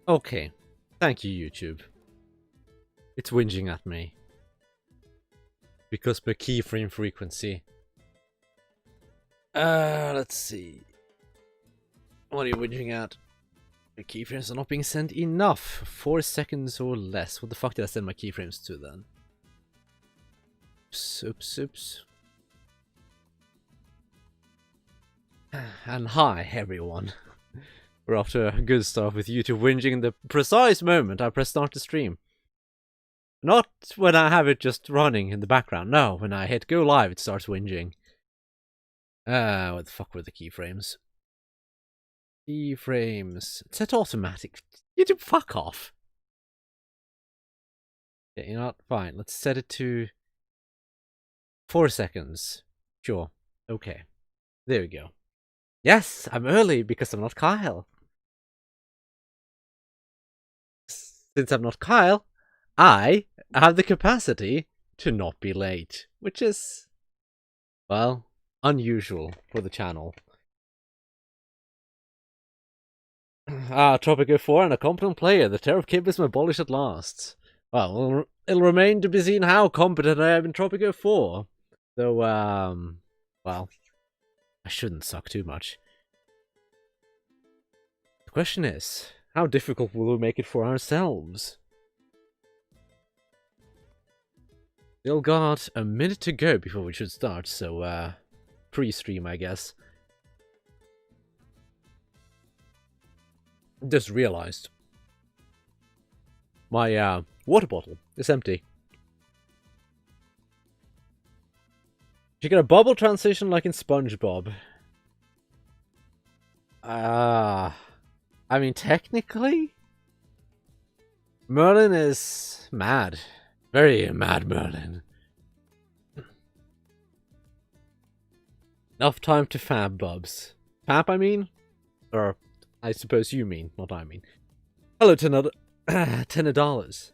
Okay. Thank you, YouTube. It's whinging at me. Because per keyframe frequency. Let's see. What are you whinging at? The keyframes are not being sent enough. 4 seconds or less. What the fuck did I send my keyframes to then? Oops. And hi, everyone. We're off to a good start with YouTube whinging in the precise moment I press start to stream. Not when I have it just running in the background. No, when I hit go live, it starts whinging. What the fuck were the keyframes? Keyframes. It's set automatic. YouTube, fuck off. Yeah, you know what? Fine. Let's set it to 4 seconds. Sure. Okay. There we go. Yes, I'm early because I'm not Kyle. Since I'm not Kyle, I have the capacity to not be late, which is, well, unusual for the channel. Tropico 4 and a competent player. The terror of Kibs abolished at last. Well, it'll remain to be seen how competent I am in Tropico 4. Though, well, I shouldn't suck too much. The question is, how difficult will we make it for ourselves? Still got a minute to go before we should start, so, pre-stream, I guess. Just realized my water bottle is empty. You get a bubble transition like in SpongeBob. I mean, technically, Merlin is mad. Very mad Merlin. Enough time to fab, Bubs. Fab, I mean? Or, I suppose you mean, not I mean. Hello, $10.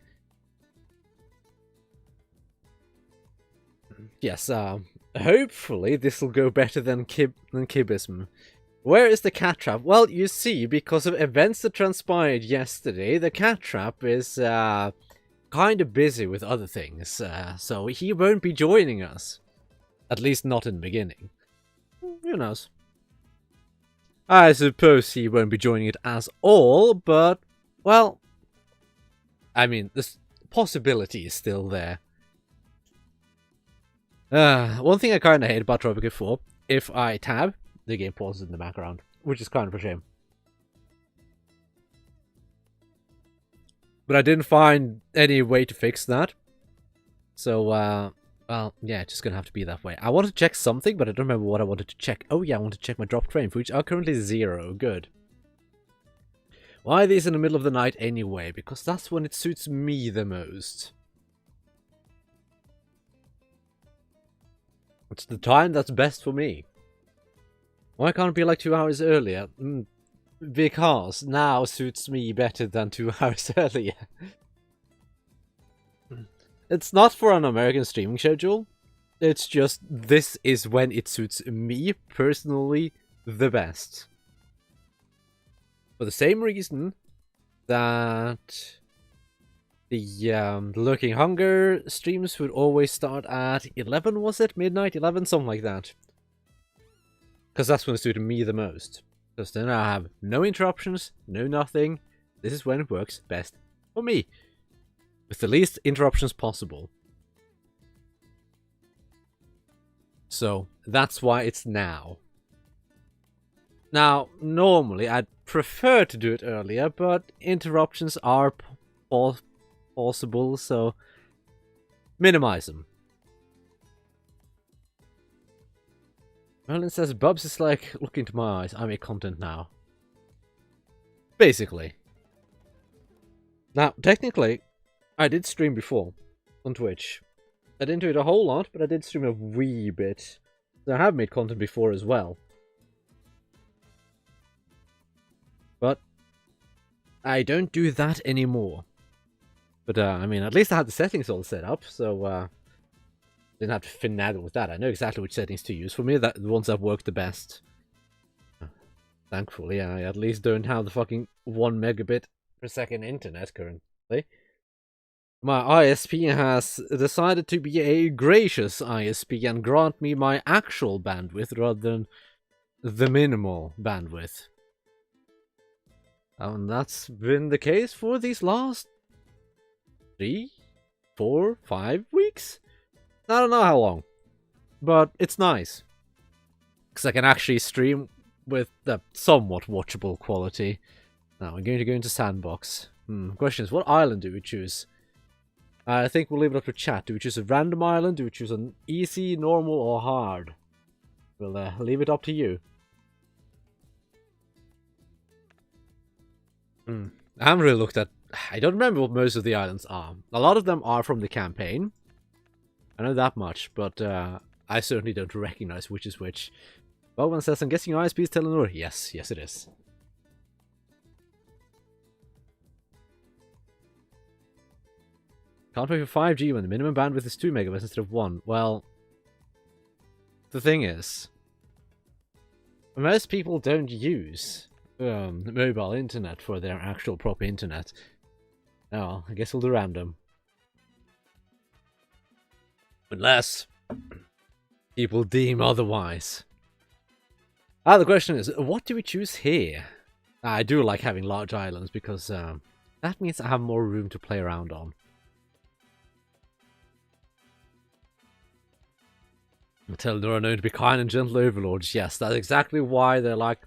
Yes, hopefully this will go better than Kibism. Where is the cat trap? Well, you see, because of events that transpired yesterday, the cat trap is, kind of busy with other things, so he won't be joining us. At least not in the beginning. Who knows? I suppose he won't be joining it as all, but, well, I mean, this possibility is still there. One thing I kind of hate about Tropico 4, if I tab, the game pauses in the background, which is kind of a shame. But I didn't find any way to fix that. So, well, yeah, it's just gonna have to be that way. I wanted to check something, but I don't remember what I wanted to check. Oh yeah, I want to check my dropped frames, which are currently 0. Good. Why are these in the middle of the night anyway? Because that's when it suits me the most. It's the time that's best for me. Why can't it be like 2 hours earlier? Because now suits me better than 2 hours earlier. It's not for an American streaming schedule. It's just this is when it suits me personally the best. For the same reason that the Lurking Hunger streams would always start at 11, was it? Midnight? 11? Something like that. Because that's when it suited me the most. Because then I have no interruptions, no nothing. This is when it works best for me. With the least interruptions possible. So, that's why it's now. Now, normally I'd prefer to do it earlier, but interruptions are possible, so minimize them. Merlin says, Bubs is like, look into my eyes, I make content now. Basically. Now, technically, I did stream before on Twitch. I didn't do it a whole lot, but I did stream a wee bit. So I have made content before as well. But I don't do that anymore. But, I mean, at least I had the settings all set up, so, didn't have to finagle with that. I know exactly which settings to use. For me, the ones that work the best. Thankfully, I at least don't have the fucking 1 megabit per second internet currently. My ISP has decided to be a gracious ISP and grant me my actual bandwidth rather than the minimal bandwidth. And that's been the case for these last 3, 4, 5 weeks? I don't know how long. But it's nice. Because I can actually stream with the somewhat watchable quality. Now, I'm going to go into Sandbox. Question is, what island do we choose? I think we'll leave it up to chat. Do we choose a random island? Do we choose an easy, normal, or hard? We'll leave it up to you. I haven't really looked at... I don't remember what most of the islands are. A lot of them are from the campaign. I know that much, but I certainly don't recognize which is which. Bowman says, I'm guessing ISP is Telenor. Yes, yes it is. Can't pay for 5G when the minimum bandwidth is 2 megabits instead of 1. Well, the thing is, most people don't use mobile internet for their actual proper internet. Oh, I guess we'll do random. Unless people deem otherwise. The question is, what do we choose here? I do like having large islands because that means I have more room to play around on. Telenor are known to be kind and gentle overlords. Yes, that's exactly why they're like,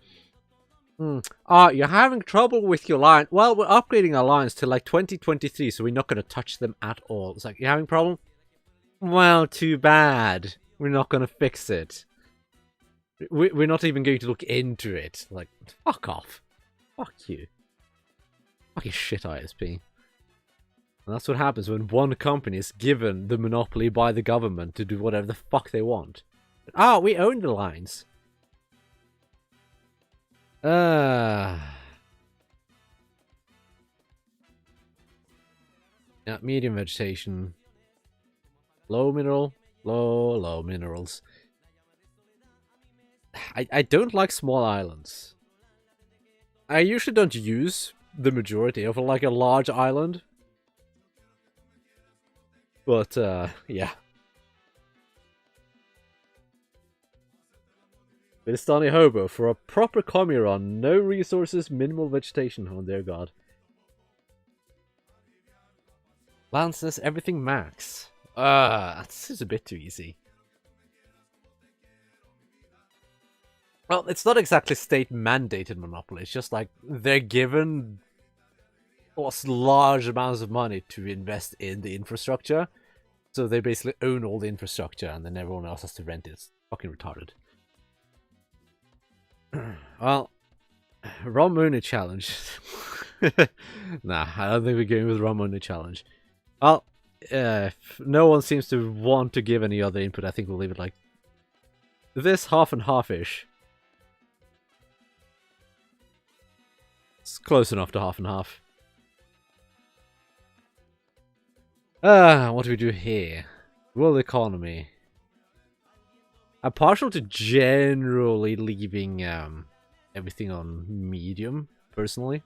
you're having trouble with your line. Well, we're upgrading our lines to like 2023, so we're not going to touch them at all. It's like, you're having a problem? Well, too bad. We're not going to fix it. We're not even going to look into it. Like, fuck off. Fuck you. Fucking shit ISP. And that's what happens when one company is given the monopoly by the government to do whatever the fuck they want. We own the lines. Yeah, medium vegetation. Low mineral. Low minerals. I don't like small islands. I usually don't use the majority of like a large island. But, yeah. Vistani Hobo, for a proper Comuron, no resources, minimal vegetation. Oh dear god. Lance says everything max. This is a bit too easy. Well, it's not exactly state-mandated monopoly, it's just like, they're given large amounts of money to invest in the infrastructure. So they basically own all the infrastructure and then everyone else has to rent it. It's fucking retarded. Well, Rom only challenge. Nah, I don't think we're going with Rom only challenge. Well, if no one seems to want to give any other input, I think we'll leave it like this, half and half-ish. It's close enough to half and half. What do we do here? World economy. I'm partial to generally leaving everything on medium, personally,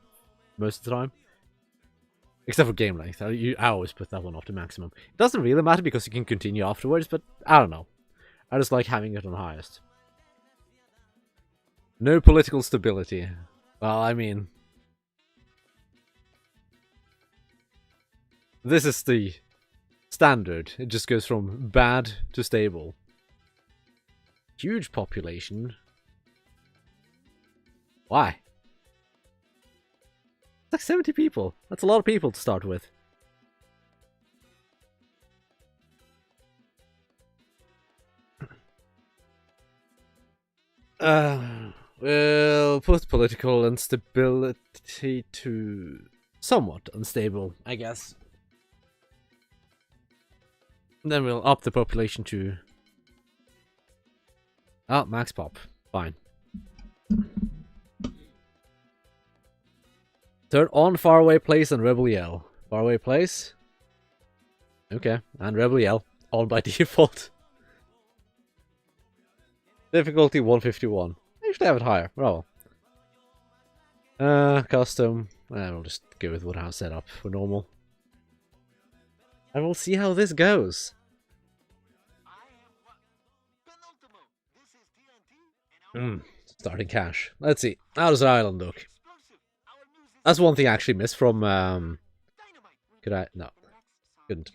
most of the time. Except for game length. I always put that one off to maximum. It doesn't really matter because you can continue afterwards, but I don't know. I just like having it on highest. No political stability. Well, I mean... this is the standard. It just goes from bad to stable. Huge population. Why? It's like 70 people. That's a lot of people to start with. We'll put political instability to somewhat unstable, I guess. Then we'll up the population to... oh, max pop. Fine. Turn on Faraway Place and Rebel Yell. Faraway Place? Okay. And Rebel Yell. On by default. Difficulty 151. I usually have it higher. Oh well. Custom. We'll just go with what I have set up for normal. And we'll see how this goes. Starting cash. Let's see. How does the island look? That's one thing I actually missed from, Could I? No. Couldn't.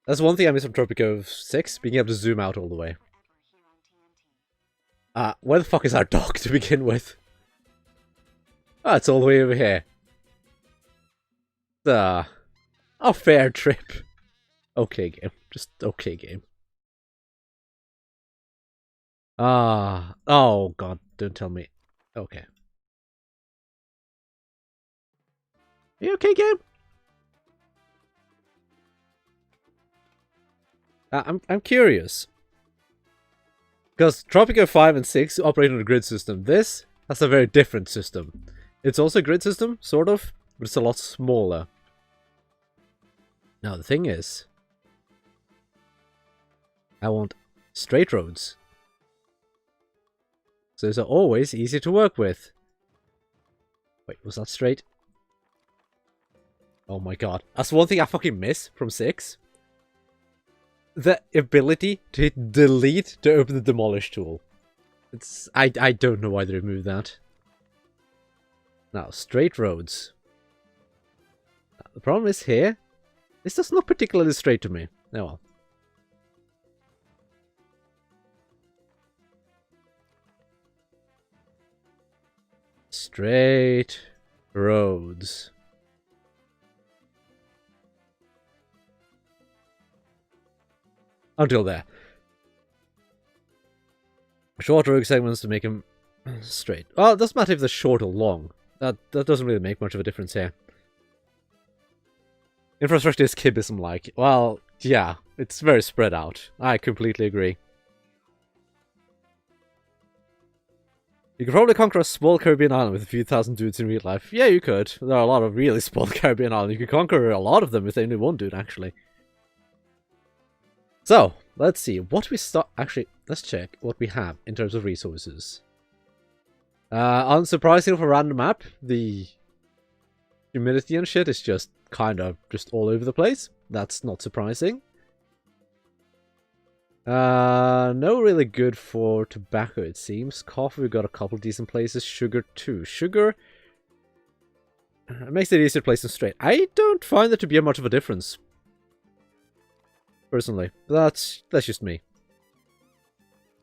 That's one thing I missed from Tropico 6, being able to zoom out all the way. Where the fuck is our dock to begin with? Oh, it's all the way over here. A fair trip. Okay game. Just okay game. Oh god, don't tell me. Okay. Are you okay, game? I'm curious. Because Tropico 5 and 6 operate on a grid system. This has a very different system. It's also a grid system, sort of, but it's a lot smaller. Now, the thing is, I want straight roads. So those are always easy to work with. Wait, was that straight? Oh my god. That's one thing I fucking miss from 6. The ability to hit delete to open the demolish tool. I don't know why they removed that. Now, straight roads. Now, the problem is here, this does not particularly straight to me. Oh well. Straight roads. Until there. Short road segments to make them straight. Well, it doesn't matter if they're short or long. That doesn't really make much of a difference here. Infrastructure is Kibism-like. Well, yeah, it's very spread out. I completely agree. You could probably conquer a small Caribbean island with a few thousand dudes in real life. Yeah, you could. There are a lot of really small Caribbean islands. You could conquer a lot of them with only one dude, actually. So, let's see. What we start... Actually, let's check what we have in terms of resources. Unsurprisingly for a random map, the humidity and shit is just kind of just all over the place. That's not surprising. No really good for tobacco, it seems. Coffee, we've got a couple decent places. Sugar, too. Sugar makes it easier to place them straight. I don't find there to be much of a difference, personally. That's just me.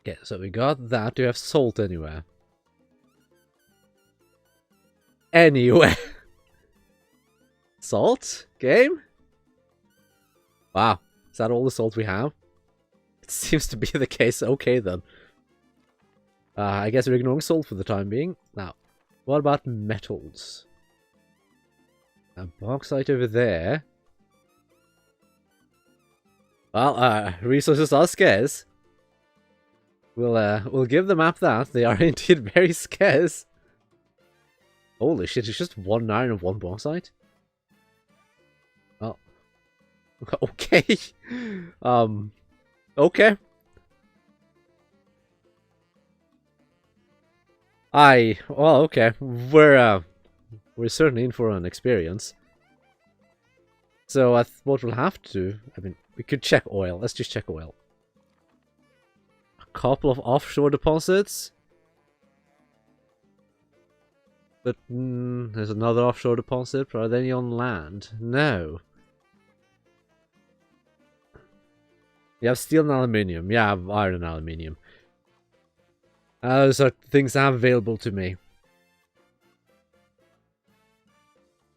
Okay, so we got that. Do you have salt anywhere? Anywhere. Salt? Game? Wow. Is that all the salt we have? It seems to be the case. Okay, then. I guess we're ignoring salt for the time being. Now, what about metals? A bauxite over there. Well, resources are scarce. We'll give the map that. They are indeed very scarce. Holy shit, it's just 1 iron and 1 bauxite? Oh. Okay. Okay. Well, okay. We're certainly in for an experience. So, what we'll have to do, I mean, we could check oil. Let's just check oil. A couple of offshore deposits. But, there's another offshore deposit. Are there any on land? No. You have steel and aluminium. Yeah, I have iron and aluminium. Those are things I have available to me.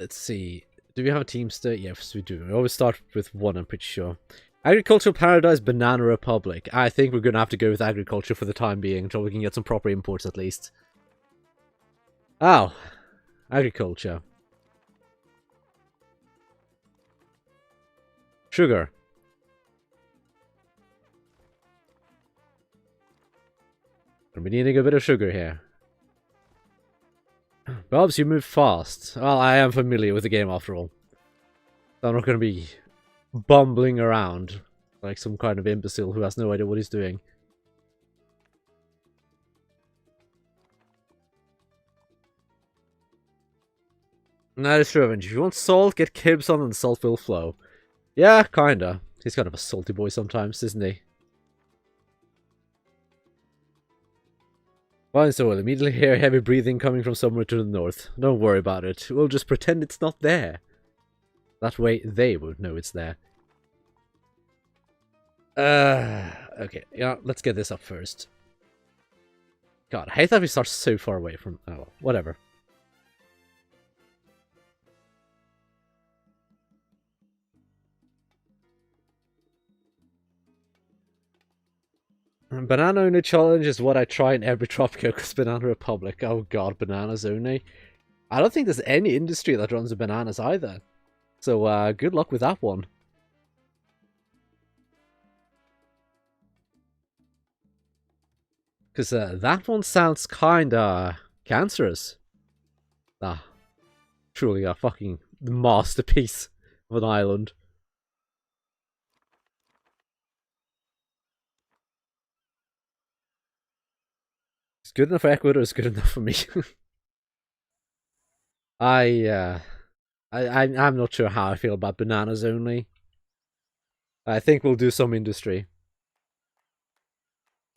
Let's see. Do we have a teamster? Yes, we do. We always start with one, I'm pretty sure. Agricultural Paradise, Banana Republic. I think we're going to have to go with agriculture for the time being, until we can get some proper imports at least. Oh. Agriculture. Sugar. We're needing a bit of sugar here. Bubs, you move fast. Well, I am familiar with the game after all. I'm not going to be bumbling around like some kind of imbecile who has no idea what he's doing. That is true, and if you want salt, get Kibs on and the salt will flow. Yeah, kinda. He's kind of a salty boy sometimes, isn't he? Fine, so we'll immediately hear heavy breathing coming from somewhere to the north. Don't worry about it. We'll just pretend it's not there. That way, they won't know it's there. Okay, yeah, let's get this up first. God, I hate that we start so far away from... Oh, well, whatever. Banana only challenge is what I try in every Tropico because Banana Republic. Oh god, bananas only. I don't think there's any industry that runs with bananas either. So, good luck with that one. Because that one sounds kinda cancerous. Ah, truly a fucking masterpiece of an island. It's good enough for Ecuador, it's good enough for me. I'm not sure how I feel about bananas only. I think we'll do some industry.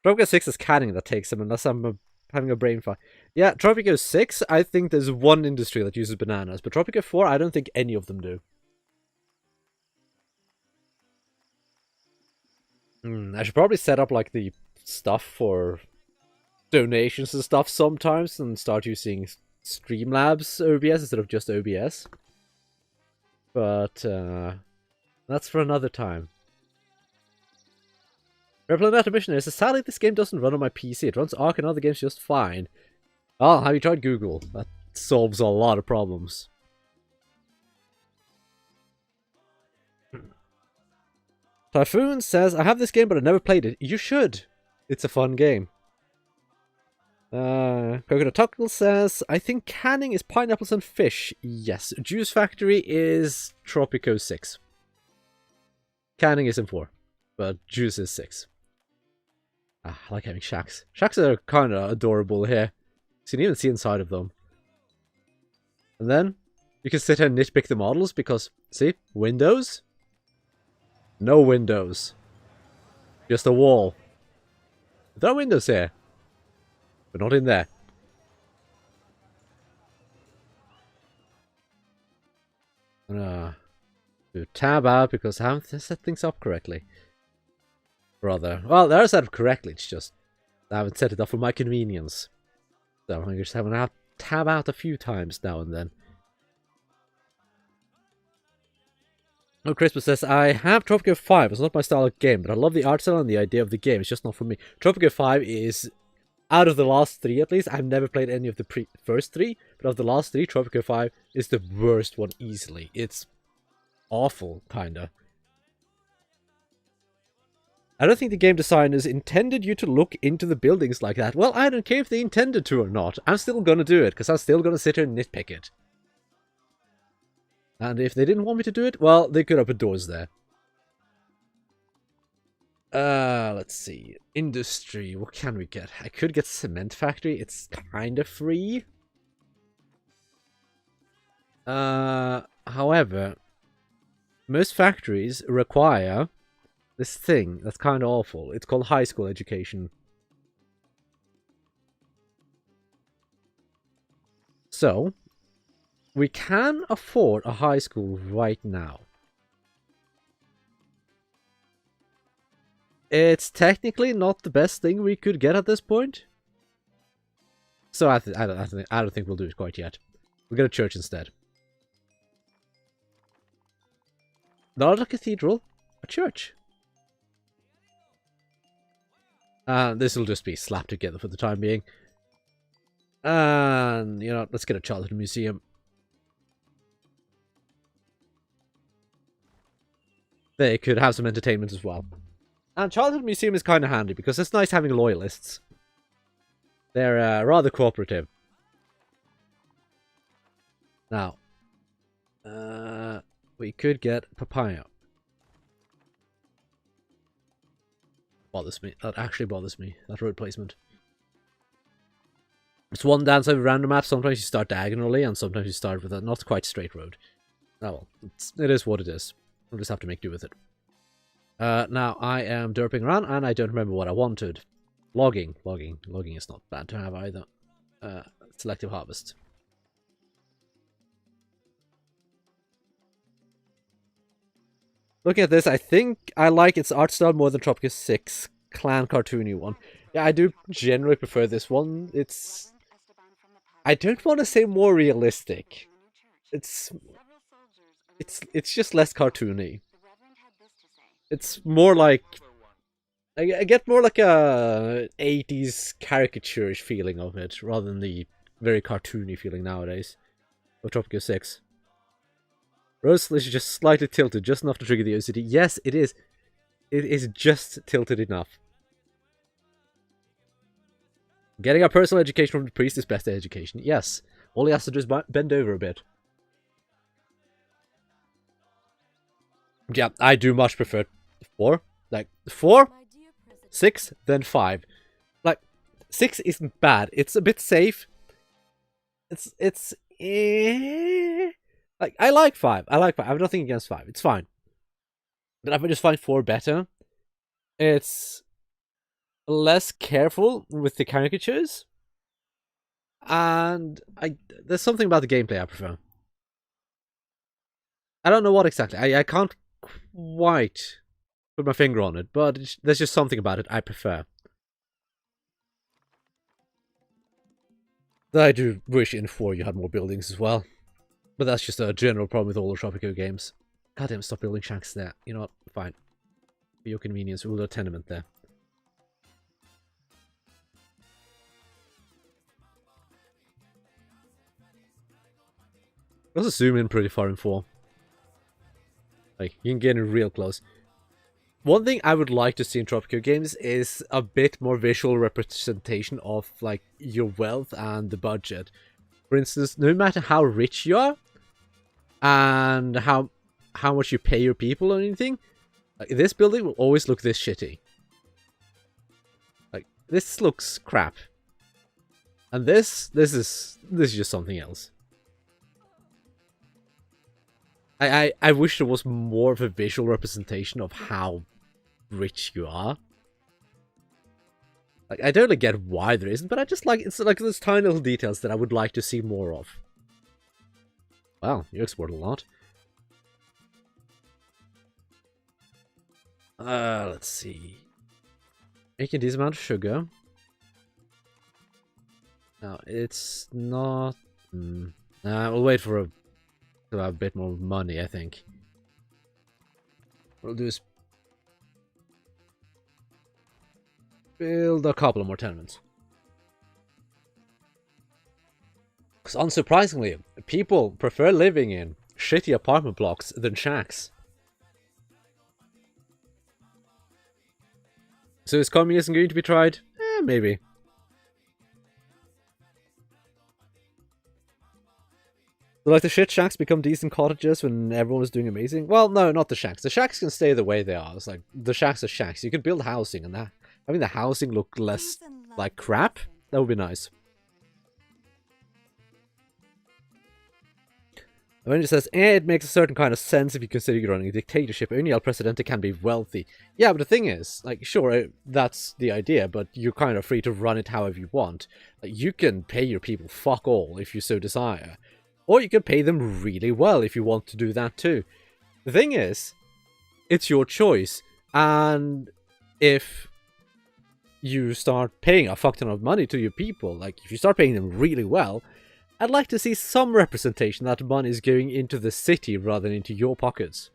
Tropico 6 is canning that takes them, unless I'm having a brain fart. Yeah, Tropico 6, I think there's one industry that uses bananas, but Tropico 4, I don't think any of them do. I should probably set up like the stuff for donations and stuff sometimes and start using Streamlabs OBS instead of just OBS. But that's for another time. Replanet Missionary says, sadly this game doesn't run on my PC. It runs Ark and other games just fine. Oh, have you tried Google? That solves a lot of problems. Typhoon says, I have this game but I've never played it. You should. It's a fun game. Coconut Tuckle says, I think canning is pineapples and fish. Yes. Juice Factory is Tropico 6. Canning is in 4. But juice is 6. Ah, I like having shacks. Shacks are kind of adorable here. You can even see inside of them. And then, you can sit here and nitpick the models because, see, windows? No windows. Just a wall. There are windows here. But not in there. I'm gonna do tab out because I haven't set things up correctly. Rather. Well, they're set up correctly, it's just I haven't set it up for my convenience. So I'm just having to tab out a few times now and then. Oh, Christmas says, I have Tropico 5. It's not my style of game, but I love the art style and the idea of the game. It's just not for me. Tropico 5 is, out of the last 3 at least, I've never played any of the first 3, but of the last 3, Tropico 5 is the worst one easily. It's awful, kinda. I don't think the game designers intended you to look into the buildings like that. Well, I don't care if they intended to or not. I'm still gonna do it, because I'm still gonna sit here and nitpick it. And if they didn't want me to do it, well, they could open doors there. Let's see. Industry. What can we get? I could get cement factory. It's kind of free. However, most factories require this thing that's kind of awful. It's called high school education. So, we can afford a high school right now. It's technically not the best thing we could get at this point. So I don't think we'll do it quite yet. We'll get a church instead. Not a cathedral, a church. This will just be slapped together for the time being. And, you know, let's get a childhood museum. They could have some entertainment as well. And childhood museum is kind of handy because it's nice having loyalists. They're rather cooperative. Now, we could get papaya. Bothers me. That actually bothers me. That road placement. It's one downside of random maps. Sometimes you start diagonally, and sometimes you start with a not quite straight road. Oh well, it is what it is. We'll just have to make do with it. Now I am derping around, and I don't remember what I wanted. Logging is not bad to have either. Selective harvest. Looking at this, I think I like its art style more than Tropico 6 clan cartoony one. Yeah, I do generally prefer this one. It's... I don't want to say more realistic. It's just less cartoony. It's more like... I get more like a 80s caricature-ish feeling of it, rather than the very cartoony feeling nowadays of Tropico 6. Rose is just slightly tilted, just enough to trigger the OCD. Yes, it is. It is just tilted enough. Getting a personal education from the priest is best education. Yes. All he has to do is bend over a bit. Yeah, I do much prefer 4. Like, 4, 6, then 5. Like, 6 isn't bad. It's a bit safe. It's like, I like 5. I have nothing against 5. It's fine. But I just find 4 better. It's less careful with the caricatures. And there's something about the gameplay I prefer. I don't know what exactly. I can't quite put my finger on it, but there's just something about it I prefer. I do wish in 4 you had more buildings as well. But that's just a general problem with all the Tropico games. Goddamn, stop building shacks there. You know what? Fine. For your convenience, we'll do a tenement there. Let's zoom in pretty far in 4. Like, you can get in real close. One thing I would like to see in Tropico games is a bit more visual representation of, like, your wealth and the budget. For instance, no matter how rich you are, and how much you pay your people or anything, like, this building will always look this shitty. Like, this looks crap. And this is just something else. I wish there was more of a visual representation of how rich you are. Like, I totally get why there isn't, but I just like, it's like those tiny little details that I would like to see more of. Wow, you export a lot. Let's see. Making this amount of sugar. Now, it's not... we'll wait for to have a bit more money, I think. What we'll do is build a couple of more tenements. Because unsurprisingly, people prefer living in shitty apartment blocks than shacks. So is communism going to be tried? Maybe. So, like, the shit shacks become decent cottages when everyone is doing amazing? Well, no, not the shacks. The shacks can stay the way they are. It's like, the shacks are shacks. You can build housing, and that, having the housing look less like crap, that would be nice. Avenger says, it makes a certain kind of sense if you consider you're running a dictatorship. Only El Presidente can be wealthy. Yeah, but the thing is, like, sure, that's the idea, but you're kind of free to run it however you want. Like, you can pay your people fuck all if you so desire. Or you can pay them really well if you want to do that too. The thing is, it's your choice. And if you start paying a fuck ton of money to your people, like, if you start paying them really well, I'd like to see some representation that money is going into the city rather than into your pockets.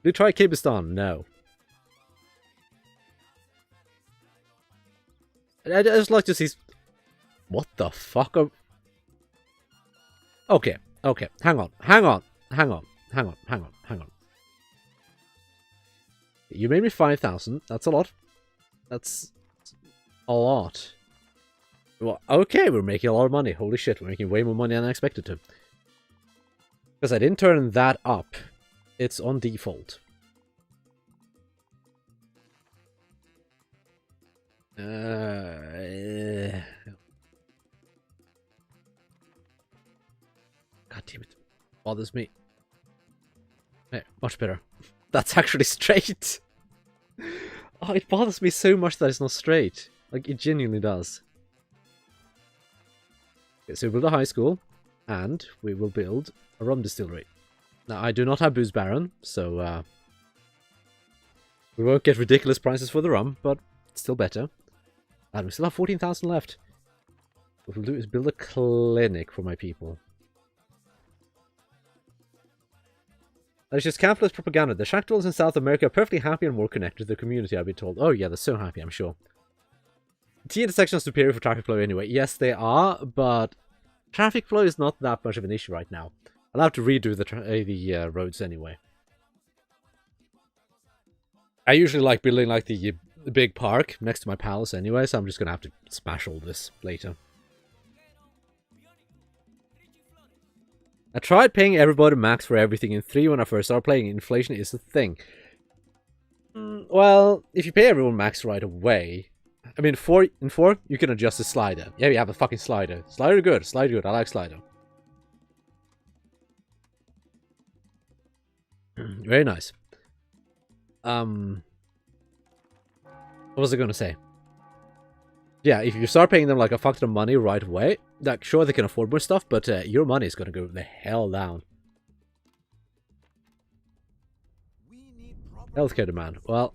Do you try Kibistan? No. I'd just like to see... What the fuck are... Okay, hang on. You made me 5,000. That's a lot. That's a lot. Well, okay, we're making a lot of money. Holy shit, we're making way more money than I expected to. Because I didn't turn that up. It's on default. God damn it. Bothers me. Hey, much better. That's actually straight. Oh, it bothers me so much that it's not straight. Like, it genuinely does. Okay, so we build a high school, and we will build a rum distillery. Now, I do not have Booze Baron, so we won't get ridiculous prices for the rum, but it's still better. And we still have 14,000 left. What we'll do is build a clinic for my people. That is just capitalist propaganda. The shack dwellers in South America are perfectly happy and more connected to the community, I've been told. Oh yeah, they're so happy, I'm sure. T intersections are superior for traffic flow anyway. Yes, they are, but traffic flow is not that much of an issue right now. I'll have to redo the roads anyway. I usually like building like the big park next to my palace anyway, so I'm just going to have to smash all this later. I tried paying everybody max for everything in 3 when I first started playing. Inflation is a thing. Well, if you pay everyone max right away... I mean, in 4, you can adjust the slider. Yeah, you have a fucking slider. Slider good. Slider good. I like slider. Very nice. What was I going to say? Yeah, if you start paying them like a fuck ton of money right away, like, sure, they can afford more stuff, but your money is going to go the hell down. Healthcare demand. Well.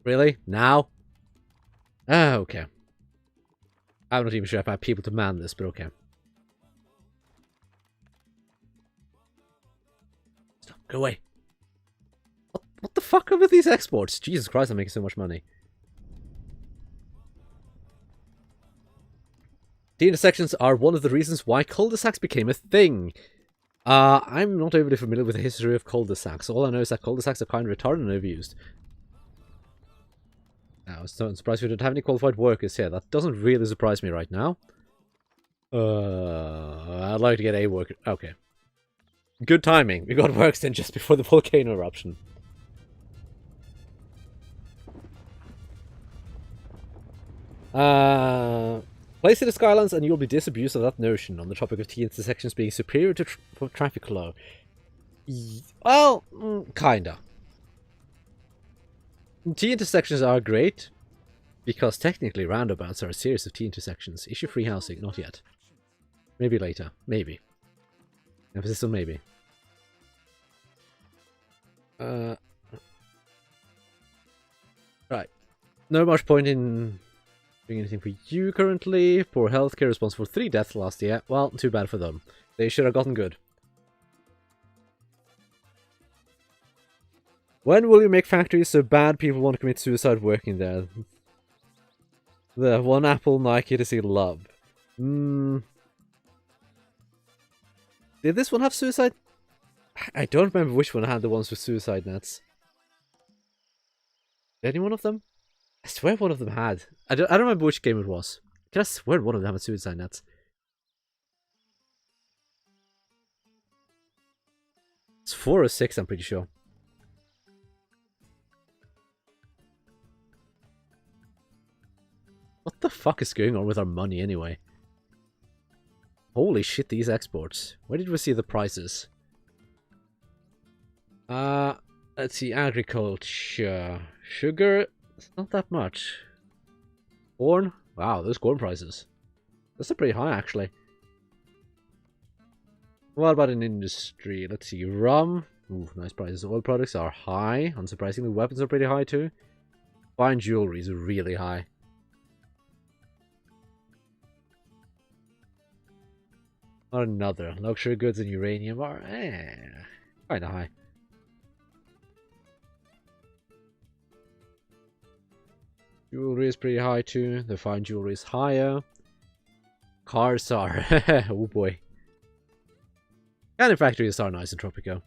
Really? Now? Ah, okay. I'm not even sure if I have people to man this, but okay. Stop. Go away. What the fuck are with these exports? Jesus Christ, I'm making so much money. The intersections are one of the reasons why cul-de-sacs became a thing. I'm not overly familiar with the history of cul-de-sacs. All I know is that cul-de-sacs are kind of retarded and overused. I was so surprised we don't have any qualified workers here. That doesn't really surprise me right now. I'd like to get a worker. Okay. Good timing. We got works in just before the volcano eruption. Place in the Skylands and you'll be disabused of that notion on the topic of T intersections being superior to traffic flow. Well, kinda. T intersections are great, because technically roundabouts are a series of T intersections. Issue free housing, not yet. Maybe later. Maybe. Emphasis on maybe. Right. No much point in doing anything for you currently. Poor healthcare, responsible for 3 deaths last year. Well, too bad for them. They should have gotten good. When will you make factories so bad people want to commit suicide working there? The one apple Nike to see love. Did this one have suicide? I don't remember which one had the ones with suicide nets. Did any one of them? I swear one of them had. I don't remember which game it was. Can I swear one of them had suicide nets? It's 4 or 6, I'm pretty sure. What the fuck is going on with our money anyway? Holy shit, these exports. Where did we see the prices? Let's see, agriculture. Sugar, it's not that much. Corn? Wow, those corn prices. Those are pretty high, actually. What about in industry? Let's see, rum. Ooh, nice prices. Oil products are high. Unsurprisingly, weapons are pretty high too. Fine jewelry is really high. Not another. Luxury goods and uranium are kind of high. Jewelry is pretty high too. The fine jewelry is higher. Cars are... oh boy. Cannon factories are nice in Tropico.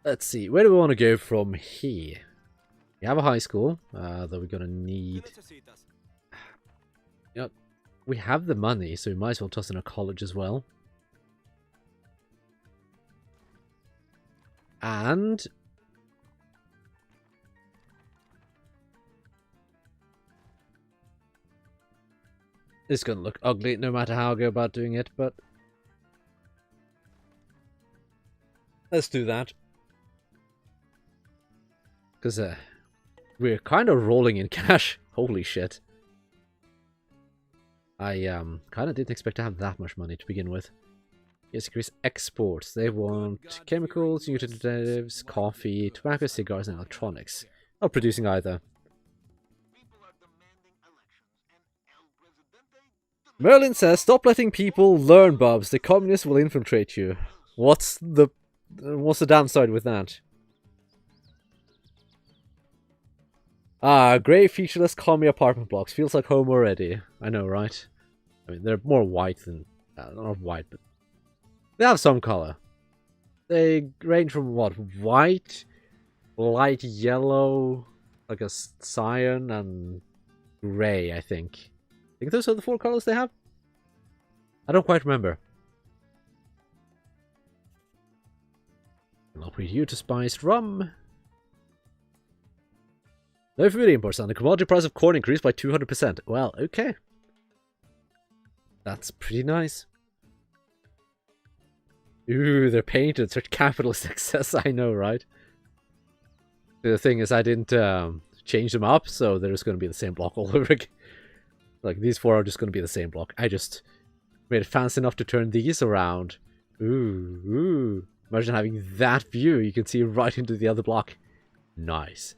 Let's see. Where do we want to go from here? We have a high school that we're gonna need. You know, we have the money, so we might as well toss in a college as well. And It's gonna look ugly no matter how I go about doing it, but let's do that. Because we're kind of rolling in cash. Holy shit. I kind of didn't expect to have that much money to begin with. Yes, increase exports. They want chemicals, utilities, coffee, tobacco, cigars, and electronics. Not producing either. Merlin says, stop letting people learn, Bubs. The communists will infiltrate you. What's the downside with that? Ah, grey featureless commie apartment blocks. Feels like home already. I know, right? I mean, they're more white than... not white, but... they have some color. They range from, what, white, light yellow, like a cyan, and grey, I think. I think those are the 4 colors they have? I don't quite remember. I'll breed you to spiced rum. No food imports, and the commodity price of corn increased by 200%. Well, okay. That's pretty nice. Ooh, they're painted. Such capitalist excess, I know, right? The thing is, I didn't change them up, so they're just going to be the same block all over again. Like, these 4 are just going to be the same block. I just made it fancy enough to turn these around. Ooh, ooh. Imagine having that view. You can see right into the other block. Nice.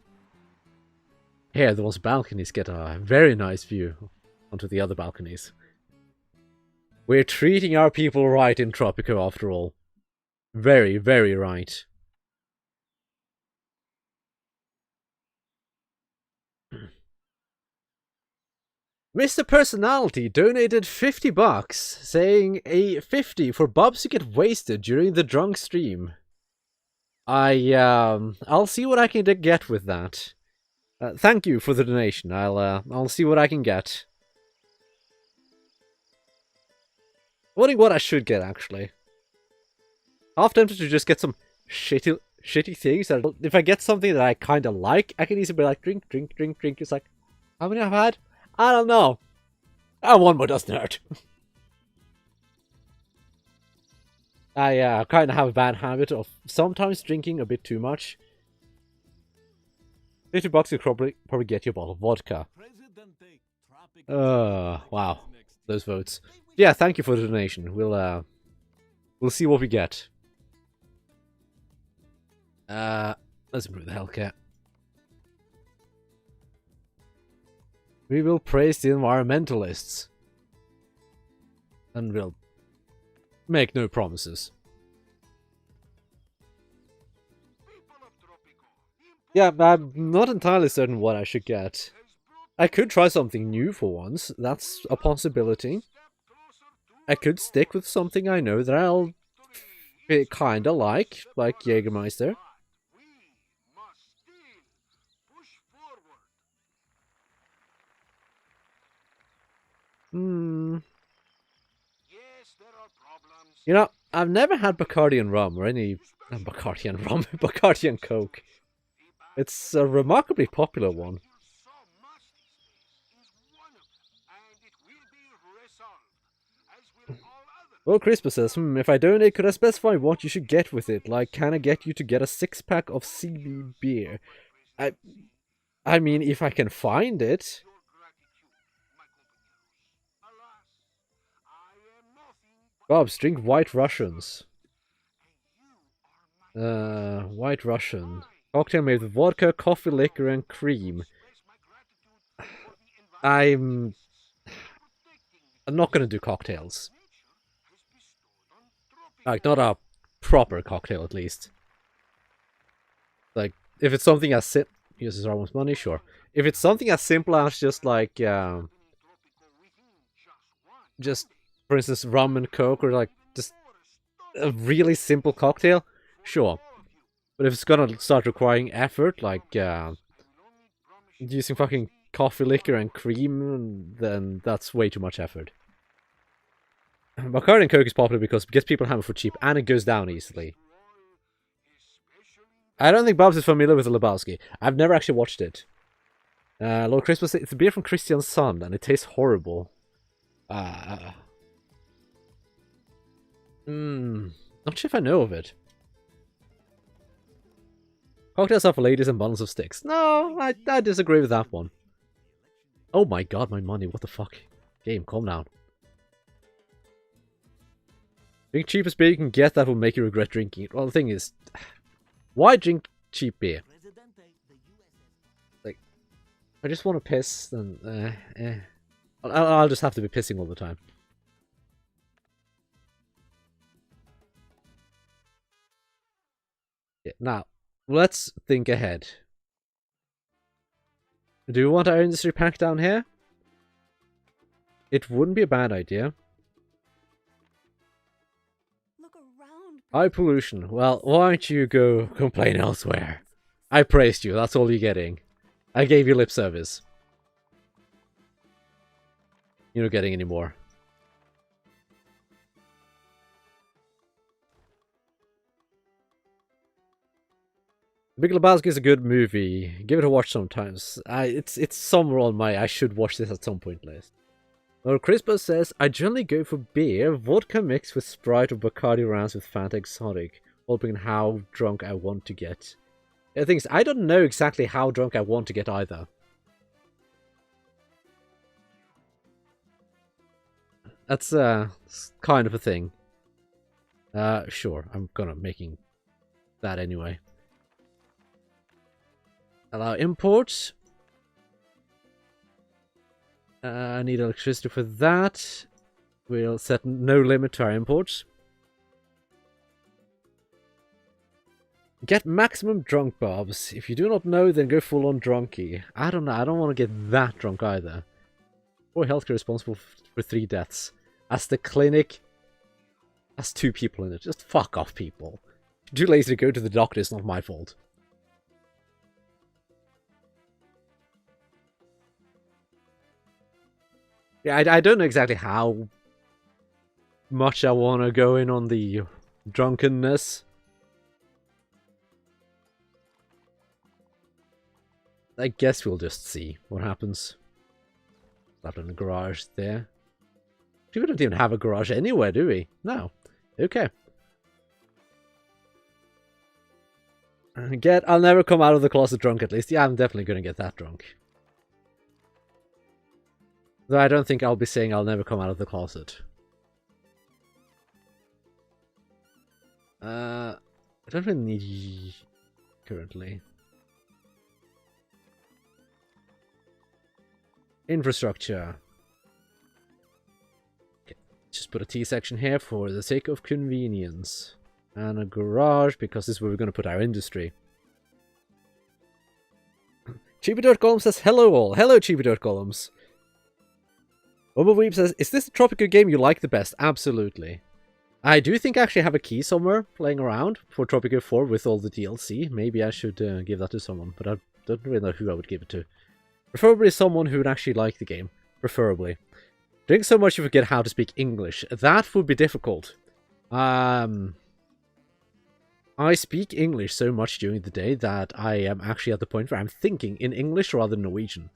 Here, those balconies get a very nice view onto the other balconies. We're treating our people right in Tropico, after all. Very, very right. Mr. Personality donated $50, saying a 50 for Bubs to get wasted during the drunk stream. I'll see what I can get with that. Thank you for the donation. I'll see what I can get. Wondering what I should get, actually. Half tempted to just get some shitty things. That if I get something that I kind of like, I can easily be like, drink, drink, drink, drink. It's like, how many I've had? I don't know. One more doesn't hurt. I kind of have a bad habit of sometimes drinking a bit too much. $50 could probably get you a bottle of vodka. Wow. Those votes. Yeah, thank you for the donation. We'll see what we get. Let's improve the healthcare. We will praise the environmentalists. And we'll make no promises. Yeah, I'm not entirely certain what I should get. I could try something new for once. That's a possibility. I could stick with something I know that I'll kinda like Jägermeister. You know, I've never had Bacardian rum or any... Bacardian rum? Bacardian Coke. It's a remarkably popular one. Well, Crispa says, if I donate, could I specify what you should get with it? Like, can I get you to get a 6-pack of CB beer? I mean, if I can find it. Bubs, drink White Russians. White Russian. Cocktail made with vodka, coffee, liquor, and cream. I'm not gonna do cocktails. Like, not a proper cocktail, at least. Like, if it's something as simple... Uses almost money, sure. If it's something as simple as just, like, just, for instance, rum and coke, or, like, just a really simple cocktail, sure. But if it's gonna start requiring effort, like, using fucking coffee, liquor, and cream, then that's way too much effort. Bacardi and Coke is popular because it gets people hammered for cheap, and it goes down easily. I don't think Bubs is familiar with the Lebowski. I've never actually watched it. Lord Christmas, it's a beer from Christian's son, and it tastes horrible. Not sure if I know of it. Cocktails are for ladies and bundles of sticks. No, I disagree with that one. Oh my god, my money, what the fuck? Game, calm down. Drink cheapest beer you can get that will make you regret drinking it. Well, the thing is, why drink cheap beer? Like, I just want to piss, then, I'll just have to be pissing all the time. Yeah, now, let's think ahead. Do we want our industry pack down here? It wouldn't be a bad idea. High pollution. Well, why don't you go complain elsewhere? I praised you, that's all you're getting. I gave you lip service. You're not getting any more. Big Lebowski is a good movie. Give it a watch sometimes. It's somewhere on my I should watch this at some point list. Well, Crispo says, I generally go for beer, vodka mixed with Sprite or Bacardi rounds with Fanta Exotic, hoping on how drunk I want to get. The thing is, I don't know exactly how drunk I want to get either. That's kind of a thing. Sure, I'm gonna making that anyway. Allow imports. I need electricity for that. We'll set no limit to our imports. Get maximum drunk, Bubs. If you do not know, then go full on drunky. I don't know. I don't want to get that drunk either. Or healthcare responsible for 3 deaths. As the clinic has 2 people in it. Just fuck off, people. If you're too lazy to go to the doctor, it's not my fault. Yeah, I don't know exactly how much I want to go in on the drunkenness. I guess we'll just see what happens. Slap in the garage there. We don't even have a garage anywhere, do we? No. Okay. I'll never come out of the closet drunk at least. Yeah, I'm definitely going to get that drunk. Though I don't think I'll be saying I'll never come out of the closet. I don't really need currently. Infrastructure. Okay, just put a T section here for the sake of convenience. And a garage, because this is where we're going to put our industry. Chibi.column says, hello all. Hello, Chibi.columns. Weeb says, is this the Tropico game you like the best? Absolutely. I do think I actually have a key somewhere playing around for Tropico 4 with all the DLC. Maybe I should give that to someone, but I don't really know who I would give it to. Preferably someone who would actually like the game. Preferably. Drink so much you forget how to speak English. That would be difficult. I speak English so much during the day that I am actually at the point where I'm thinking in English rather than Norwegian.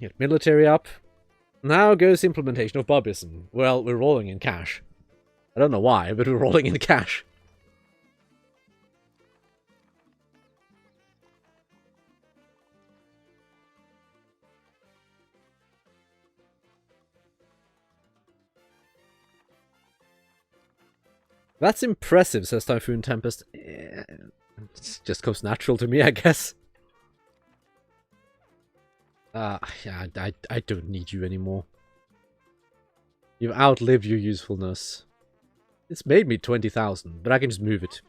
Get military up. Now goes implementation of Bubism. Well, we're rolling in cash. I don't know why, but we're rolling in cash. That's impressive, says Typhoon Tempest. It just comes natural to me, I guess. Yeah, I don't need you anymore. You've outlived your usefulness. It's made me 20,000, but I can just move it.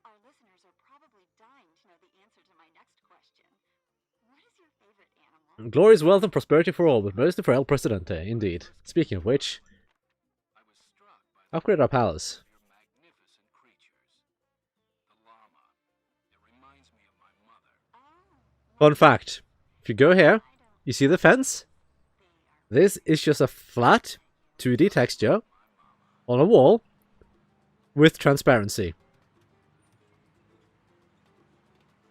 Our listeners are probably dying to know the answer to my next question. What is your favorite animal? Glorious wealth and prosperity for all, but mostly for El Presidente, indeed. Speaking of which, upgrade our palace. Fun fact, if you go here, you see the fence? This is just a flat 2D texture on a wall with transparency.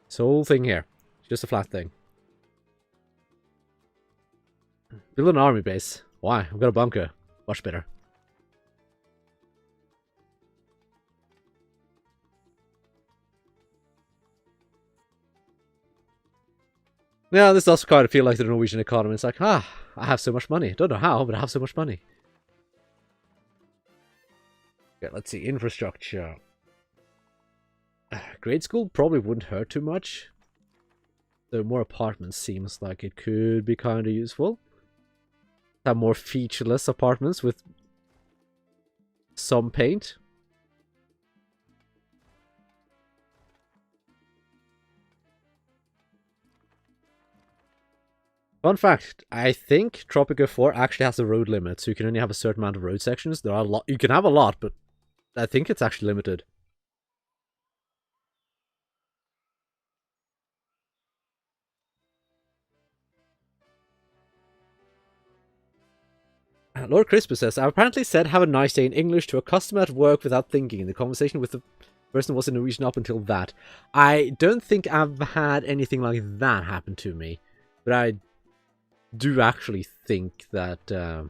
This whole thing here, just a flat thing. Build an army base. Why? I've got a bunker. Much better. Yeah, this does kind of feel like the Norwegian economy. It's like, I have so much money. Don't know how, but I have so much money. Okay, let's see. Infrastructure. Grade school probably wouldn't hurt too much. Though more apartments seems like it could be kind of useful. Have more featureless apartments with some paint. Fun fact, I think Tropico 4 actually has a road limit, so you can only have a certain amount of road sections. There are a lot. You can have a lot, but I think it's actually limited. Lord Crispus says, I apparently said have a nice day in English to a customer at work without thinking. The conversation with the person was in Norwegian up until that. I don't think I've had anything like that happen to me. But I do actually think that... No,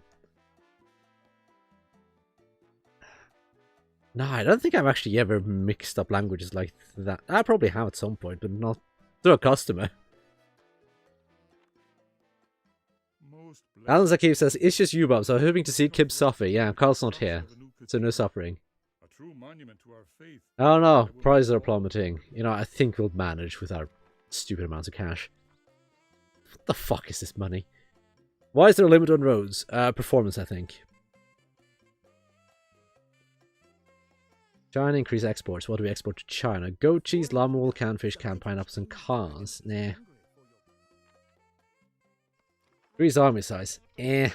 I don't think I've actually ever mixed up languages like that. I probably have at some point, but not to a customer. Alan Zakir says, it's just you, Bubs. I'm hoping to see Kibs suffer. Yeah, Carl's not here, so no suffering. Oh no, prices are plummeting. You know, I think we'll manage with our stupid amounts of cash. What the fuck is this money? Why is there a limit on roads? Performance, I think. China increase exports. What do we export to China? Goat cheese, llama wool, canned fish, canned pineapples, and cars. Nah. Increase army size. Eh.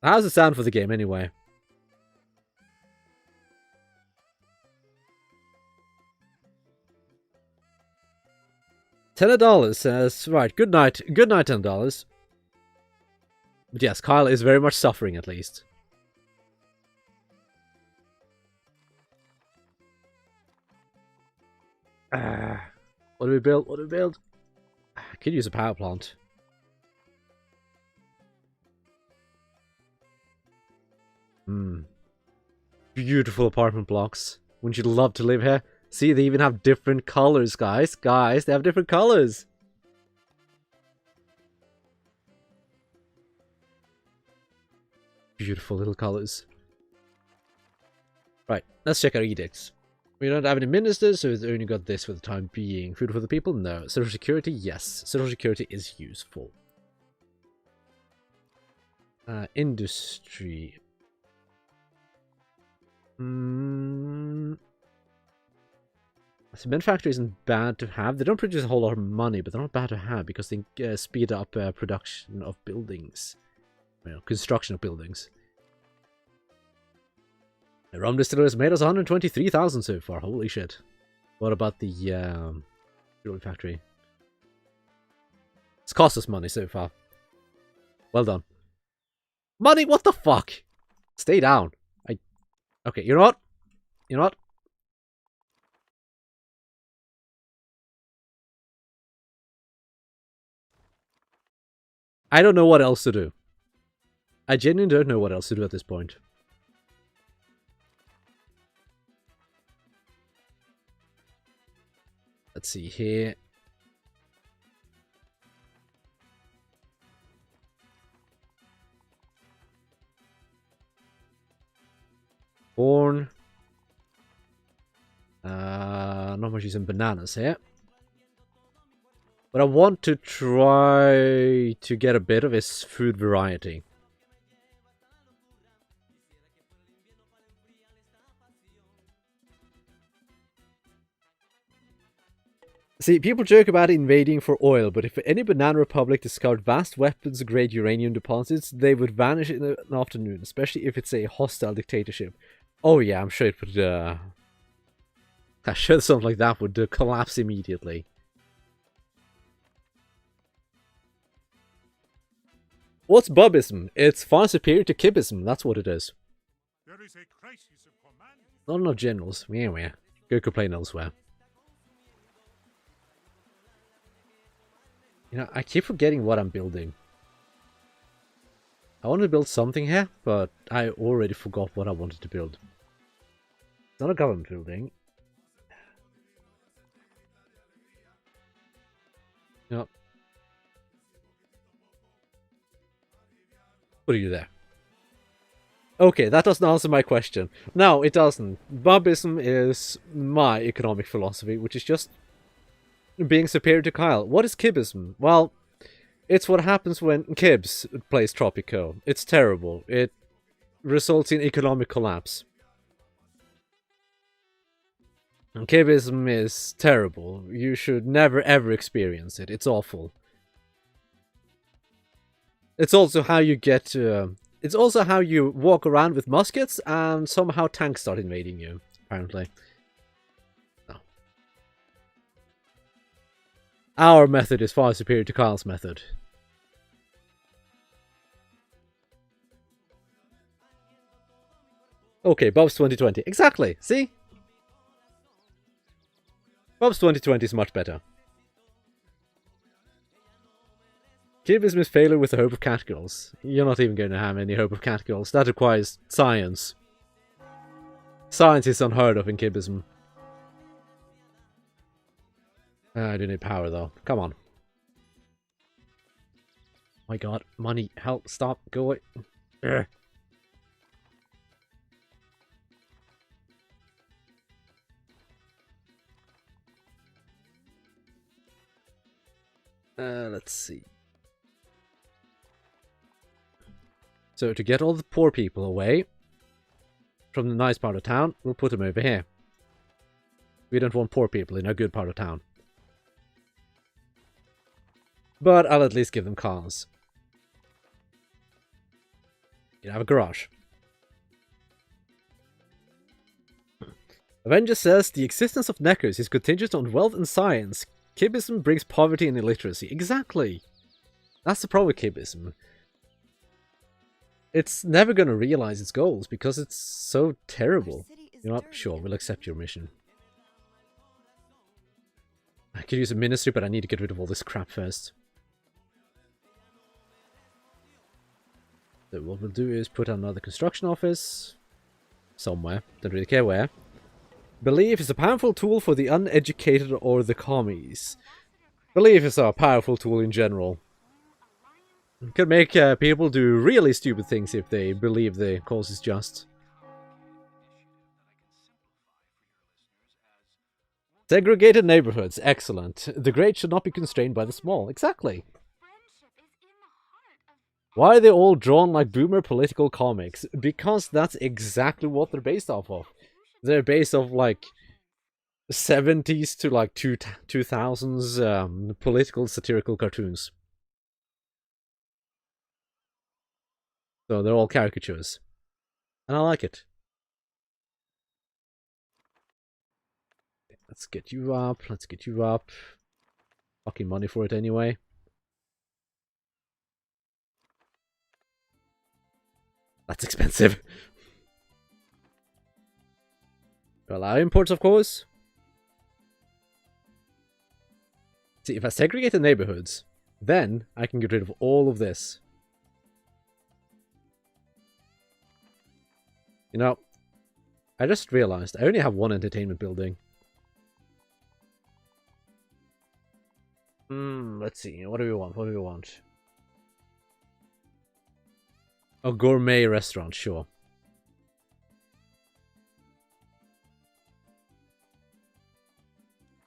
How's it sound for the game anyway? $10 says, right, good night, $10. But yes, Kyle is very much suffering at least. What do we build? What do we build? I could use a power plant. Beautiful apartment blocks. Wouldn't you love to live here? See, they even have different colors, guys. Guys, they have different colors. Beautiful little colors. Right, let's check our edicts. We don't have any ministers, so we've only got this for the time being. Food for the people? No. Social security? Yes. Social security is useful. Industry. Cement factory isn't bad to have. They don't produce a whole lot of money, but they're not bad to have because they speed up production of buildings. Well, construction of buildings. The rum distiller has made us 123,000 so far. Holy shit. What about the jewelry factory? It's cost us money so far. Well done. Money? What the fuck? Stay down. Okay, you know what? You know what? I don't know what else to do. I genuinely don't know what else to do at this point. Let's see here. Corn. Not much using bananas here. What I want to try to get a bit of is food variety. See, people joke about invading for oil, but if any banana republic discovered vast weapons-grade uranium deposits, they would vanish in an afternoon, especially if it's a hostile dictatorship. Oh yeah, I'm sure it would, I'm sure something like that would collapse immediately. What's Bubism? It's far superior to Kibism, that's what it is. There is a crisis of command. Not enough generals. Yeah. Go complain elsewhere. You know, I keep forgetting what I'm building. I wanted to build something here, but I already forgot what I wanted to build. It's not a government building. No. What are you there? Okay, that doesn't answer my question. No, it doesn't. Bubism is my economic philosophy, which is just being superior to Kyle. What is Kibism? Well, it's what happens when Kibs plays Tropico. It's terrible. It results in economic collapse. Kibism is terrible. You should never ever experience it. It's awful. It's also how you get it's also how you walk around with muskets and somehow tanks start invading you, apparently. No. Our method is far superior to Kyle's method. Okay, Bubs 2020. Exactly, see? Bubs 2020 is much better. Kibs is failure with the hope of catgirls. You're not even going to have any hope of catgirls. That requires science. Science is unheard of in Kibism. I do need power though. Come on. My god. Money. Help. Stop. Go away. Ugh. Let's see. So to get all the poor people away from the nice part of town, we'll put them over here. We don't want poor people in a good part of town. But I'll at least give them cars. You have a garage. Avenger says the existence of Neckers is contingent on wealth and science. Kibism brings poverty and illiteracy. Exactly. That's the problem with Kibism. It's never going to realize its goals because it's so terrible. You're not sure, we'll accept your mission. I could use a ministry, but I need to get rid of all this crap first. So what we'll do is put another construction office somewhere. Don't really care where. Belief is a powerful tool for the uneducated or the commies. Belief is a powerful tool in general. It can make people do really stupid things if they believe the cause is just. Segregated neighborhoods. Excellent. The great should not be constrained by the small. Exactly. Why are they all drawn like boomer political comics? Because that's exactly what they're based off of. They're based off like 70s to like 2000s political satirical cartoons. So they're all caricatures. And I like it. Let's get you up. Let's get you up. Fucking money for it anyway. That's expensive. Allow imports, of course. See, if I segregate the neighborhoods, then I can get rid of all of this. You know, I just realized I only have one entertainment building. Let's see. What do we want? What do we want? A gourmet restaurant, sure.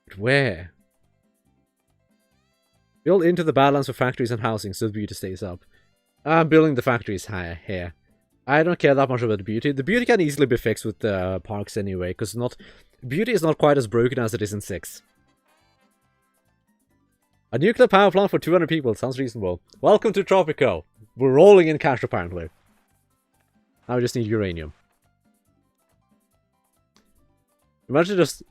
But where? Build into the balance of factories and housing so the beauty stays up. I'm building the factories here. I don't care that much about the beauty. The beauty can easily be fixed with the parks anyway, because beauty is not quite as broken as it is in 6. A nuclear power plant for 200 people sounds reasonable. Welcome to Tropico. We're rolling in cash apparently. Now we just need uranium. Imagine just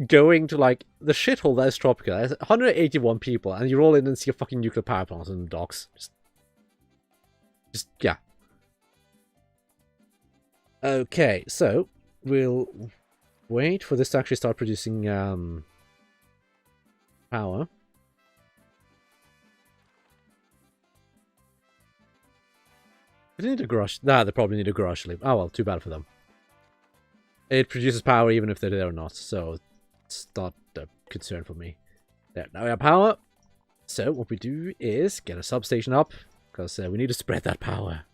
going to like the shithole that is Tropico. There's 181 people and you roll in and see a fucking nuclear power plant in the docks. Just yeah. Okay, so we'll wait for this to actually start producing power. Do they need a garage? Nah, they probably need a garage sleep. Oh well, too bad for them. It produces power even if they're there or not, so it's not a concern for me. There, now we have power. So what we do is get a substation up, because we need to spread that power.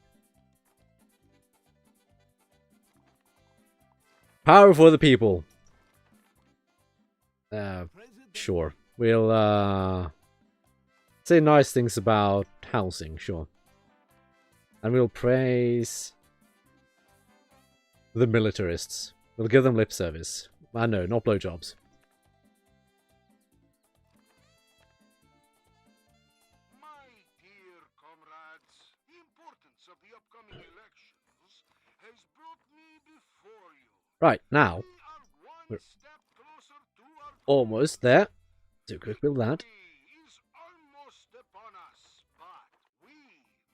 Power for the people. Sure. We'll say nice things about housing, sure. And we'll praise the militarists. We'll give them lip service. No, not blowjobs. My dear comrades, the importance of the upcoming elections has brought me before you. Right, now, We are we're one step closer to our almost there. So quick build that. is almost upon us, but we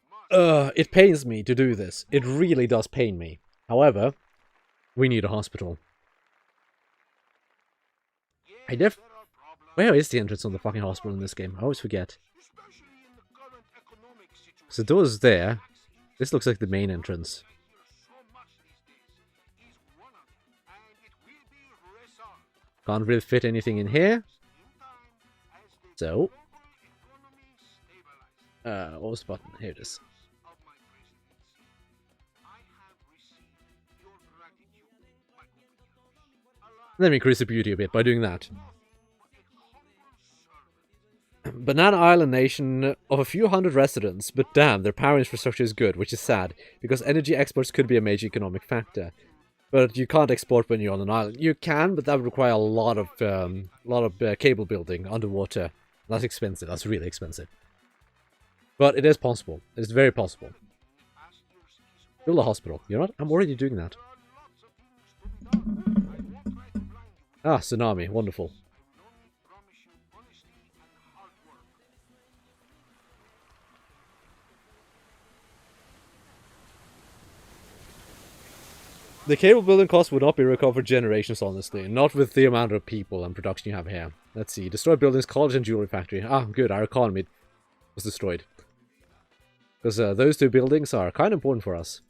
must It pains me to do this. It really does pain me. However, we need a hospital. Yes, there are problems, Where is the entrance on the fucking hospital in this game? I always forget. especially in the current economic situation. So the door's there. This looks like the main entrance. I hear so much these days is one of them, and it will be resolved. Can't really fit anything in here. In time, as the So, global economy stabilizes. what was the button? Here it is. Of my presidency, I have received your gratitude, my compatriots. Alas, Let me increase the beauty a bit by doing that. nothing but a humble servant. Banana Island nation of a few hundred residents, but damn, their power infrastructure is good, which is sad, because energy exports could be a major economic factor. But you can't export when you're on an island. You can, but that would require a lot of cable building underwater. That's expensive. That's really expensive. But it is possible. It is very possible. Build a hospital. You know what? I'm already doing that. There are lots of things to be done. I won't try to blind you. Ah, tsunami. Wonderful. I can only promise you honesty and hard work. The cable building cost would not be recovered generations, honestly. Not with the amount of people and production you have here. Let's see. Destroy buildings, college and jewelry factory. Ah, good. Our economy was destroyed. Because those two buildings are kind of important for us.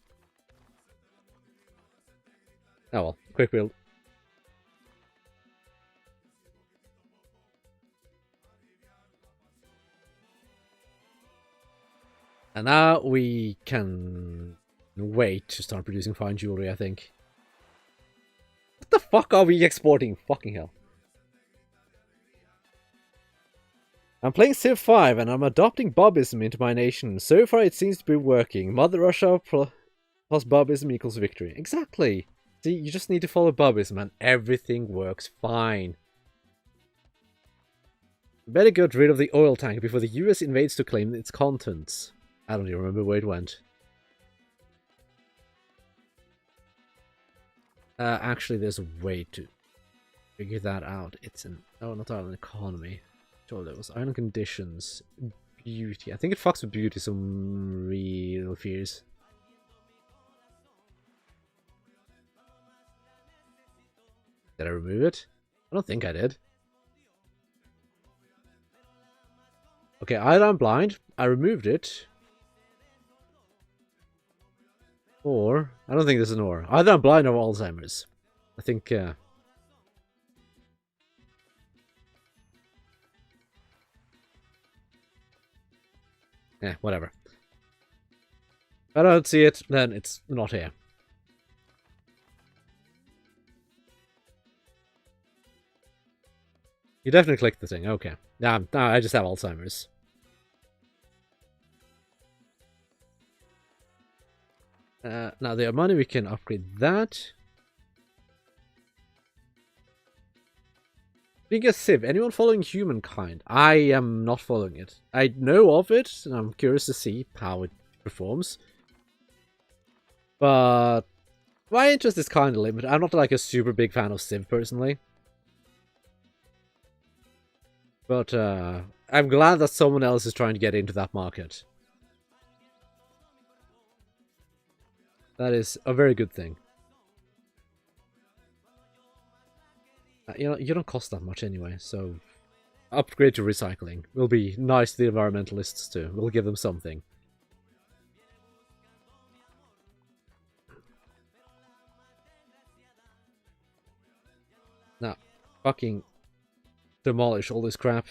Oh well. Quick build. And now we can wait to start producing fine jewelry, I think. What the fuck are we exporting? Fucking hell. I'm playing Civ 5 and I'm adopting Bubism into my nation. So far it seems to be working. Mother Russia plus Bubism equals victory. Exactly. See, you just need to follow Bubism and everything works fine. Better get rid of the oil tank before the US invades to claim its contents. I don't even remember where it went. Actually, there's a way to figure that out. It's an... Oh, not island economy. Sure, there was island conditions. Beauty. I think it fucks with beauty some real fears. Did I remove it? I don't think I did. Okay, either I'm blind, I removed it. Or, I don't think there's an or. Either I'm blind or Alzheimer's. I think, whatever. If I don't see it, then it's not here. You definitely clicked the thing, okay. Nah, I just have Alzheimer's. Now the money we can upgrade that. Being a Civ, anyone following Humankind? I am not following it. I know of it, and I'm curious to see how it performs. But my interest is kind of limited. I'm not like a super big fan of Civ personally. But I'm glad that someone else is trying to get into that market. That is a very good thing. You know, you don't cost that much anyway, so upgrade to recycling. Will be nice to the environmentalists too. We'll give them something. fucking demolish all this crap.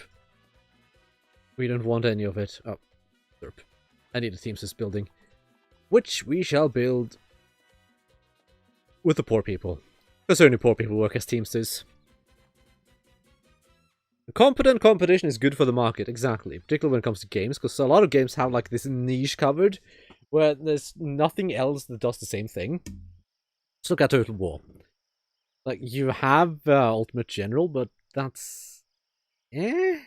We don't want any of it. Oh, derp. I need a Teamsters building. Which we shall build with the poor people. Because only poor people work as Teamsters. Competent competition is good for the market, exactly. Particularly when it comes to games, because a lot of games have like this niche covered, where there's nothing else that does the same thing. Let's look at Total War. Like, you have Ultimate General, but that's... eh?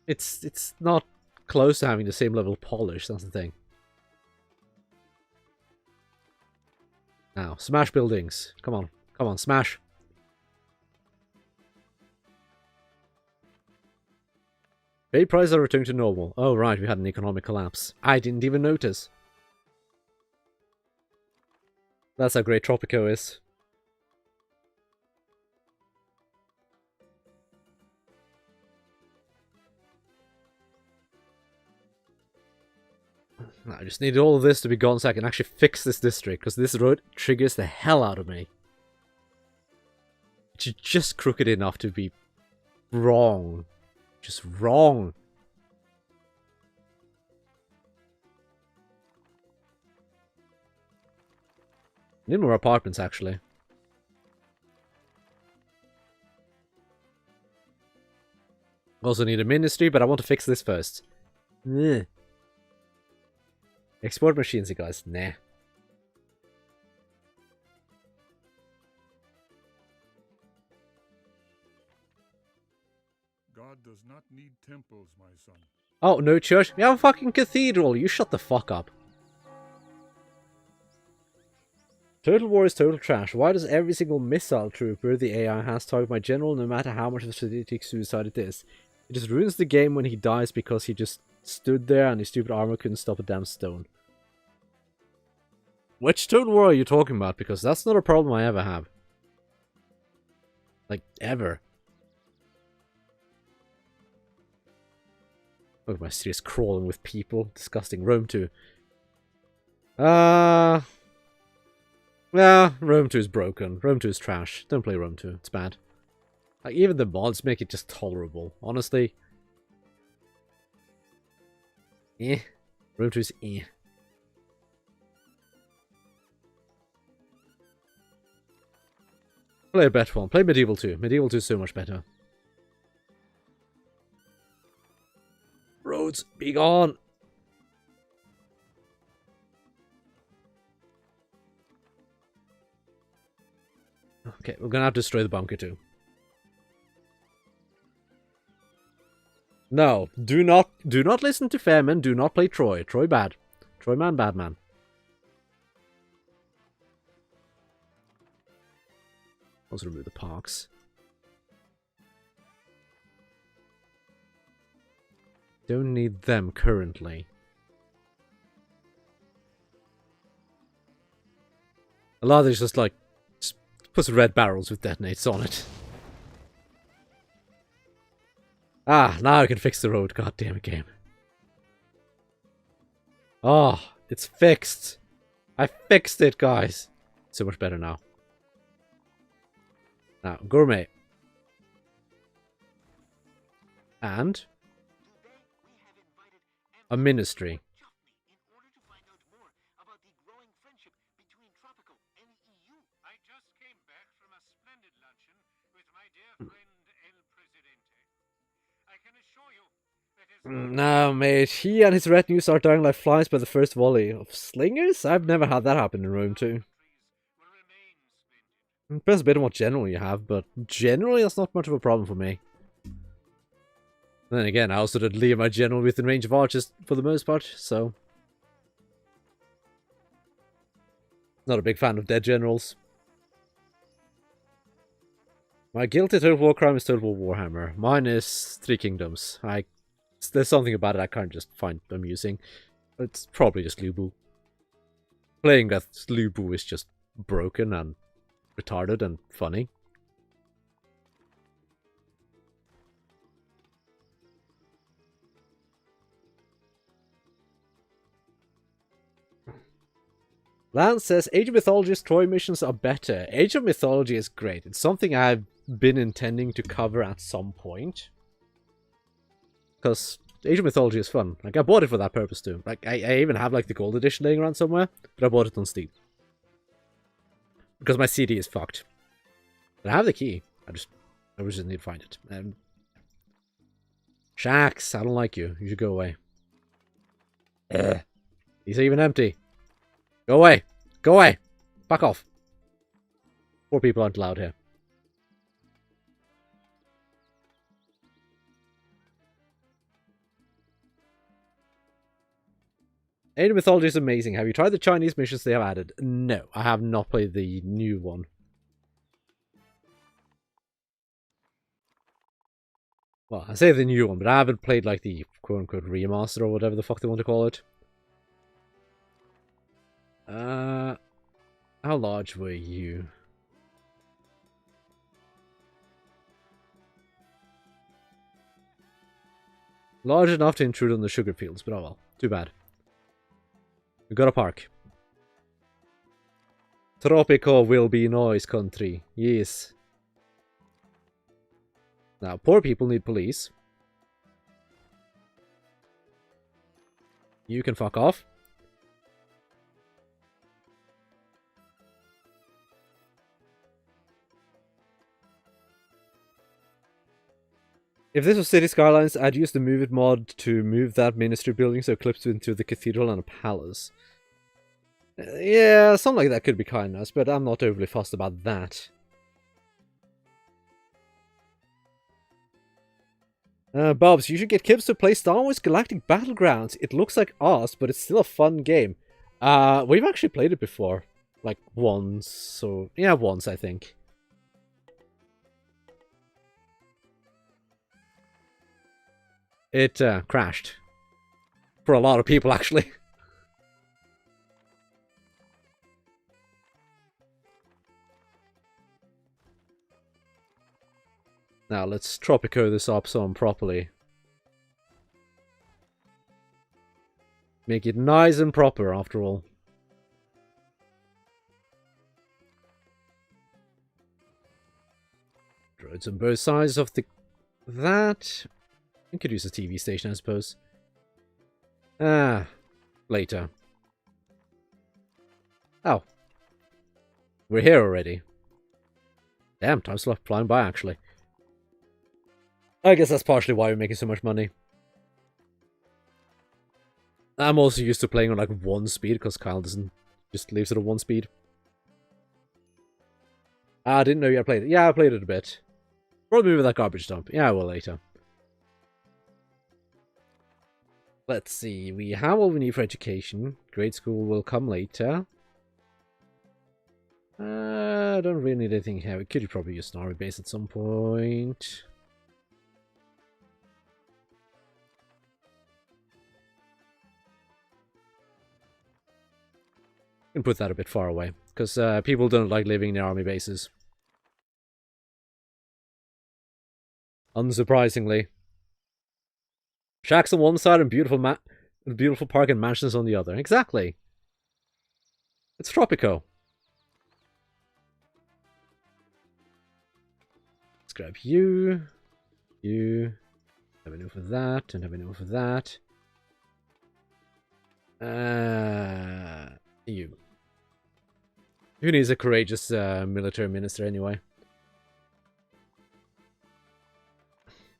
It's not close to having the same level of polish, that's the thing. Now, smash buildings. Come on. Come on, smash. Bait prices are returning to normal. Oh, right, we had an economic collapse. I didn't even notice. That's how great Tropico is. I just need all of this to be gone so I can actually fix this district, because this road triggers the hell out of me. It's just crooked enough to be wrong. Just wrong. Need more apartments, actually. Also need a ministry, but I want to fix this first. Ugh. Export machines, you guys. Nah. God does not need temples, my son. Oh, no church? We have a fucking cathedral. You shut the fuck up. Total War is total trash. Why does every single missile trooper the AI has target my general, no matter how much of a strategic suicide it is? It just ruins the game when he dies because he just stood there and his stupid armor couldn't stop a damn stone. Which Total War are you talking about? Because that's not a problem I ever have. Like, ever. Look at my serious crawling with people. Disgusting. Rome 2. Yeah, Rome 2 is broken. Rome 2 is trash. Don't play Rome 2. It's bad. Like, even the mods make it just tolerable. Honestly. Rome 2 is Play a better one. Play Medieval 2. Medieval 2 is so much better. Roads, be gone! Okay, we're gonna have to destroy the bunker too. No, do not listen to Fairman. Do not play Troy. Troy bad. Troy man, bad man. Also remove the parks. Don't need them currently. A lot of these just like just put some red barrels with detonates on it. Ah, now I can fix the road. God damn it, game. Oh, it's fixed. I fixed it, guys. So much better now. Now, gourmet. And a ministry. In order to find out more about the growing friendship between Tropico and the EU. I just came back from a splendid luncheon with my dear friend El Presidente. I can assure you that his No, mate. He and his retinue start dying like flies by the first volley of slingers? I've never had that happen in Rome 2. will remain splendid. Depends a bit on what general you have, but generally that's not much of a problem for me. Then again, I also did leave my general within range of archers for the most part, so... Not a big fan of dead generals. My guilty Total War crime is Total War Warhammer. Mine is Three Kingdoms. There's something about it I can't just find amusing. It's probably just Lubu. Playing that Lubu is just broken and retarded and funny. Lance says, Age of Mythology's Troy missions are better. Age of Mythology is great. It's something I've been intending to cover at some point. Because Age of Mythology is fun. Like, I bought it for that purpose too. Like, I even have, like, the gold edition laying around somewhere, but I bought it on Steam. Because my CD is fucked. But I have the key. I just need to find it. Shax, I don't like you. You should go away. These are even empty. Go away. Go away. Fuck off. 4 people aren't allowed here. Age of Mythology is amazing. Have you tried the Chinese missions they have added? No, I have not played the new one. Well, I say the new one, but I haven't played like the quote-unquote remaster or whatever the fuck they want to call it. How large were you? Large enough to intrude on the sugar fields, but oh well. Too bad. We got a park. Tropico will be noise country. Yes. Now, poor people need police. You can fuck off. If this was City Skylines, I'd use the Move It mod to move that ministry building so it clips into the cathedral and a palace. Yeah, something like that could be kind of nice, but I'm not overly fussed about that. Bubs, you should get Kibs to play Star Wars Galactic Battlegrounds. It looks like ours, but it's still a fun game. We've actually played it before. Like, once, so... yeah, once, I think. It, crashed. For a lot of people, actually. Now, let's Tropico this up some properly. Make it nice and proper, after all. Droids on both sides of the... that... we could use a TV station, I suppose. Later. Oh. We're here already. Damn, time's flying by, actually. I guess that's partially why we're making so much money. I'm also used to playing on like 1 speed, because Kyle doesn't just leaves it at 1 speed. I didn't know you had played it. Yeah, I played it a bit. Probably move that garbage dump. Yeah, I will later. Let's see. We have all we need for education. Grade school will come later. I don't really need anything here. We could probably use an army base at some point. Can put that a bit far away, because people don't like living near army bases. Unsurprisingly. Shacks on one side and beautiful park and mansions on the other. Exactly. It's Tropico. Let's grab you. You. Have enough of that, and have enough of that. You. Who needs a courageous military minister anyway?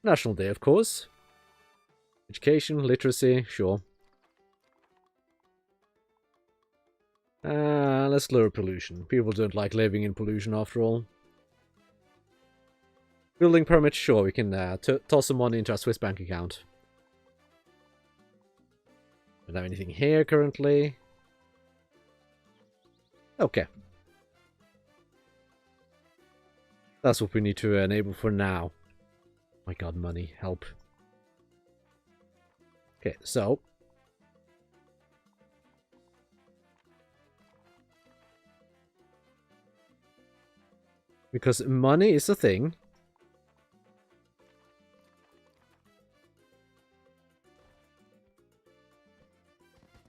National Day, of course. Education, literacy, sure. Let's lower pollution. People don't like living in pollution after all. Building permits, sure, we can toss some money into our Swiss bank account. Don't have anything here currently. Okay. That's what we need to enable for now. My god, money, help. Okay, so. Because money is a thing.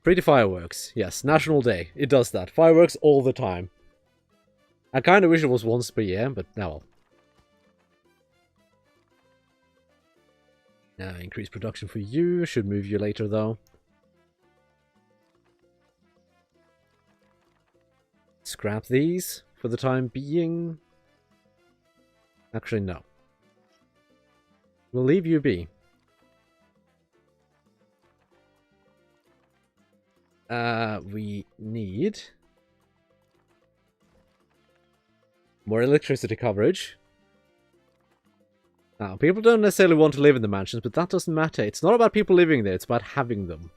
Pretty fireworks. Yes, National Day. It does that. Fireworks all the time. I kind of wish it was once per year, but now well. Increase production for you. Should move you later, though. Scrap these for the time being. Actually, no. We'll leave you be. We need more electricity coverage. Now, people don't necessarily want to live in the mansions, but that doesn't matter. It's not about people living there, it's about having them.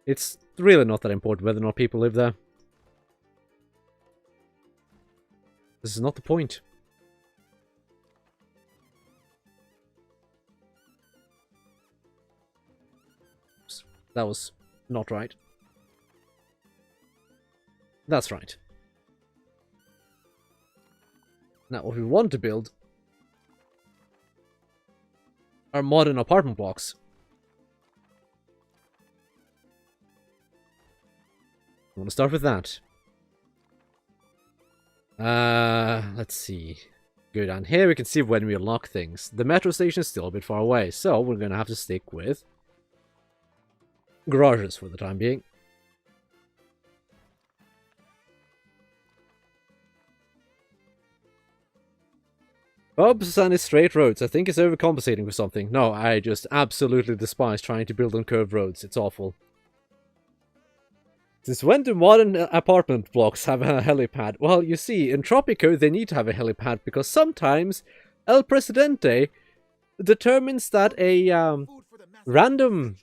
It's really not that important whether or not people live there. This is not the point. Oops, that was not right. That's right. Now, what we want to build are modern apartment blocks. I want to start with that. Let's see. Go down here, we can see when we unlock things. The metro station is still a bit far away, so we're going to have to stick with garages for the time being. Bubs and his straight roads. I think he's overcompensating for something. No, I just absolutely despise trying to build on curved roads. It's awful. Since when do modern apartment blocks have a helipad? Well, you see, in Tropico they need to have a helipad because sometimes El Presidente determines that a random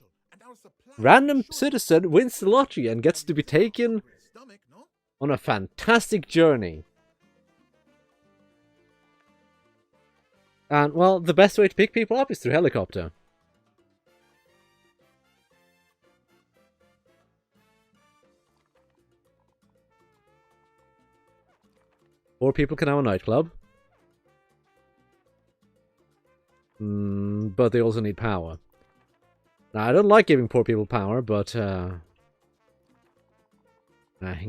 citizen wins the lottery and gets to be taken on a fantastic journey. And, well, the best way to pick people up is through helicopter. Poor people can have a nightclub. But they also need power. Now, I don't like giving poor people power, but I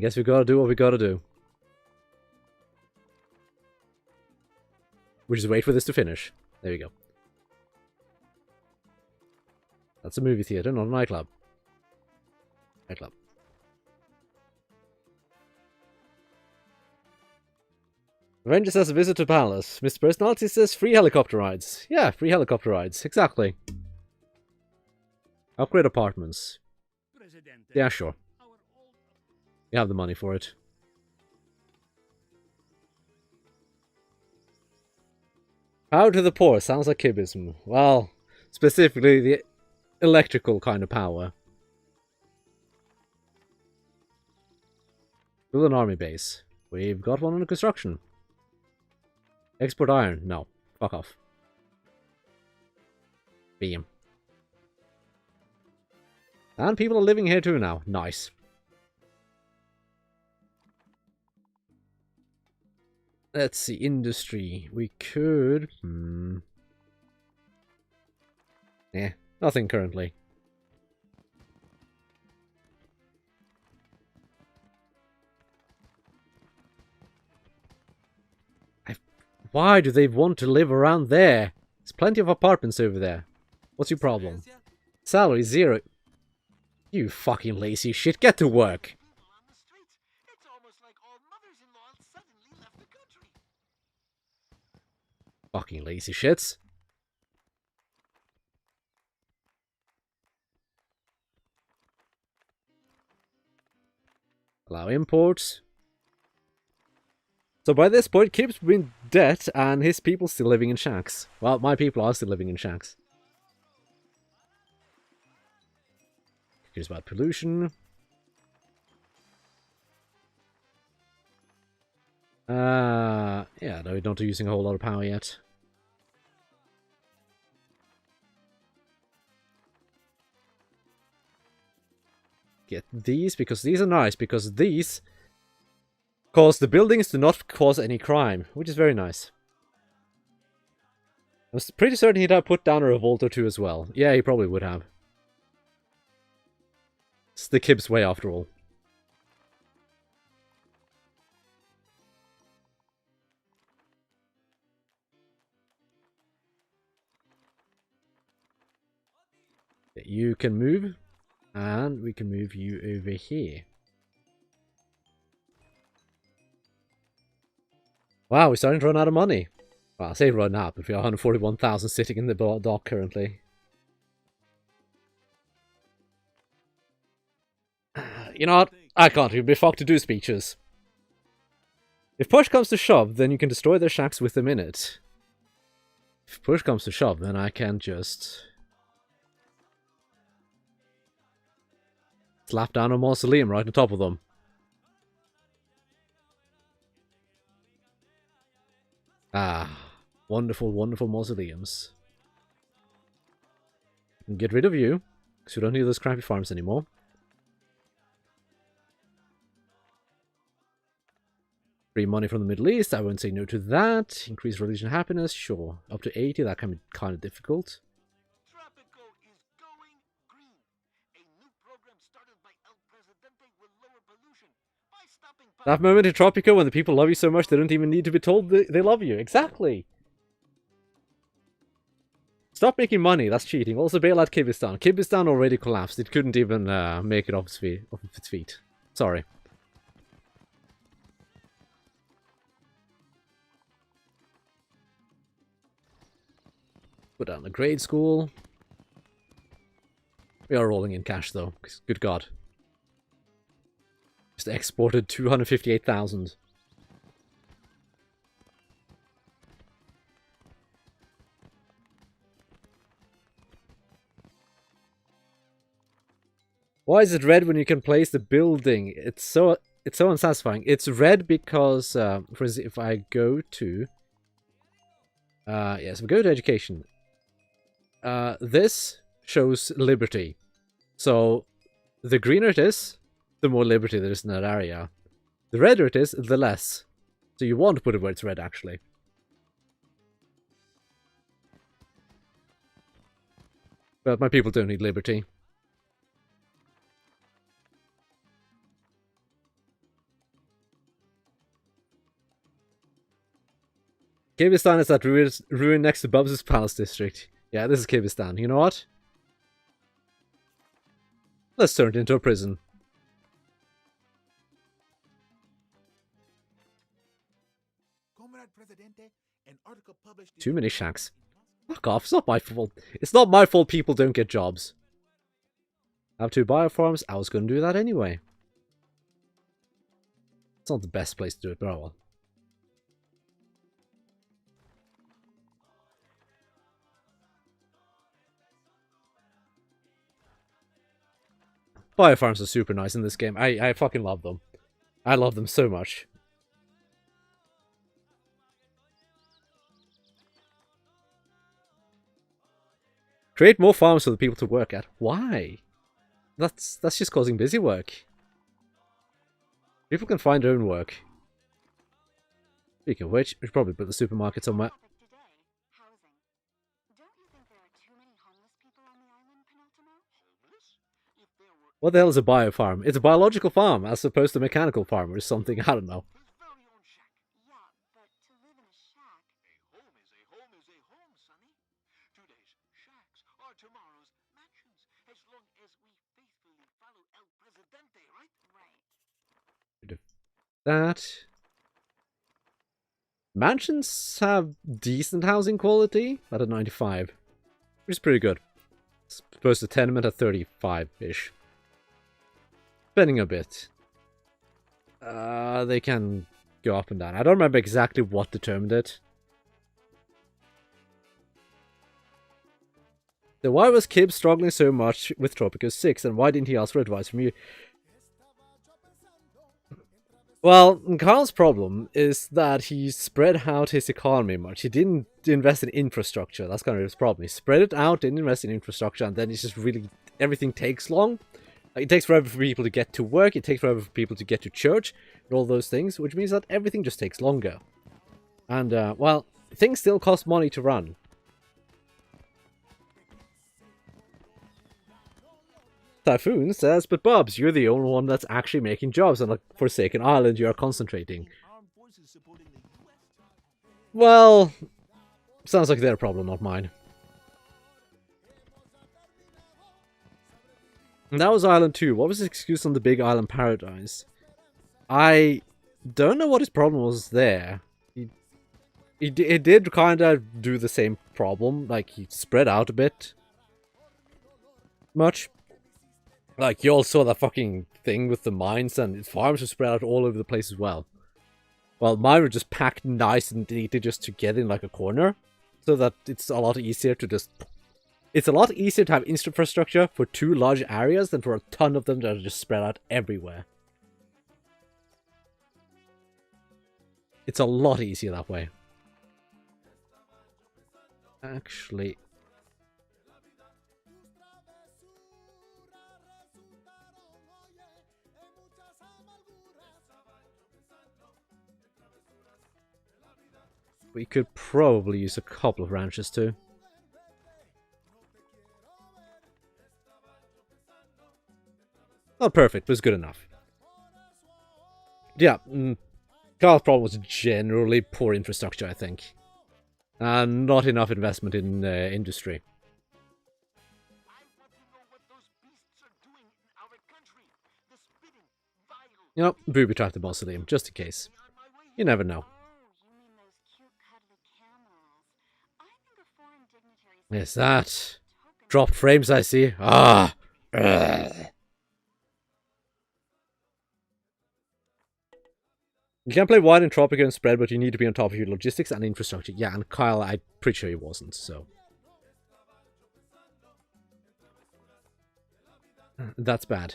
guess we gotta do what we gotta do. Which is wait for this to finish. There we go. That's a movie theater, not a nightclub. Nightclub. Ranger says a visit to palace. Mr. Personality says free helicopter rides. Yeah, free helicopter rides. Exactly. Upgrade apartments. Yeah, sure. You have the money for it. Power to the poor sounds like Kibism. Well, specifically the electrical kind of power. Build an army base. We've got one under construction. Export iron. No. Fuck off. Beam. And people are living here too now. Nice. Let's see, industry. We could... nothing currently. Why do they want to live around there? There's plenty of apartments over there. What's your problem? Salary 0. You fucking lazy shit, get to work. Fucking lazy shits. Allow imports. So by this point, Kibs been in debt and his people still living in shacks. Well, my people are still living in shacks. Here's about pollution. Yeah, no, we're not using a whole lot of power yet. Get these, because these are nice, because these cause the buildings to not cause any crime, which is very nice. I'm pretty certain he'd have put down a revolt or two as well. Yeah, he probably would have. It's the Kibs way after all. You can move, and we can move you over here. Wow, we're starting to run out of money. Well, I say run out, but we are 141,000 sitting in the dock currently. You know what? I can't even be fucked to do speeches. If push comes to shove, then you can destroy their shacks with them in it. If push comes to shove, then I can just slap down a mausoleum right on top of them. Ah, wonderful, wonderful mausoleums. Get rid of you, because we don't need those crappy farms anymore. Free money from the Middle East, I won't say no to that. Increase religion happiness, sure. Up to 80, that can be kind of difficult. Tropico is going green. A new program started by El Presidente will lower pollution by stopping That moment in Tropico when the people love you so much they don't even need to be told they love you. Exactly. Stop making money, that's cheating. Also bail out Kibistan. Kibistan already collapsed. It couldn't even make it off its feet. Sorry. Put down the grade school. We are rolling in cash though, good god. Just exported 258,000. Why is it red when you can place the building? It's so unsatisfying. It's red because, for instance, if I go to, yes, if we go to education, this shows liberty. So the greener it is, the more liberty there is in that area. The redder it is, the less. So you want to put it where it's red, actually. But my people don't need liberty. Kibistan is that ruin next to Bubs' Palace District. Yeah, this is Kibistan. You know what? Let's turn it into a prison. Too many shacks. Fuck off, it's not my fault. It's not my fault people don't get jobs. I have 2 biofarms, I was going to do that anyway. It's not the best place to do it, but oh well. Biofarms are super nice in this game. I fucking love them. I love them so much. Create more farms for the people to work at. Why? That's just causing busy work. People can find their own work. Speaking of which, we should probably put the supermarket somewhere. What the hell is a biofarm? It's a biological farm as opposed to a mechanical farm or something, I don't know. Yeah, but to live in a shack. A home is a home is a home, Sonny. Today's shacks are tomorrow's mansions, as long as we faithfully follow El Presidente, right? Right. That. Mansions have decent housing quality at a 95, which is pretty good. As opposed to tenement at 35-ish. Depending a bit. They can go up and down. I don't remember exactly what determined it. So why was Kibs struggling so much with Tropico 6 and why didn't he ask for advice from you? Well, Carl's problem is that he spread out his economy much. He didn't invest in infrastructure. That's kind of his problem. He spread it out, didn't invest in infrastructure, and then it's just really... everything takes long. Like, it takes forever for people to get to work, it takes forever for people to get to church, and all those things, which means that everything just takes longer. And, well, things still cost money to run. Typhoon says, but Bubs, you're the only one that's actually making jobs on a forsaken island you are concentrating. Well, sounds like their problem, not mine. And that was Island 2. What was his excuse on the Big Island Paradise? I don't know what his problem was there. He did kind of do the same problem. Like, he spread out a bit. Much. Like, you all saw that fucking thing with the mines, and its farms were spread out all over the place as well. Well, mine were just packed nice and neatly just together in like a corner. So that it's a lot easier to just... It's a lot easier to have infrastructure for 2 large areas than for a ton of them that are just spread out everywhere. It's a lot easier that way. Actually... we could probably use a couple of ranches too. Not perfect, but it's good enough. Yeah, Carl's problem was generally poor infrastructure, I think. And not enough investment in industry. You know, booby trapped the mausoleum, just in case. You never know. Yes, that. Dropped frames, I see. Ah! Ugh. You can play wide in Tropico and spread, but you need to be on top of your logistics and infrastructure. Yeah, and Kyle, I'm pretty sure he wasn't, so... That's bad.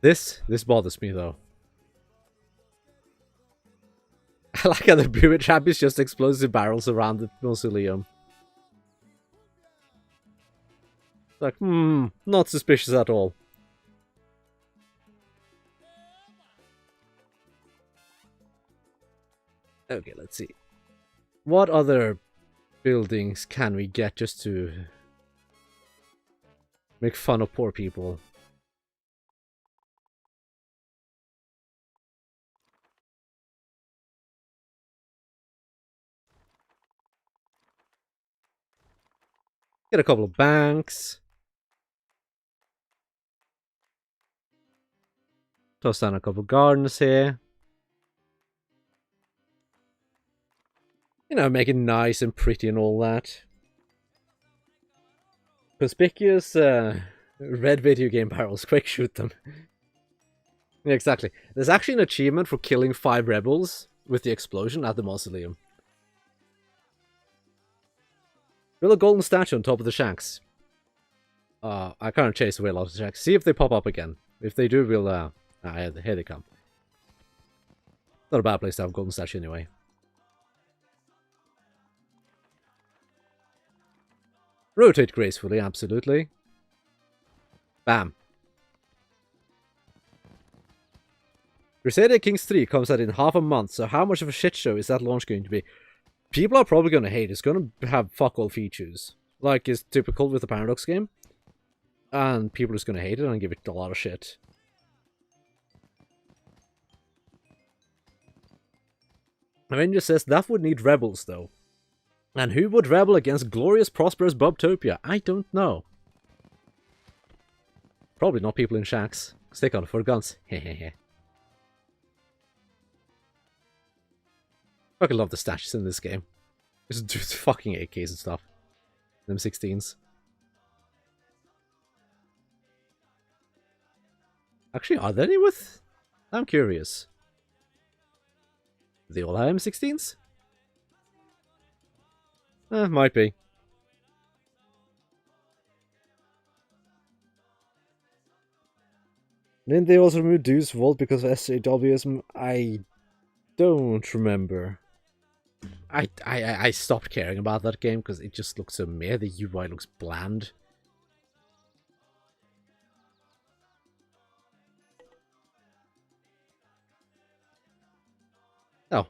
This bothers me, though. I like how the booby trap is just explosive barrels around the mausoleum. Like, not suspicious at all. Okay, let's see. What other buildings can we get just to make fun of poor people? Get a couple of banks. Toss down a couple of gardens here. You know, make it nice and pretty and all that. Conspicuous red video game barrels. Quick, shoot them. Yeah, exactly. There's actually an achievement for killing 5 rebels with the explosion at the mausoleum. Build a golden statue on top of the shacks. I can't chase away a lot of the shacks. See if they pop up again. If they do, we'll... here they come. Not a bad place to have a golden statue anyway. Rotate gracefully, absolutely. Bam. Crusader Kings 3 comes out in half a month, so how much of a shit show is that launch going to be? People are probably going to hate it. It's going to have fuck all features. Like is typical with the Paradox game. And people are just going to hate it and give it a lot of shit. Avenger says that would need rebels though. And who would rebel against glorious, prosperous Bubtopia? I don't know. Probably not people in shacks. Because they can't afford guns. Hehehe. Fucking love the stashes in this game. Just fucking AKs and stuff. M16s. Actually, are there any with? I'm curious. Do they all have M16s? Might be. Didn't they also remove Deuce Vault because of SJWism? I don't remember. I stopped caring about that game because it just looks so meh. The UI looks bland. Oh.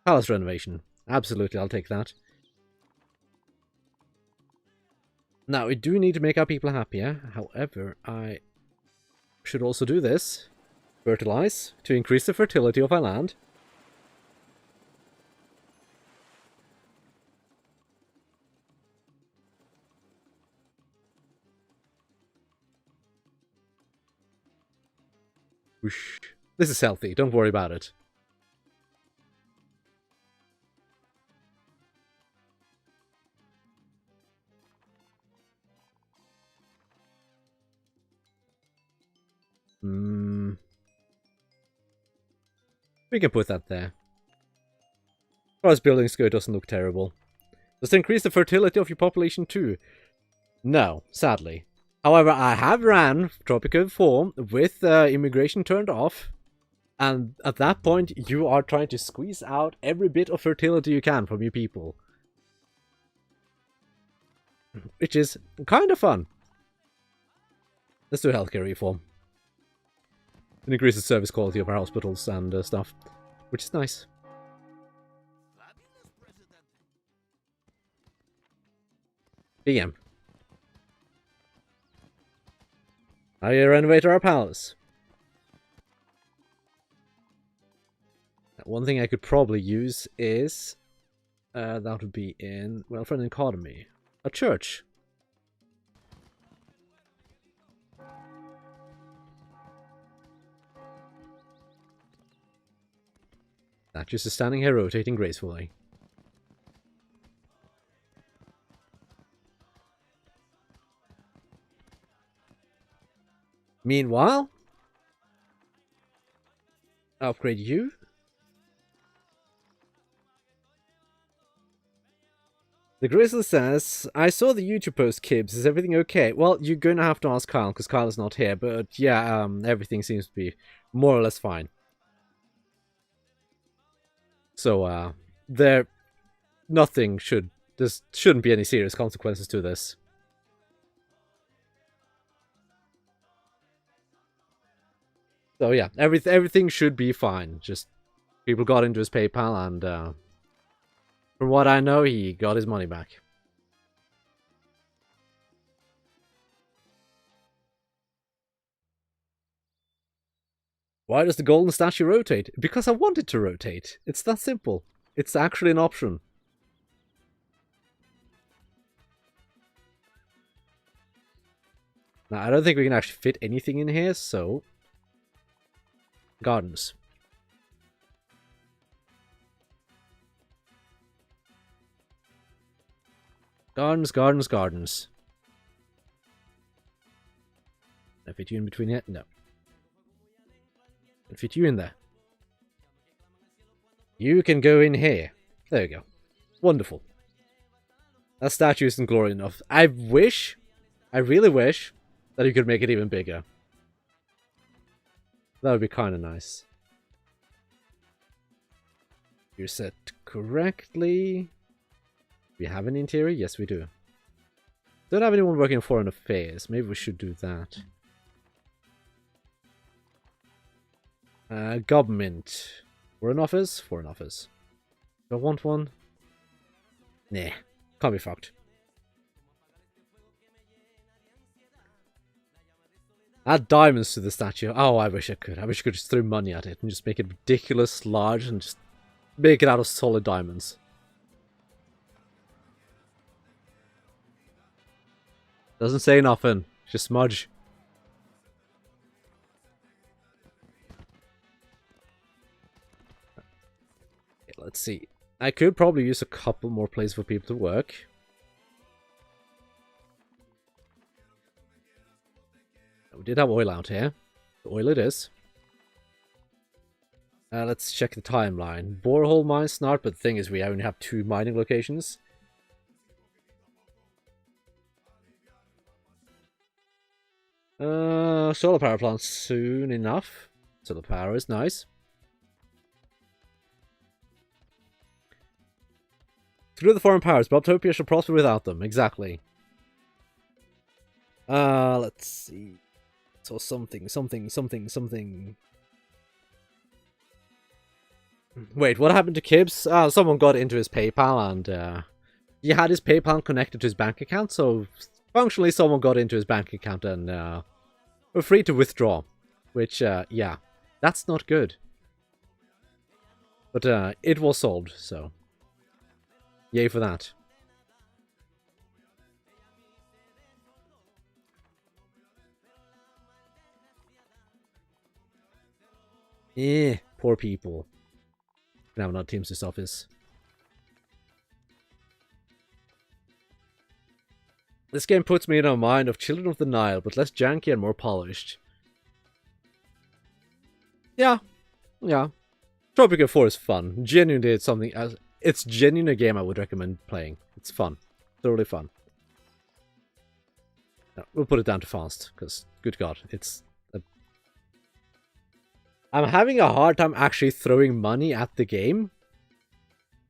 Palace renovation. Absolutely, I'll take that. Now, we do need to make our people happier. However, I should also do this. Fertilize to increase the fertility of our land. Whoosh. This is healthy, don't worry about it. We can put that there. As far as buildings go, it doesn't look terrible. Does it increase the fertility of your population too? No, sadly. However, I have ran Tropico 4 with immigration turned off. And at that point, you are trying to squeeze out every bit of fertility you can from your people. Which is kind of fun. Let's do healthcare reform. It increases the service quality of our hospitals and stuff. Which is nice. BM. How do you renovate our palace? One thing I could probably use is... that would be in welfare and economy. A church. That just is standing here rotating gracefully. Meanwhile, upgrade you. The Grizzly says, I saw the YouTube post, Kibs. Is everything okay? Well, you're going to have to ask Kyle, because Kyle is not here. But yeah, everything seems to be more or less fine. So, there shouldn't be any serious consequences to this. So yeah, everything should be fine. Just people got into his PayPal and from what I know, he got his money back. Why does the golden statue rotate? Because I want it to rotate. It's that simple. It's actually an option. Now, I don't think we can actually fit anything in here, so... Gardens. Gardens, gardens, gardens. Can I fit you in between here? No. Can fit you in there. You can go in here. There we go. Wonderful. That statue isn't glory enough. I really wish, that you could make it even bigger. That would be kind of nice. You're set correctly. We have an interior? Yes, we do. Don't have anyone working in foreign affairs. Maybe we should do that. Government. Foreign office? Foreign office. Do I want one? Nah. Can't be fucked. Add diamonds to the statue. Oh, I wish I could. I wish I could just throw money at it and just make it ridiculous large and just make it out of solid diamonds. Doesn't say nothing. Just smudge. Okay, let's see. I could probably use a couple more places for people to work. We did have oil out here. Oil it is. Let's check the timeline. Borehole mine start, but the thing is we only have 2 mining locations. Solar power plant soon enough. Solar power is nice. Through the foreign powers, Bobtopia shall prosper without them. Exactly. Let's see. So something. Wait, what happened to Kibs? Someone got into his PayPal and he had his PayPal connected to his bank account, so functionally someone got into his bank account and were free to withdraw. Which, yeah, that's not good. But it was solved, so yay for that. Poor people. Can have another Teamsters office. This game puts me in a mind of Children of the Nile, but less janky and more polished. Yeah. Tropico 4 is fun. Genuinely, it's genuinely a game I would recommend playing. It's fun. Thoroughly fun. No, we'll put it down to fast, because, good god, I'm having a hard time actually throwing money at the game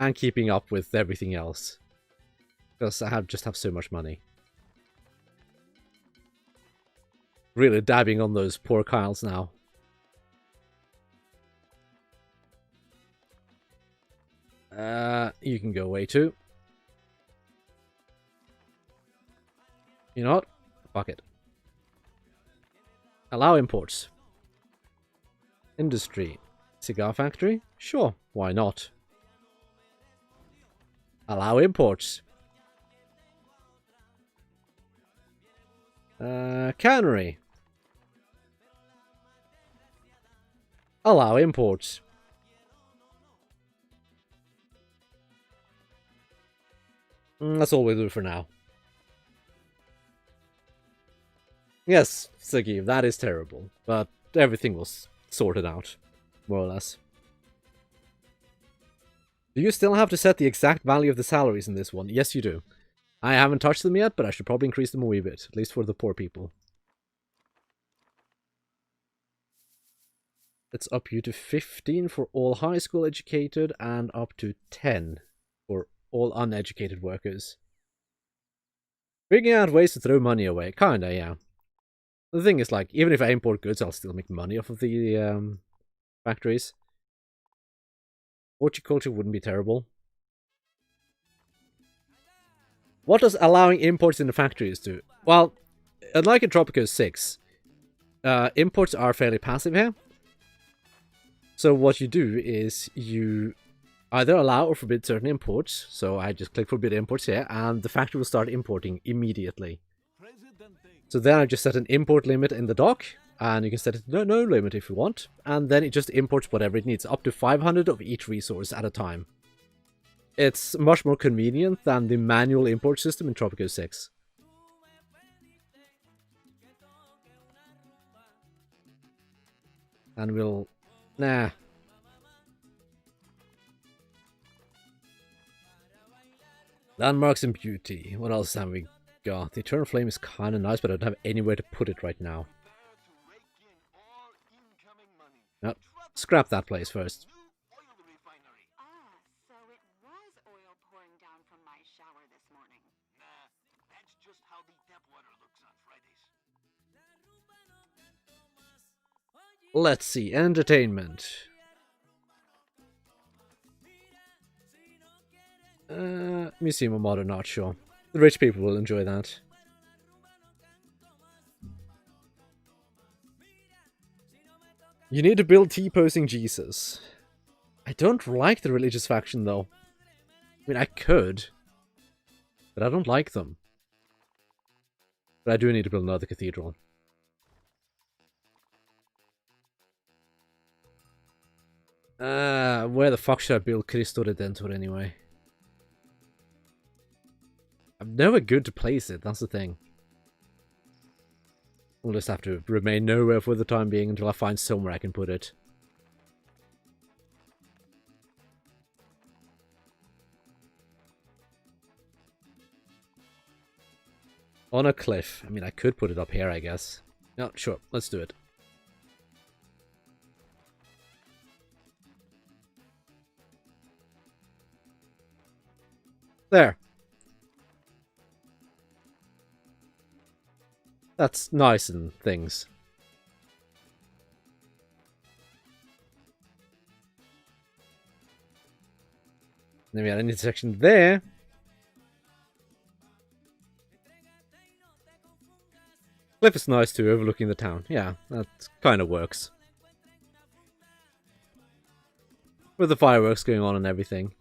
and keeping up with everything else. Because I just have so much money. Really dabbing on those poor Kyles now. You can go away too. You know what? Fuck it. Allow imports. Industry. Cigar factory? Sure, why not? Allow imports. Cannery. Allow imports. That's all we'll do for now. Yes, Sagiv, that is terrible, but everything was sorted out, more or less. Do you still have to set the exact value of the salaries in this one? Yes, you do. I haven't touched them yet, but I should probably increase them a wee bit, at least for the poor people. It's up you to 15 for all high school educated and up to 10 for all uneducated workers. Figuring out ways to throw money away, kinda, yeah. The thing is, like, even if I import goods, I'll still make money off of the factories. Horticulture wouldn't be terrible. What does allowing imports in the factories do? Well, unlike in Tropico 6, imports are fairly passive here. So what you do is you either allow or forbid certain imports. So I just click forbid imports here, and the factory will start importing immediately. So then I just set an import limit in the dock, and you can set it to no limit if you want, and then it just imports whatever it needs, up to 500 of each resource at a time. It's much more convenient than the manual import system in Tropico 6. And we'll... Nah. Landmarks and beauty. What else have we got? The Eternal Flame is kind of nice, but I don't have anywhere to put it right now. No, scrap that place first. Ah, so it was oil pouring down from my shower this morning. Nah, that's just how the tap water looks on Fridays. Let's see, entertainment. Museum of Modern Art, sure. The rich people will enjoy that. You need to build T-posing Jesus. I don't like the religious faction, though. I mean, I could, but I don't like them. But I do need to build another cathedral. Where the fuck should I build Cristo Redentor anyway? I'm nowhere good to place it, that's the thing. We'll just have to remain nowhere for the time being until I find somewhere I can put it. On a cliff. I mean, I could put it up here, I guess. No, sure, let's do it. There. That's nice and things. Then we had an intersection there. Cliff is nice too, overlooking the town. Yeah, that kind of works. With the fireworks going on and everything.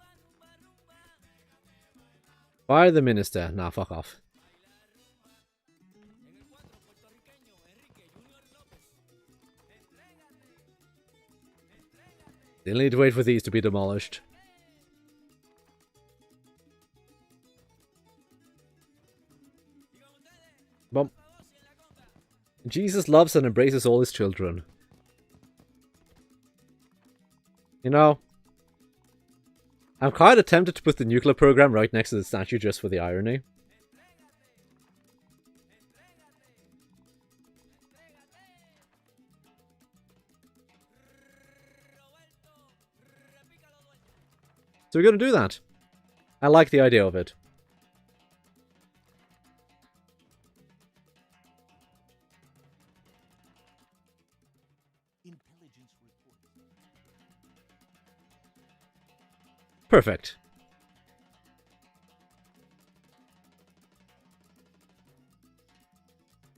Fire the minister. Nah, fuck off. They'll need to wait for these to be demolished. Bump. Jesus loves and embraces all his children. You know, I'm kind of tempted to put the nuclear program right next to the statue just for the irony. So we're going to do that. I like the idea of it. Perfect.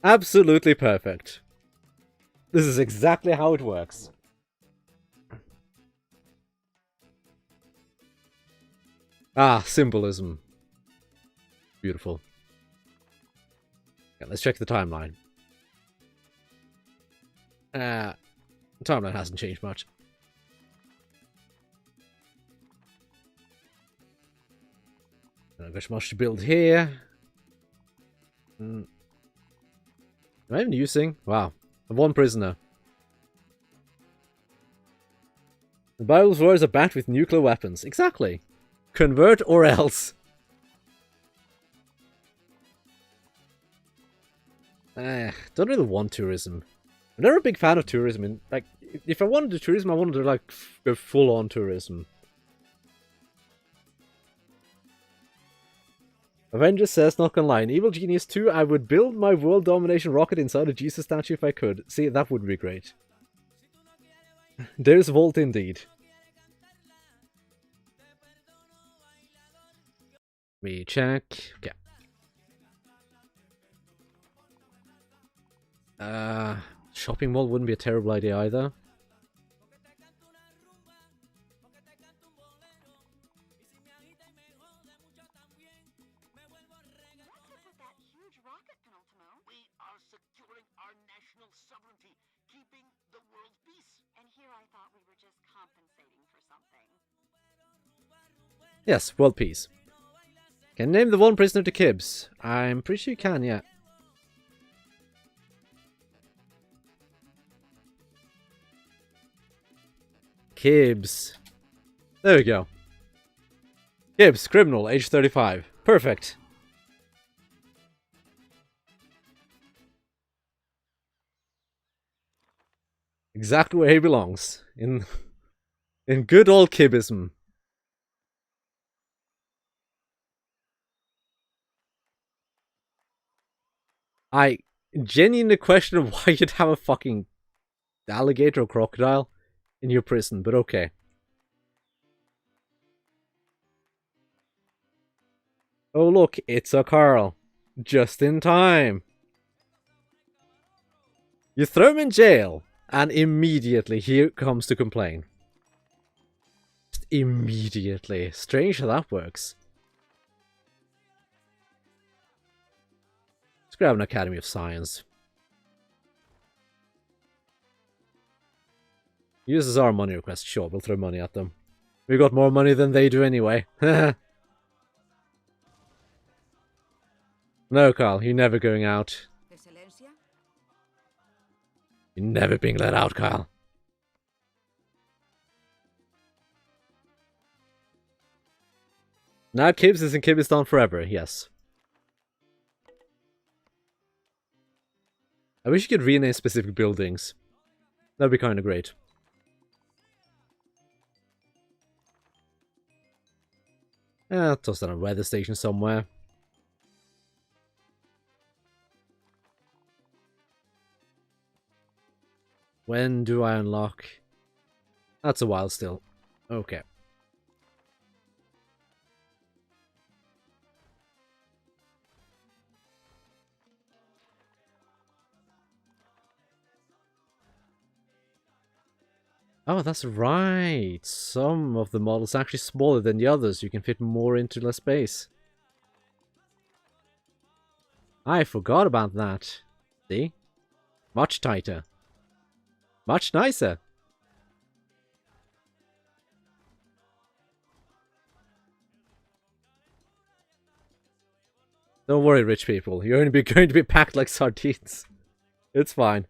Absolutely perfect. This is exactly how it works. Ah, symbolism. Beautiful. Yeah, let's check the timeline. The timeline hasn't changed much. Not got much to build here. Am I even using? Wow. I've one prisoner. The Bible's words are backed with nuclear weapons. Exactly. Convert or else. Don't really want tourism. I'm never a big fan of tourism. And, like, if I wanted to do tourism, I wanted to like go full on tourism. Avenger says, not gonna lie, in Evil Genius 2, I would build my world domination rocket inside a Jesus statue if I could. See, that would be great. There's Volt indeed. We check. Okay. Shopping mall wouldn't be a terrible idea either. Yes, world peace. Can name the one prisoner to Kibs. I'm pretty sure you can, yeah. Kibs. There we go. Kibs, criminal, age 35. Perfect. Exactly where he belongs. In good old Kibism. I genuinely question why you'd have a fucking alligator or crocodile in your prison, but okay. Oh look, it's a Carl. Just in time. You throw him in jail, and immediately he comes to complain. Just immediately. Strange how that works. Let's grab an Academy of Science. Uses our money request. Sure, we'll throw money at them. We got more money than they do anyway. No, Carl, you're never going out. You're never being let out, Kyle. Now Kibs is in Kibistan forever, yes. I wish you could rename specific buildings. That'd be kind of great. I'll toss that on a weather station somewhere. When do I unlock? That's a while still. Okay. Oh, that's right. Some of the models are actually smaller than the others. You can fit more into less space. I forgot about that. See? Much tighter. Much nicer. Don't worry, rich people. You're only going to be packed like sardines. It's fine.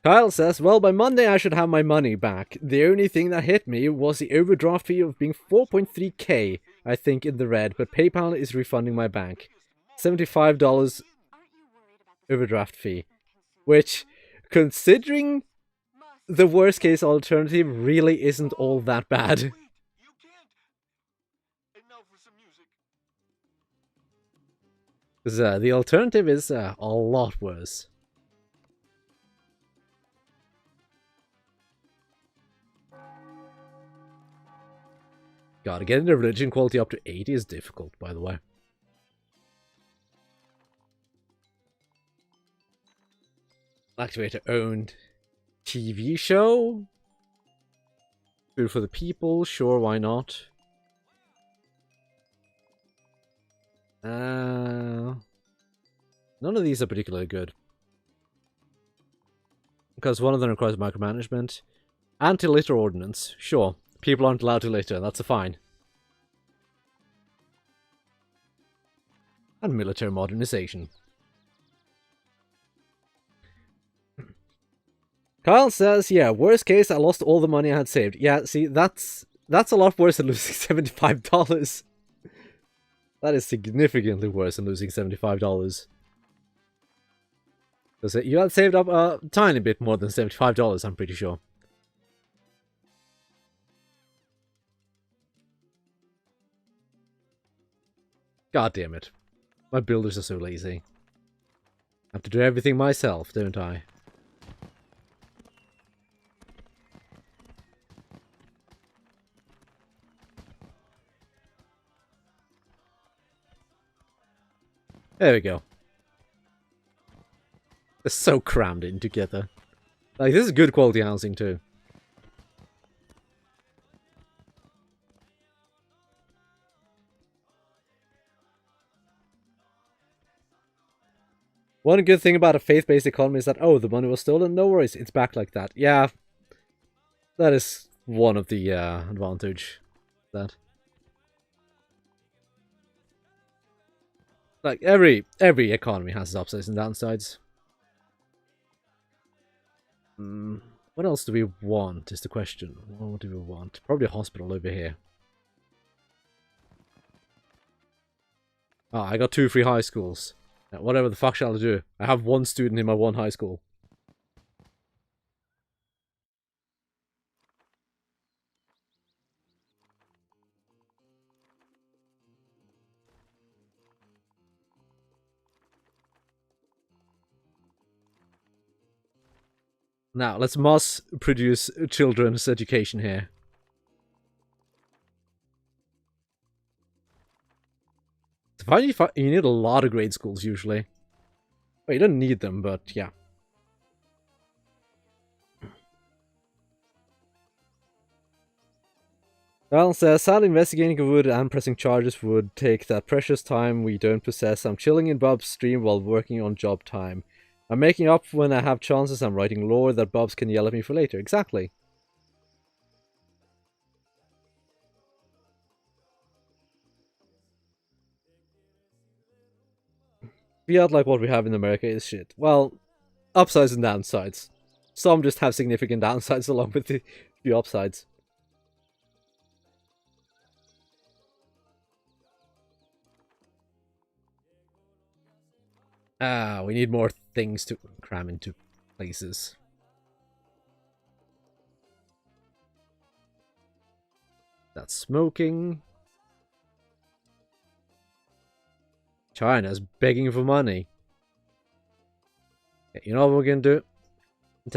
Kyle says, well, by Monday I should have my money back. The only thing that hit me was the overdraft fee of being 4.3k, I think, in the red, but PayPal is refunding my bank. $75 overdraft fee. Which, considering the worst case alternative, really isn't all that bad. Wait, you can't. And now for some music. Because the alternative is a lot worse. God, getting the religion quality up to 80 is difficult, by the way. Activator owned TV show? Good for the people, sure, why not? None of these are particularly good. Because one of them requires micromanagement. Anti-litter ordinance, sure. People aren't allowed to litter, that's a fine. And military modernization. Kyle says, yeah, worst case, I lost all the money I had saved. Yeah, see, that's a lot worse than losing $75. That is significantly worse than losing $75. Because you had saved up a tiny bit more than $75, I'm pretty sure. God damn it. My builders are so lazy. I have to do everything myself, don't I? There we go. They're so crammed in together. Like, this is good quality housing too. One good thing about a faith-based economy is that, oh, the money was stolen, no worries, it's back like that. Yeah, that is one of the advantage. That, like, every economy has its upsides and downsides. What else do we want is the question. What do we want? Probably a hospital over here. Ah, I got 2 free high schools. Now, whatever the fuck shall I do? I have 1 student in my 1 high school. Now, let's mass produce children's education here. You need a lot of grade schools, usually. Well, you don't need them, but yeah. Alan says, sadly investigating wood and pressing charges would take that precious time we don't possess. I'm chilling in Bubs' stream while working on job time. I'm making up when I have chances. I'm writing lore that Bubs can yell at me for later. Exactly. Fiat like what we have in America is shit. Well, upsides and downsides. Some just have significant downsides along with the few upsides. Ah, we need more things to cram into places. That's smoking. China's begging for money. Okay, you know what we're gonna do? The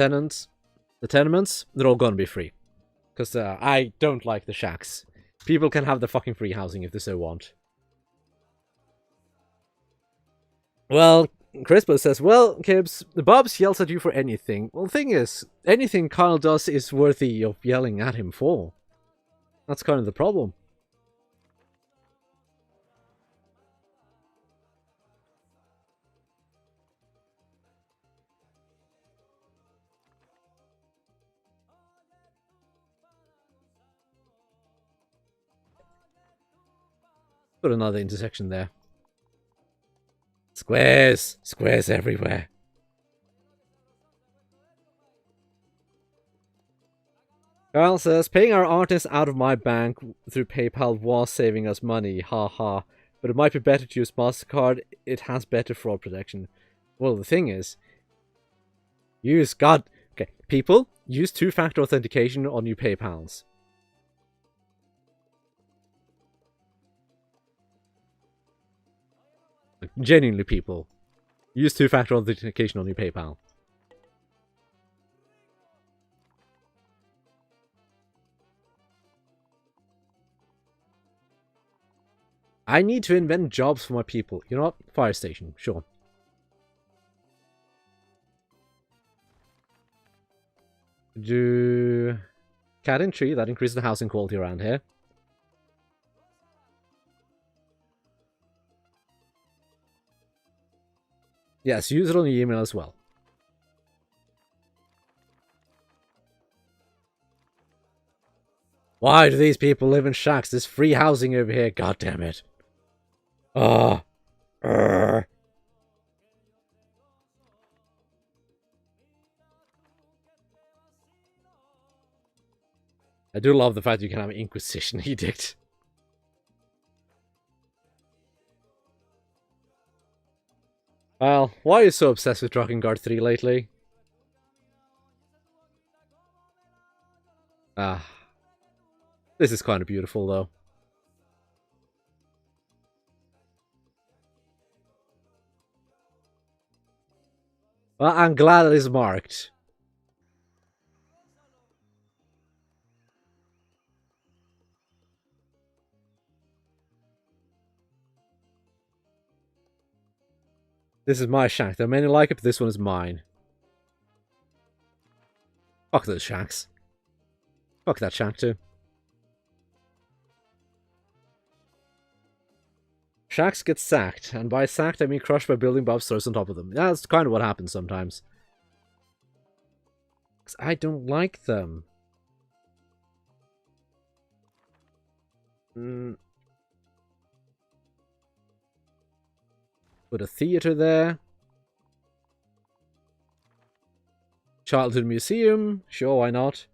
tenements, they're all gonna be free. Because I don't like the shacks. People can have the fucking free housing if they so want. Well, Crispo says, well, Kibs, the Bubs yells at you for anything. Well, the thing is, anything Kyle does is worthy of yelling at him for. That's kind of the problem. Put another intersection there. Squares! Squares everywhere. Kyle says, paying our artists out of my bank through PayPal was saving us money, haha. But it might be better to use MasterCard, it has better fraud protection. Well, the thing is, okay, people, use two-factor authentication on your PayPals. Like, genuinely, people, use two-factor authentication on your PayPal. I need to invent jobs for my people. You know what? Fire station, sure. Do cat and tree, that increases the housing quality around here. Yes, use it on your email as well. Why do these people live in shacks? There's free housing over here, god damn it. I do love the fact you can have an Inquisition edict. Well, why are you so obsessed with Drakengard 3 lately? This is kind of beautiful, though. Well, I'm glad it is marked. This is my shack. There are many like it, but this one is mine. Fuck those shacks. Fuck that shack, too. Shacks get sacked, and by sacked I mean crushed by building Bubs throws on top of them. That's kind of what happens sometimes. Because I don't like them. Put a theater there. Childhood museum. Sure, why not?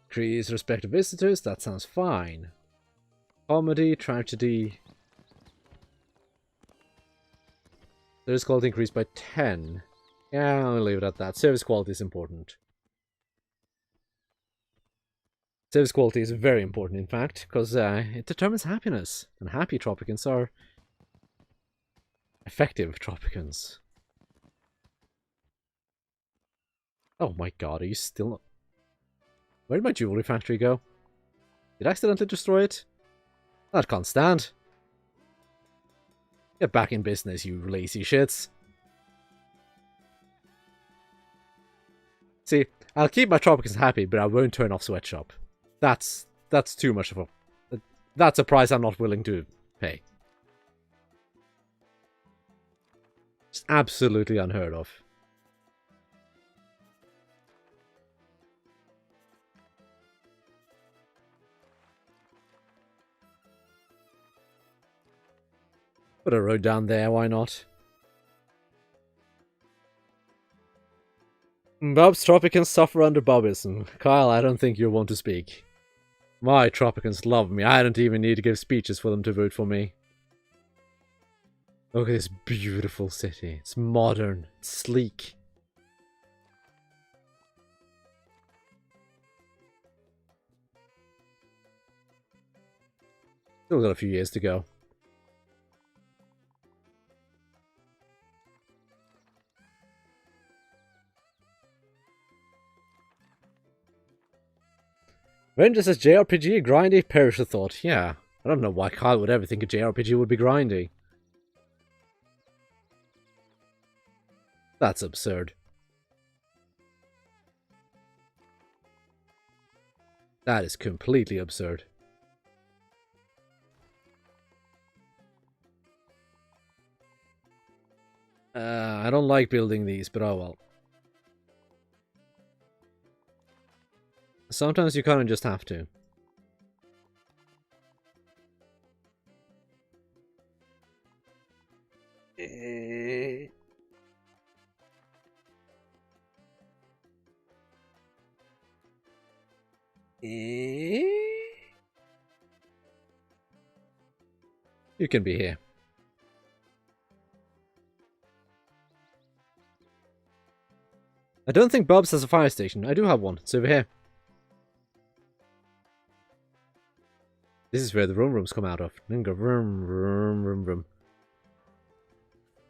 Increase respect to visitors. That sounds fine. Comedy, tragedy. Service quality increased by 10. Yeah, I'll leave it at that. Service quality is important. Service quality is very important, in fact, because it determines happiness. And happy Tropicans are effective Tropicans. Oh my god, are you still not... Where did my jewelry factory go? Did I accidentally destroy it? That can't stand. Get back in business, you lazy shits. See, I'll keep my Tropicans happy, but I won't turn off Sweatshop. That's too much of a... That's a price I'm not willing to pay. Just absolutely unheard of. Put a road down there, why not? Bubs Tropicans suffer under Bubism. Kyle, I don't think you'll want to speak. My Tropicans love me. I don't even need to give speeches for them to vote for me. Look at this beautiful city. It's modern. It's sleek. Still got a few years to go. Ranger says JRPG grindy, perish the thought. Yeah, I don't know why Kyle would ever think a JRPG would be grindy. That's absurd. That is completely absurd. I don't like building these, but oh well. Sometimes you kind of just have to. You can be here. I don't think Bubs has a fire station. I do have one. It's over here. This is where the room rooms come out of. Room.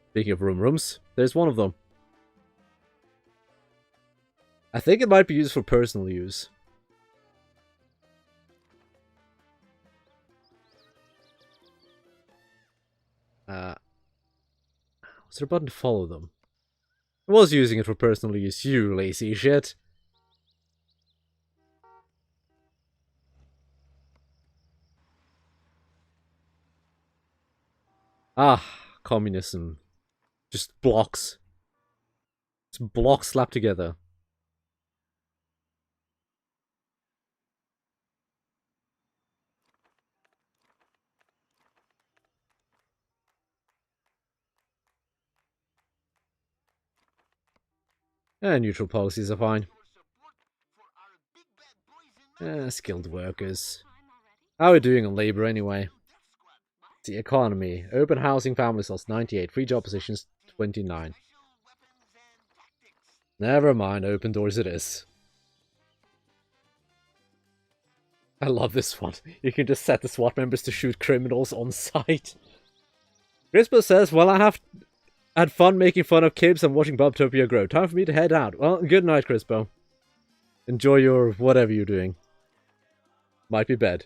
Speaking of room rooms, there's one of them. I think it might be used for personal use. Was there a button to follow them? I was using it for personal use, you lazy shit. Ah, communism. Just blocks. It's blocks slapped together. Neutral policies are fine. Skilled workers. How are we doing on labor anyway? The economy. Open housing, family slots 98. Free job positions 29. Never mind, open doors it is. I love this one. You can just set the SWAT members to shoot criminals on sight. Crispo says, well, I have had fun making fun of Kibs and watching Bubtopia grow. Time for me to head out. Well, good night, Crispo. Enjoy your whatever you're doing. Might be bed.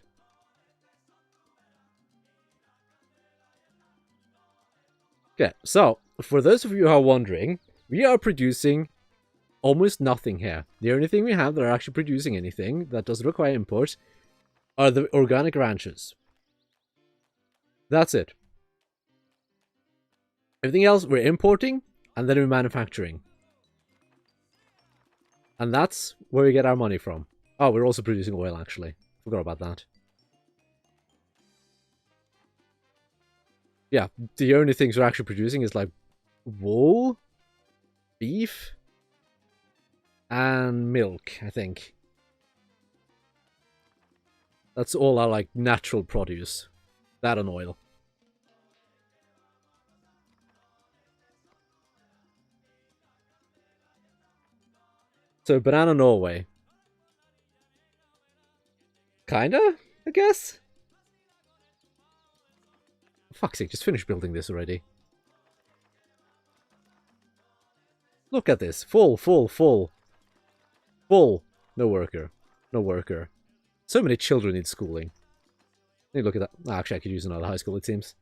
Okay, so, for those of you who are wondering, we are producing almost nothing here. The only thing we have that are actually producing anything that doesn't require import are the organic ranches. That's it. Everything else we're importing, and then we're manufacturing. And that's where we get our money from. Oh, we're also producing oil, actually. Forgot about that. Yeah, the only things we're actually producing is like wool, beef, and milk, I think. That's all our like natural produce. That and oil. So, banana Norway. Kinda, I guess? For fuck's sake, just finish building this already. Look at this. Full. Full. No worker. No worker. So many children need schooling. Hey, look at that. Oh, actually, I could use another high school, it seems.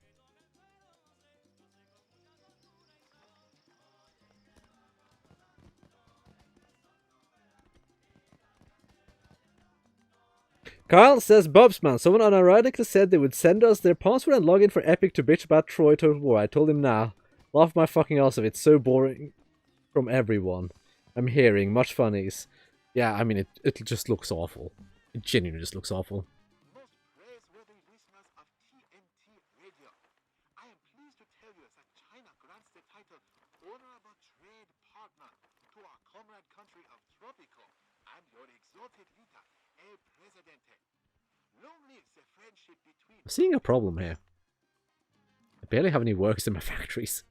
Kyle says, Bubs man, someone unironically said they would send us their password and login for Epic to bitch about Troy Total War. I told him nah. Laugh my fucking ass off. It's so boring from everyone. I'm hearing much funnies. Yeah, I mean, it just looks awful. It genuinely just looks awful. Most praiseworthy listeners of TNT Radio, I am pleased to tell you that China grants the title Honorable Trade Partner to our comrade country of Tropico and your exalted leader, El Presidente. Long live the friendship between... I'm seeing a problem here. I barely have any workers in my factories.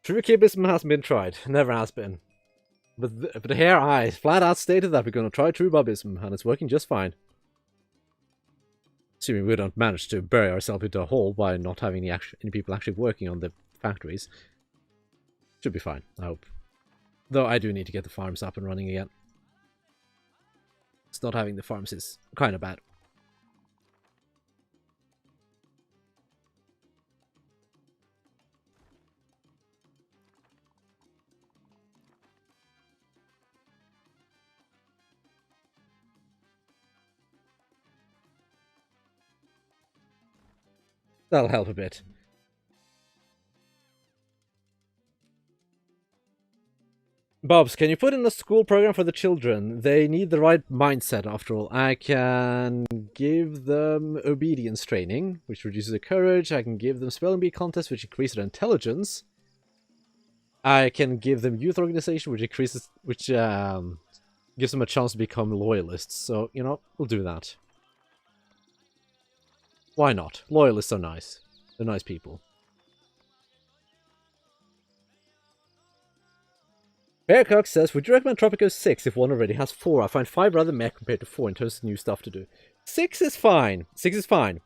True Kibism hasn't been tried. Never has been. But here I flat out stated that we're going to try true Bubism, and it's working just fine. Assuming we don't manage to bury ourselves into a hole by not having any people actually working on the factories. Should be fine, I hope. Though I do need to get the farms up and running again. It's not having the farms is kind of bad. That'll help a bit. Bubs, can you put in a school program for the children? They need the right mindset, after all. I can give them obedience training, which reduces their courage. I can give them spelling bee contests, which increase their intelligence. I can give them youth organization, which increases, gives them a chance to become loyalists. So, you know, we'll do that. Why not? Loyalists are nice. They're nice people. Bearcock says, would you recommend Tropico 6 if one already has 4? I find 5 rather meh compared to 4 in terms of new stuff to do. 6 is fine. 6 is fine.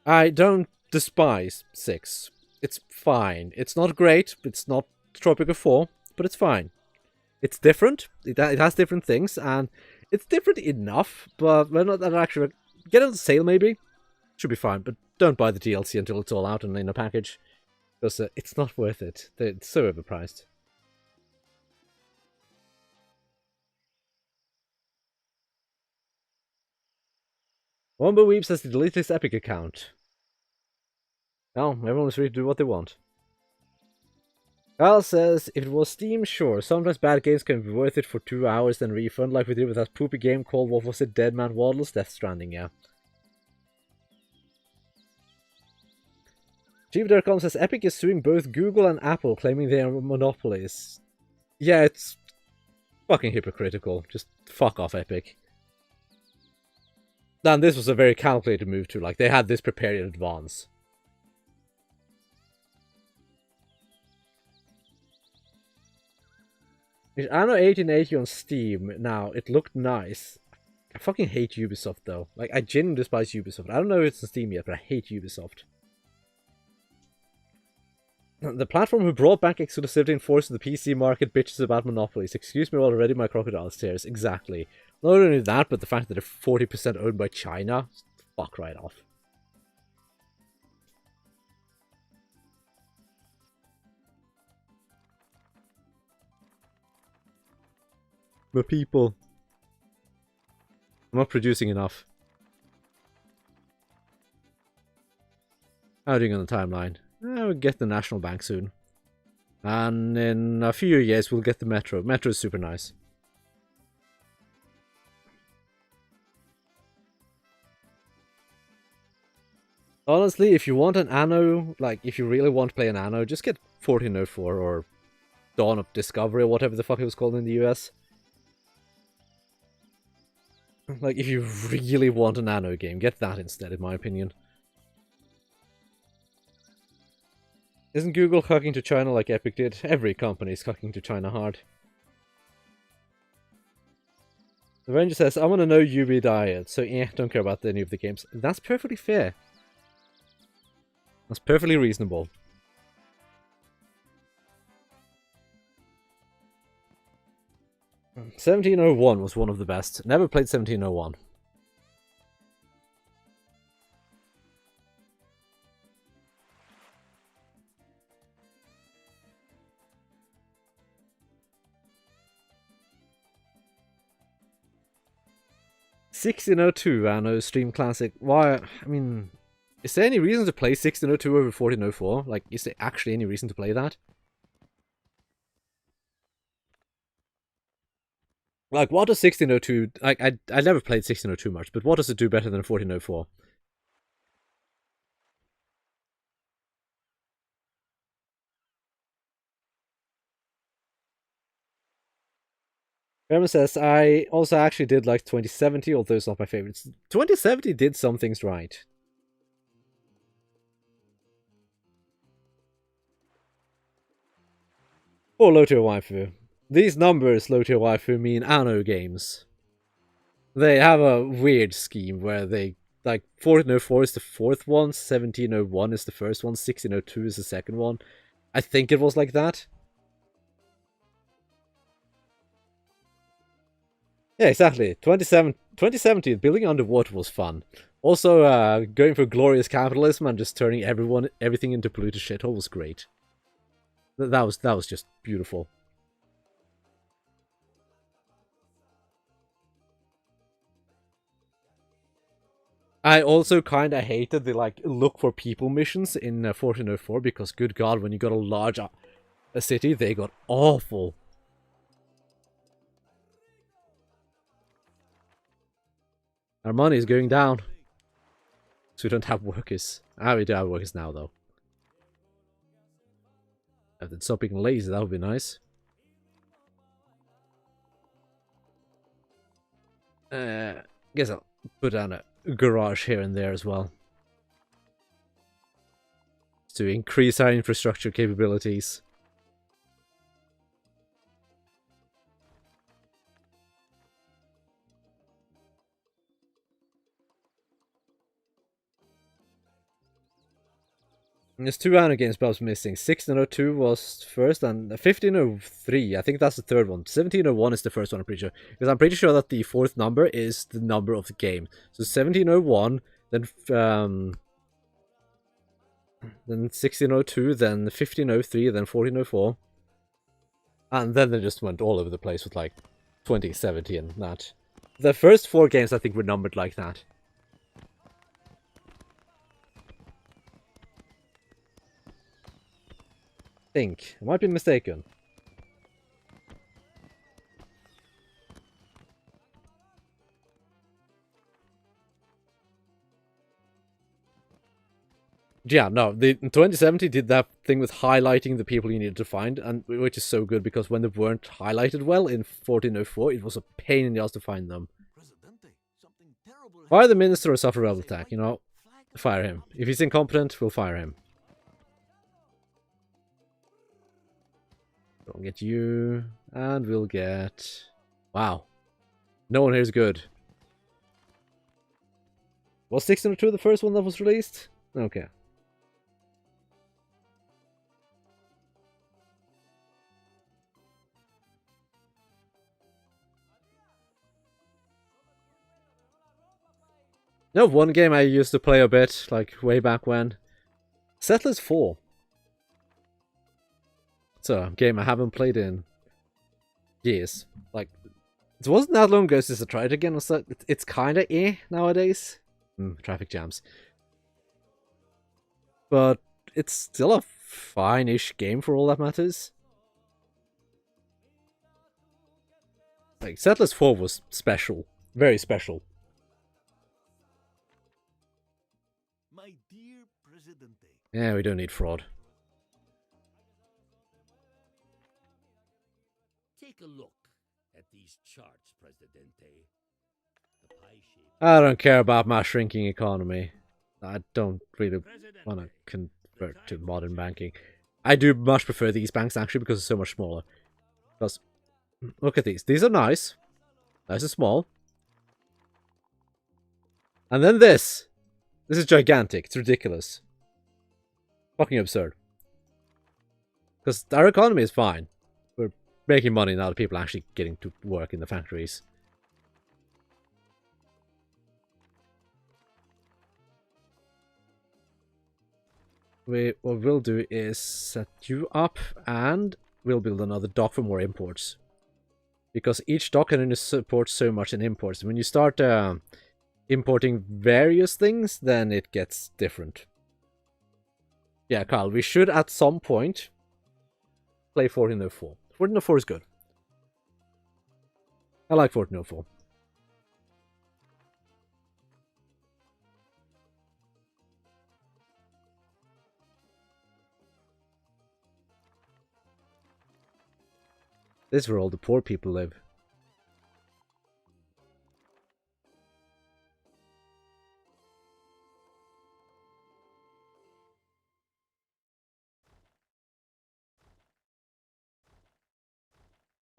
I don't despise 6. It's fine. It's not great. It's not Tropico 4, but it's fine. It's different. It has different things, and it's different enough, but we're not that actually... Get it on sale, maybe? Should be fine, but don't buy the DLC until it's all out and in a package. Because it's not worth it. It's so overpriced. Wombo Weep says to delete his Epic account. Well, everyone is free to do what they want. Kyle says, if it was Steam, sure. Sometimes bad games can be worth it for 2 hours, then refund, like we did with that poopy game called, what was it, Dead Man Waddles? Death Stranding, yeah. Chief.com says, Epic is suing both Google and Apple, claiming they are monopolies. Yeah, it's fucking hypocritical. Just fuck off, Epic. And this was a very calculated move too, like, they had this prepared in advance. It's Anno 1880 on Steam. Now, it looked nice. I fucking hate Ubisoft, though. Like, I genuinely despise Ubisoft. I don't know if it's on Steam yet, but I hate Ubisoft. The platform who brought back exclusivity and forced the PC market bitches about monopolies. Excuse me while already my crocodile tears. Exactly. Not only that, but the fact that they're 40% owned by China. Fuck right off. But people... I'm not producing enough. How are you doing on the timeline? We'll get the National Bank soon. And in a few years, we'll get the Metro. Metro is super nice. Honestly, if you want an Anno, like, if you really want to play an Anno, just get 1404 or Dawn of Discovery or whatever the fuck it was called in the US. Like, if you really want an Anno game, get that instead, in my opinion. Isn't Google cucking to China like Epic did? Every company is cucking to China hard. The Ranger says, I want to know Ubi diet, so yeah, don't care about any of the games. That's perfectly fair. That's perfectly reasonable. "1701 was one of the best. Never played 1701. "1602 Anno Stream Classic." Why? I mean, is there any reason to play 1602 over 1404? Like, is there actually any reason to play that? Like, what does 1602... Like, I never played 1602 much, but what does it do better than 1404? Herman says, I also actually did like 2070, although it's not my favorite. 2070 did some things right. Or low tier waifu. These numbers, low tier waifu, mean Anno games. They have a weird scheme where they, like, 1404 is the fourth one, 1701 is the first one, 1602 is the second one. I think it was like that. Yeah, exactly. 2017, building underwater was fun. Also, going for glorious capitalism and just turning everything into polluted shithole was great. That was just beautiful. I also kind of hated the, like, look for people missions in 1404 because, good god, when you got a large a city, they got awful. Our money is going down. So we don't have workers. Ah, we do have workers now, though. If they'd stop being lazy, that would be nice. Guess I'll put down a garage here and there as well. To increase our infrastructure capabilities. There's 2 Anno games Bubs missing. 1602 was first, and 1503, I think that's the third one. 1701 is the first one, I'm pretty sure. Because I'm pretty sure that the fourth number is the number of the game. So 1701, then 1602, then 1503, then 1404. And then they just went all over the place with, like, 2070 and that. The first 4 games, I think, were numbered like that. I might be mistaken. Yeah, no, the 2070 did that thing with highlighting the people you needed to find, and which is so good because when they weren't highlighted well in 1404, it was a pain in the ass to find them. Fire the minister or suffer rebel attack, you know, fire him. If he's incompetent, we'll fire him. We'll get you, and we'll get... Wow. No one here is good. Was 1602 the first one that was released? Okay. No, one game I used to play a bit, like, way back when. Settlers 4. It's a game I haven't played in years. Like, it wasn't that long ago since I tried it again. So it's kind of nowadays. Traffic jams. But it's still a fine-ish game for all that matters. Like, Settlers 4 was special. Very special. My dear Presidente. Yeah, we don't need fraud. Take a look at these charts, Presidente. The pie shape. I don't care about my shrinking economy. I don't really want to convert to modern banking. I do much prefer these banks, actually, because it's so much smaller. Because, look at these. These are nice. Nice and small. And then this. This is gigantic. It's ridiculous. Fucking absurd. Because our economy is fine. We're making money now that people are actually getting to work in the factories. What we'll do is set you up, and we'll build another dock for more imports. Because each dock can only support so much in imports. When you start importing various things, then it gets different. Yeah, Kyle, we should at some point play 1404. 1404 is good. I like 1404. This is where all the poor people live.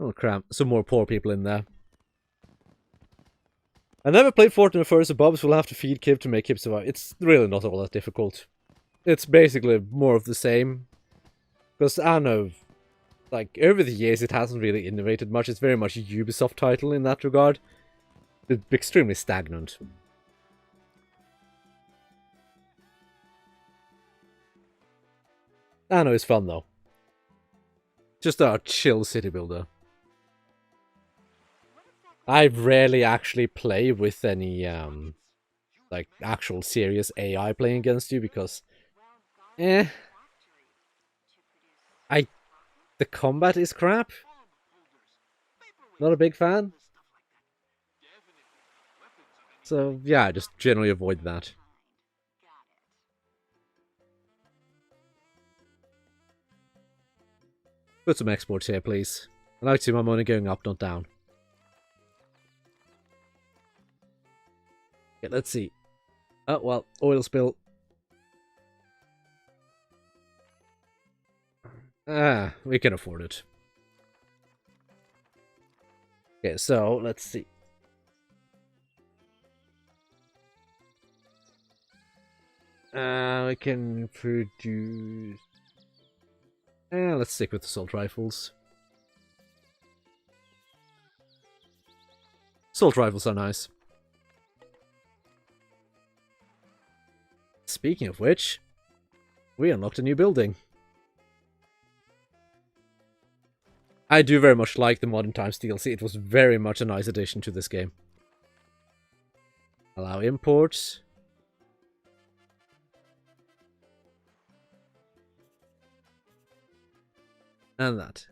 Oh crap, some more poor people in there. I never played Fortnite first, so Bubs will have to feed Kib to make Kib survive. It's really not all that difficult. It's basically more of the same. Because, I don't know, like, over the years it hasn't really innovated much. It's very much a Ubisoft title in that regard. It's extremely stagnant. I know, it's fun though. Just a chill city builder. I rarely actually play with any, like, actual serious AI playing against you because, the combat is crap. Not a big fan. So, yeah, I just generally avoid that. Put some exports here, please. I like to see my money going up, not down. Okay, let's see. Oh, well, oil spill. Ah, we can afford it. Okay, so, let's see. We can produce... let's stick with assault rifles. Assault rifles are nice. Speaking of which, we unlocked a new building. I do very much like the Modern Times DLC. It was very much a nice addition to this game. Allow imports. And that.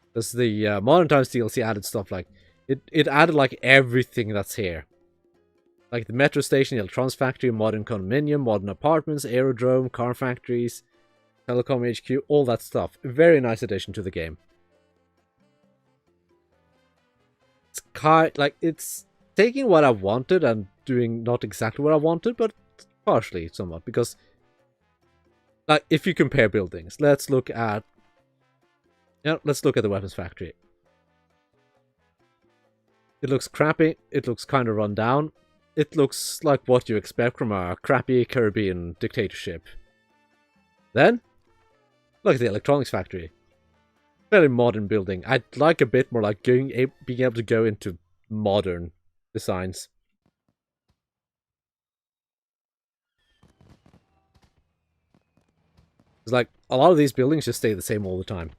Because the Modern Times DLC added stuff like... It added like everything that's here. Like the metro station, the electronics factory, modern condominium, modern apartments, aerodrome, car factories, telecom HQ, all that stuff. Very nice addition to the game. It's it's taking what I wanted and doing not exactly what I wanted, but partially somewhat. Because, like, if you compare buildings, let's look at the weapons factory. It looks crappy. It looks kind of run down. It looks like what you expect from a crappy Caribbean dictatorship. Then, look at the electronics factory. Very modern building. I'd like a bit more like being able to go into modern designs. It's like a lot of these buildings just stay the same all the time.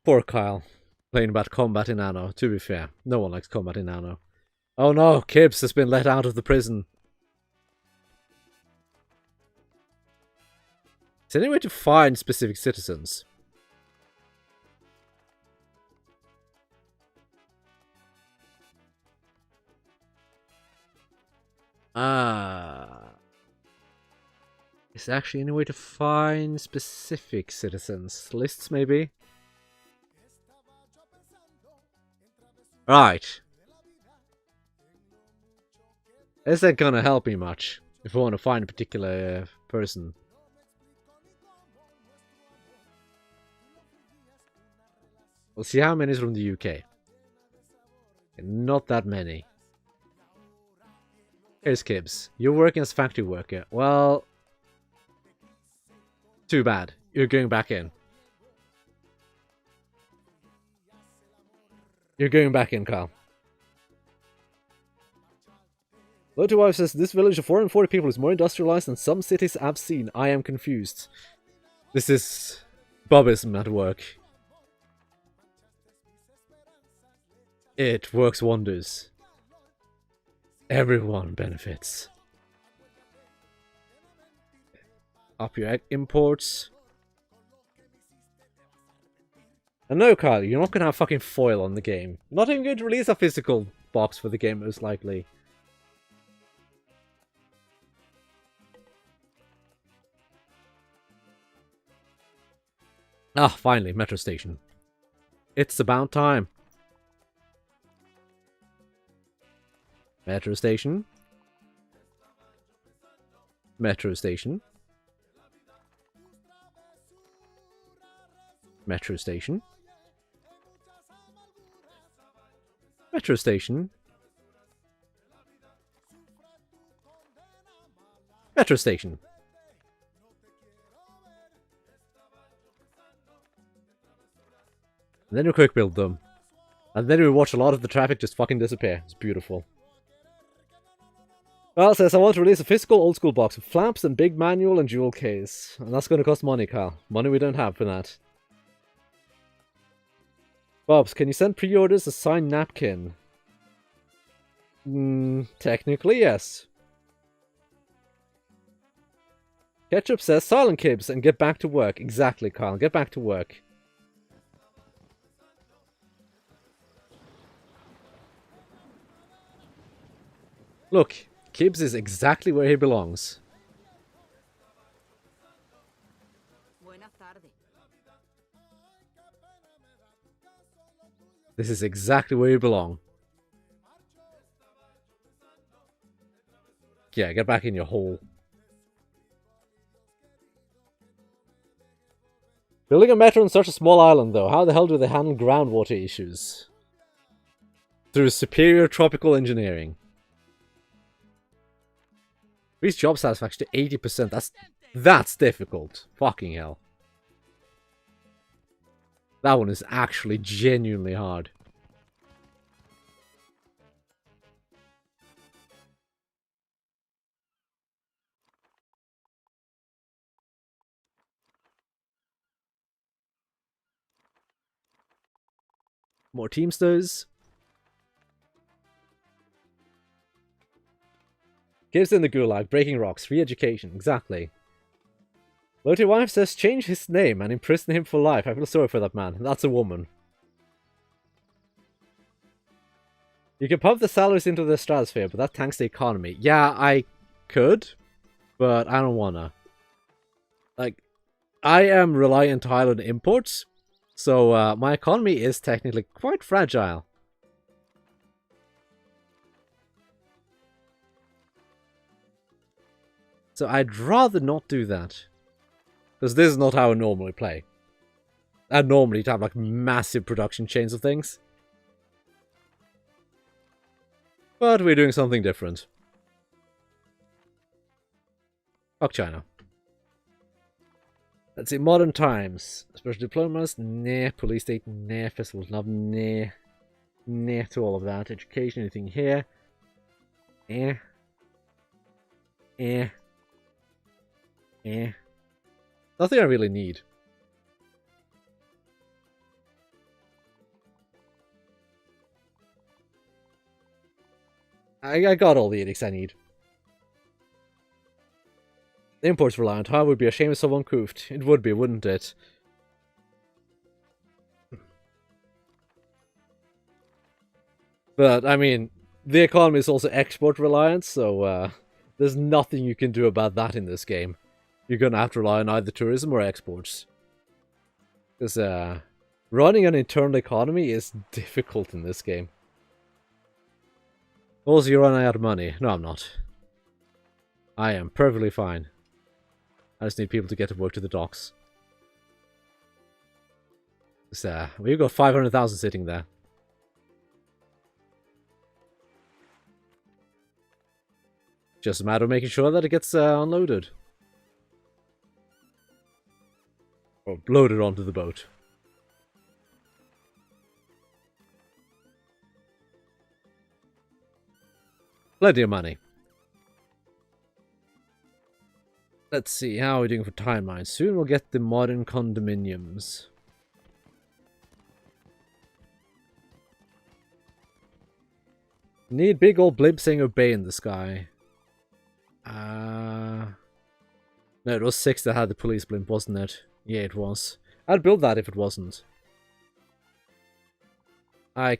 Poor Kyle. Playing about combat in Anno. To be fair, no one likes combat in Anno. Oh no, Kibs has been let out of the prison. Is there any way to find specific citizens? Is there actually any way to find specific citizens? Lists, maybe? Right. Isn't gonna help me much if I want to find a particular person. We'll see how many is from the UK. Not that many. Here's Kibs. You're working as a factory worker. Well, too bad. You're going back in. You're going back in, Kyle. Low Wife says, this village of 440 people is more industrialized than some cities I've seen. I am confused. This is Bubism at work. It works wonders. Everyone benefits. Up your imports. And no, Kyle, you're not going to have fucking foil on the game. Not even going to release a physical box for the game, most likely. Ah, finally, metro station. It's about time. Metro station. Metro station. Metro station. Metro station. Metro station. And then we quick build them. And then we watch a lot of the traffic just fucking disappear. It's beautiful. Well, it says, I want to release a physical old school box with flaps and big manual and dual case. And that's going to cost money, Kyle. Money we don't have for that. Bubs, can you send pre-orders a signed napkin? Technically, yes. Ketchup says, silent Kibs and get back to work. Exactly, Kyle. Get back to work. Look, Kibs is exactly where he belongs. This is exactly where you belong. Yeah, get back in your hole. Building a metro on such a small island, though. How the hell do they handle groundwater issues? Through superior tropical engineering. Increase job satisfaction to 80%. That's difficult. Fucking hell. That one is actually genuinely hard. More Teamsters. Gives in the gulag, breaking rocks, free education. Exactly. Lottie wife says change his name and imprison him for life. I feel sorry for that man. That's a woman. You can pump the salaries into the stratosphere, but that tanks the economy. Yeah, I could, but I don't wanna. Like, I am reliant entirely on imports, so my economy is technically quite fragile. So I'd rather not do that. Because this is not how I normally play. I normally have like massive production chains of things. But we're doing something different. Fuck China. Let's see, modern times. Special diplomas? Nah. Police state? Nah. Festivals? Nah. Nah to all of that. Education? Anything here? Eh. Eh. Eh. Nothing I really need. I got all the edicts I need. The imports reliant. How would be a shame if someone coofed. It would be, wouldn't it? But, I mean, the economy is also export reliant, so there's nothing you can do about that in this game. You're gonna have to rely on either tourism or exports. Because running an internal economy is difficult in this game. Also, you're running out of money. No, I'm not. I am perfectly fine. I just need people to get to work to the docks. So, we've got 500,000 sitting there. Just a matter of making sure that it gets unloaded. Or loaded onto the boat. Plenty of money. Let's see, how are we doing for timeline? Soon we'll get the modern condominiums. Need big old blimp saying obey in the sky. No, it was 6 that had the police blimp, wasn't it? Yeah, it was. I'd build that if it wasn't. I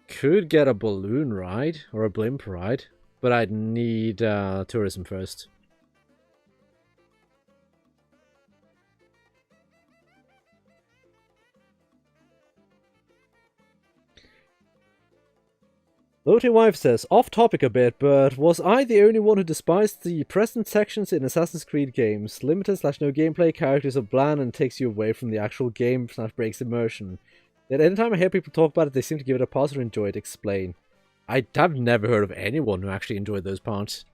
could get a balloon ride, or a blimp ride, but I'd need tourism first. Lottie Wife says, off topic a bit, but was I the only one who despised the present sections in Assassin's Creed games? Limited/no gameplay, characters are bland and takes you away from the actual game/breaks immersion. Yet anytime I hear people talk about it, they seem to give it a pause or enjoy it. Explain. I have never heard of anyone who actually enjoyed those parts.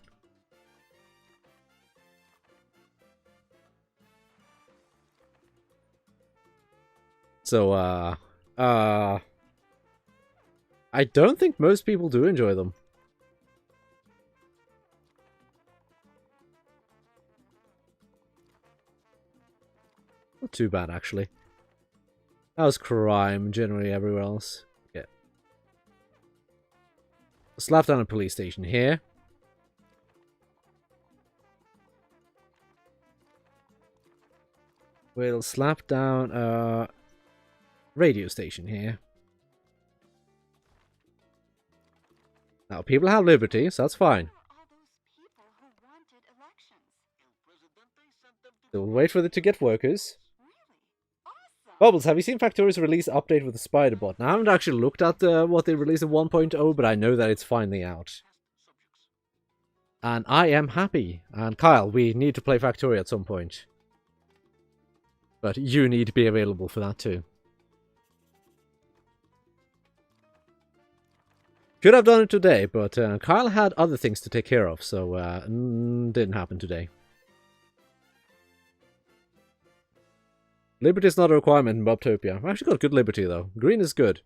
So, I don't think most people do enjoy them. Not too bad, actually. How's crime generally everywhere else? Yeah. Slap down a police station here. We'll slap down a radio station here. Now, people have liberty, so that's fine. All those people who wanted elections. So we'll wait for them to get workers. Really? Awesome! Bubbles, have you seen Factoria's release update with the spider bot? Now, I haven't actually looked at what they released in 1.0, but I know that it's finally out. And I am happy. And Kyle, we need to play Factoria at some point. But you need to be available for that too. Should have done it today, but Kyle had other things to take care of, so didn't happen today. Liberty is not a requirement in Bubtopia. I've actually got good liberty though. Green is good.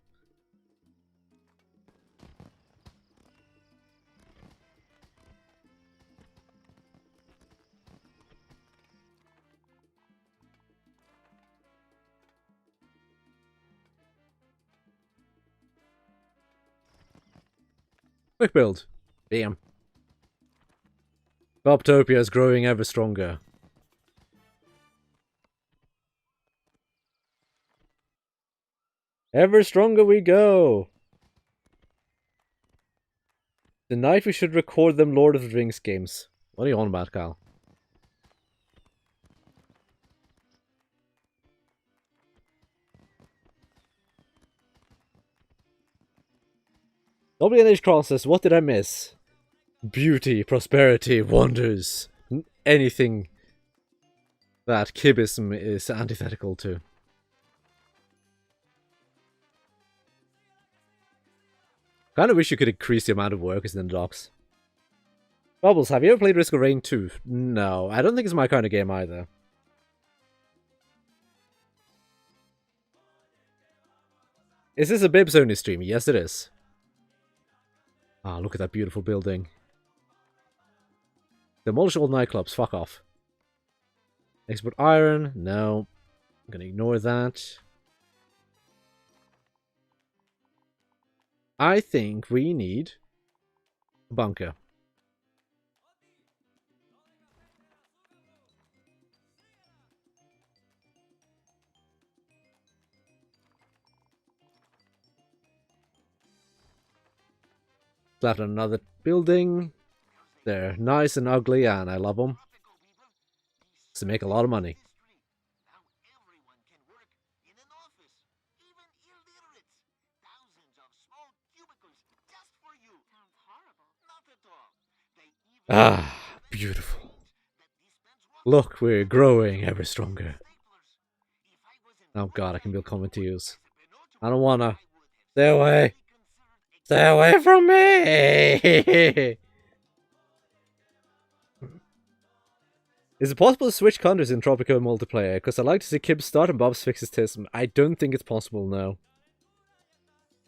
Quick build. Bam. Bubtopia is growing ever stronger. Ever stronger we go. Tonight we should record them Lord of the Rings games. What are you on about, Kyle? WNH Cross says, what did I miss? Beauty, prosperity, wonders. Anything that Kibism is antithetical to. Kinda wish you could increase the amount of workers in the docks. Bubbles, have you ever played Risk of Rain 2? No, I don't think it's my kind of game either. Is this a Bibs only stream? Yes, it is. Ah, look at that beautiful building. Demolish all nightclubs, fuck off. Export iron, no. I'm gonna ignore that. I think we need a bunker. Slap on another building. They're nice and ugly, and I love them. To make a lot of money. Now everyone can work in an office, even illiterates. Thousands of small cubicles just for you. Sounds horrible. Not at all. They even Ah, beautiful. Look, we're growing ever stronger. Oh god, I can build comment to use. I don't wanna. Stay away. Stay away from me! Is it possible to switch countries in Tropico multiplayer? Because I like to see Kibs start and Bubs fix his tism. I don't think it's possible, no.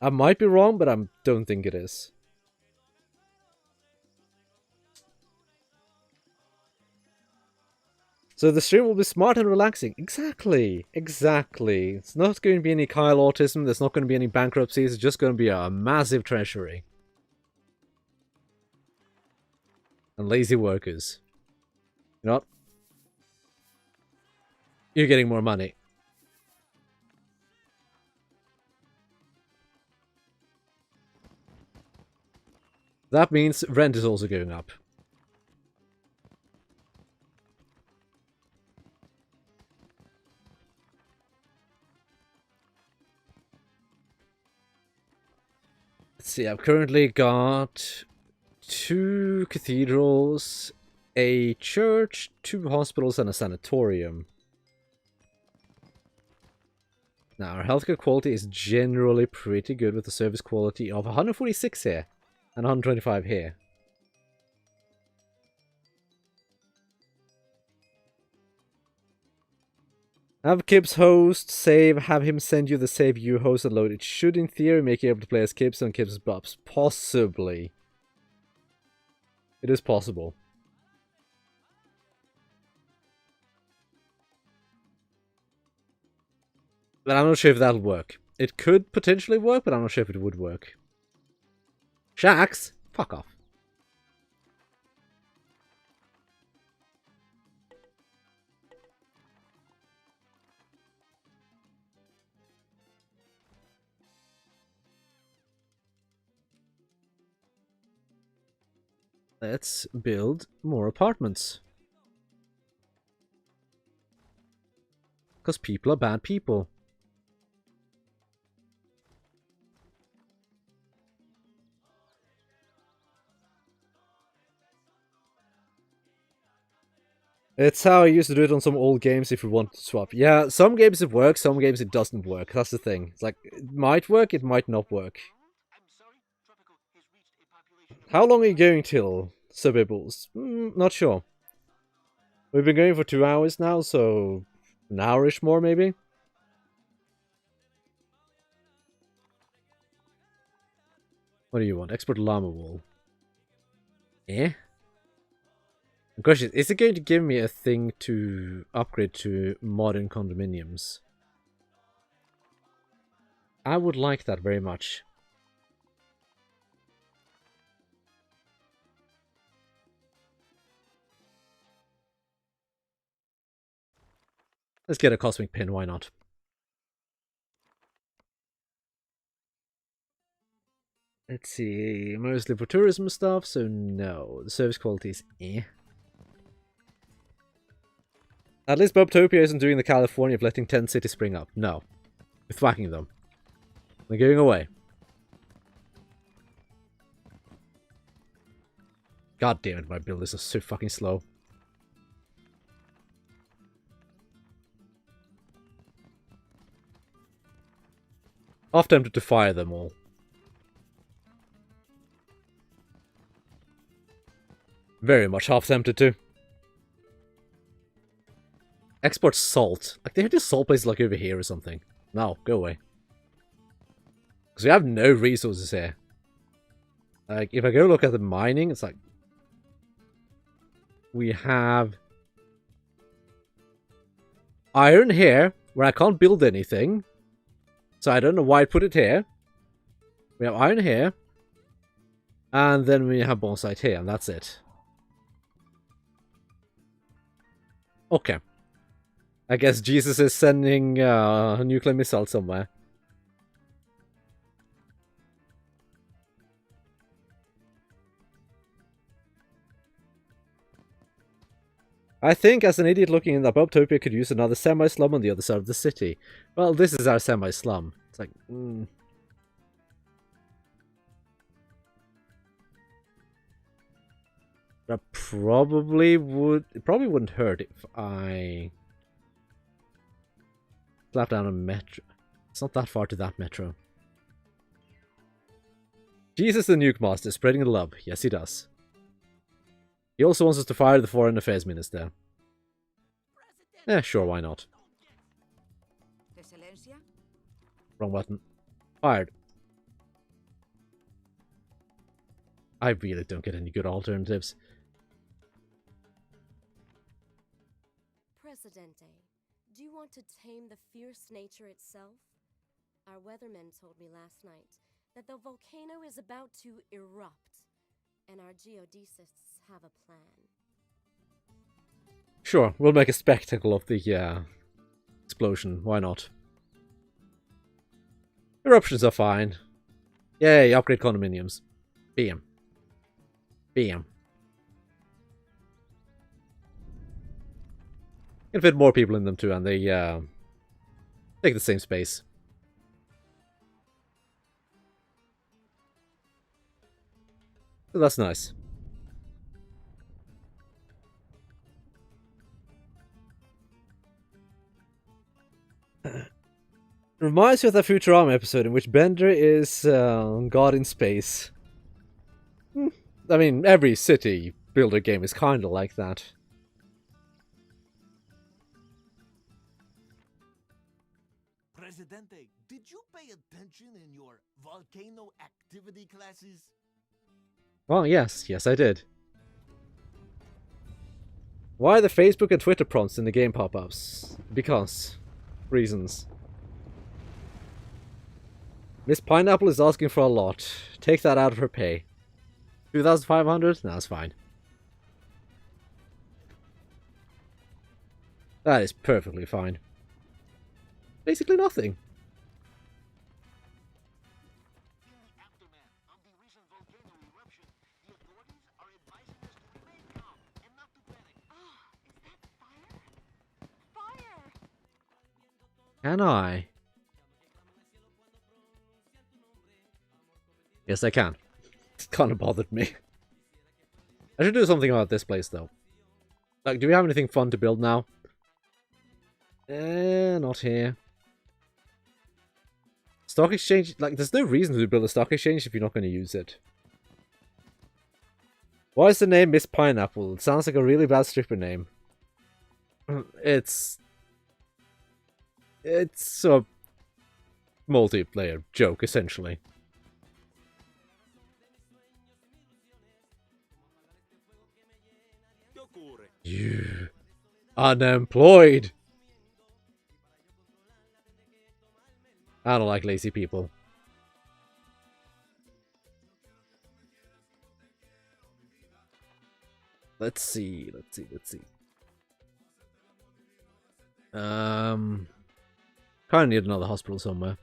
I might be wrong, but I don't think it is. So the stream will be smart and relaxing. Exactly. Exactly. It's not going to be any Kyle autism. There's not going to be any bankruptcies. It's just going to be a massive treasury. And lazy workers. You know what? You're getting more money. That means rent is also going up. Let's see, I've currently got 2 cathedrals, a church, 2 hospitals, and a sanatorium. Now, our healthcare quality is generally pretty good with the service quality of 146 here and 125 here. Have Kibs host, save, have him send you the save you host and load. It should, in theory, make you able to play as Kibs on Kibs Bubs. Possibly. It is possible. But I'm not sure if that'll work. It could potentially work, but I'm not sure if it would work. Shax? Fuck off. Let's build more apartments. Because people are bad people. It's how I used to do it on some old games if we want to swap. Yeah, some games it works, some games it doesn't work. That's the thing. It's like, it might work, it might not work. I'm sorry, Tropico has reached a population. How long are you going till, Subbibbles? Not sure. We've been going for 2 hours now, so an hour-ish more, maybe? What do you want? Export llama wool. Eh? The question is it going to give me a thing to upgrade to modern condominiums? I would like that very much. Let's get a cosmic pin, why not? Let's see, mostly for tourism stuff, so no. The service quality is eh. At least Bubtopia isn't doing the California of letting 10 cities spring up. No. We're thwacking them. They're going away. God damn it, my builders are so fucking slow. Half tempted to fire them all. Very much half tempted to. Export salt. Like, they have just salt places like over here or something. No, go away. Because we have no resources here. Like, if I go look at the mining, it's like... We have... iron here, where I can't build anything. So I don't know why I put it here. We have iron here. And then we have bauxite here, and that's it. Okay. I guess Jesus is sending a nuclear missile somewhere. I think, as an idiot looking in that Bubtopia could use another semi-slum on the other side of the city. Well, this is our semi-slum. It's like, That probably would... It probably wouldn't hurt if I... slap down a metro. It's not that far to that metro. Jesus the Nuke Master, spreading the love. Yes, he does. He also wants us to fire the Foreign Affairs Minister. Eh, sure, why not? Wrong button. Fired. I really don't get any good alternatives. Presidente, do you want to tame the fierce nature itself? Our weatherman told me last night that the volcano is about to erupt, and our geodesists have a plan. Sure, we'll make a spectacle of the explosion. Why not? Eruptions are fine. Yay, upgrade condominiums. Bam. Bam. Can fit more people in them too, and they take the same space. That's nice. Reminds me of that Futurama episode in which Bender is God in space. I mean, every city builder game is kind of like that. Presidente, did you pay attention in your volcano activity classes? Well, yes, I did. Why are the Facebook and Twitter prompts in the game pop-ups? Because. Reasons. Miss Pineapple is asking for a lot. Take that out of her pay. 2,500? No, that's fine. That is perfectly fine. Basically nothing. In the aftermath of the recent volcano eruption, the authorities are advising us to remain calm and not to panic. Oh, is that fire? Fire! Can I? Yes, I can. It kind of bothered me. I should do something about this place, though. Like, do we have anything fun to build now? Not here. Stock exchange? Like, there's no reason to build a stock exchange if you're not going to use it. Why is the name Miss Pineapple? It sounds like a really bad stripper name. It's a multiplayer joke, essentially. You unemployed. I don't like lazy people. Let's see. Kinda need another hospital somewhere.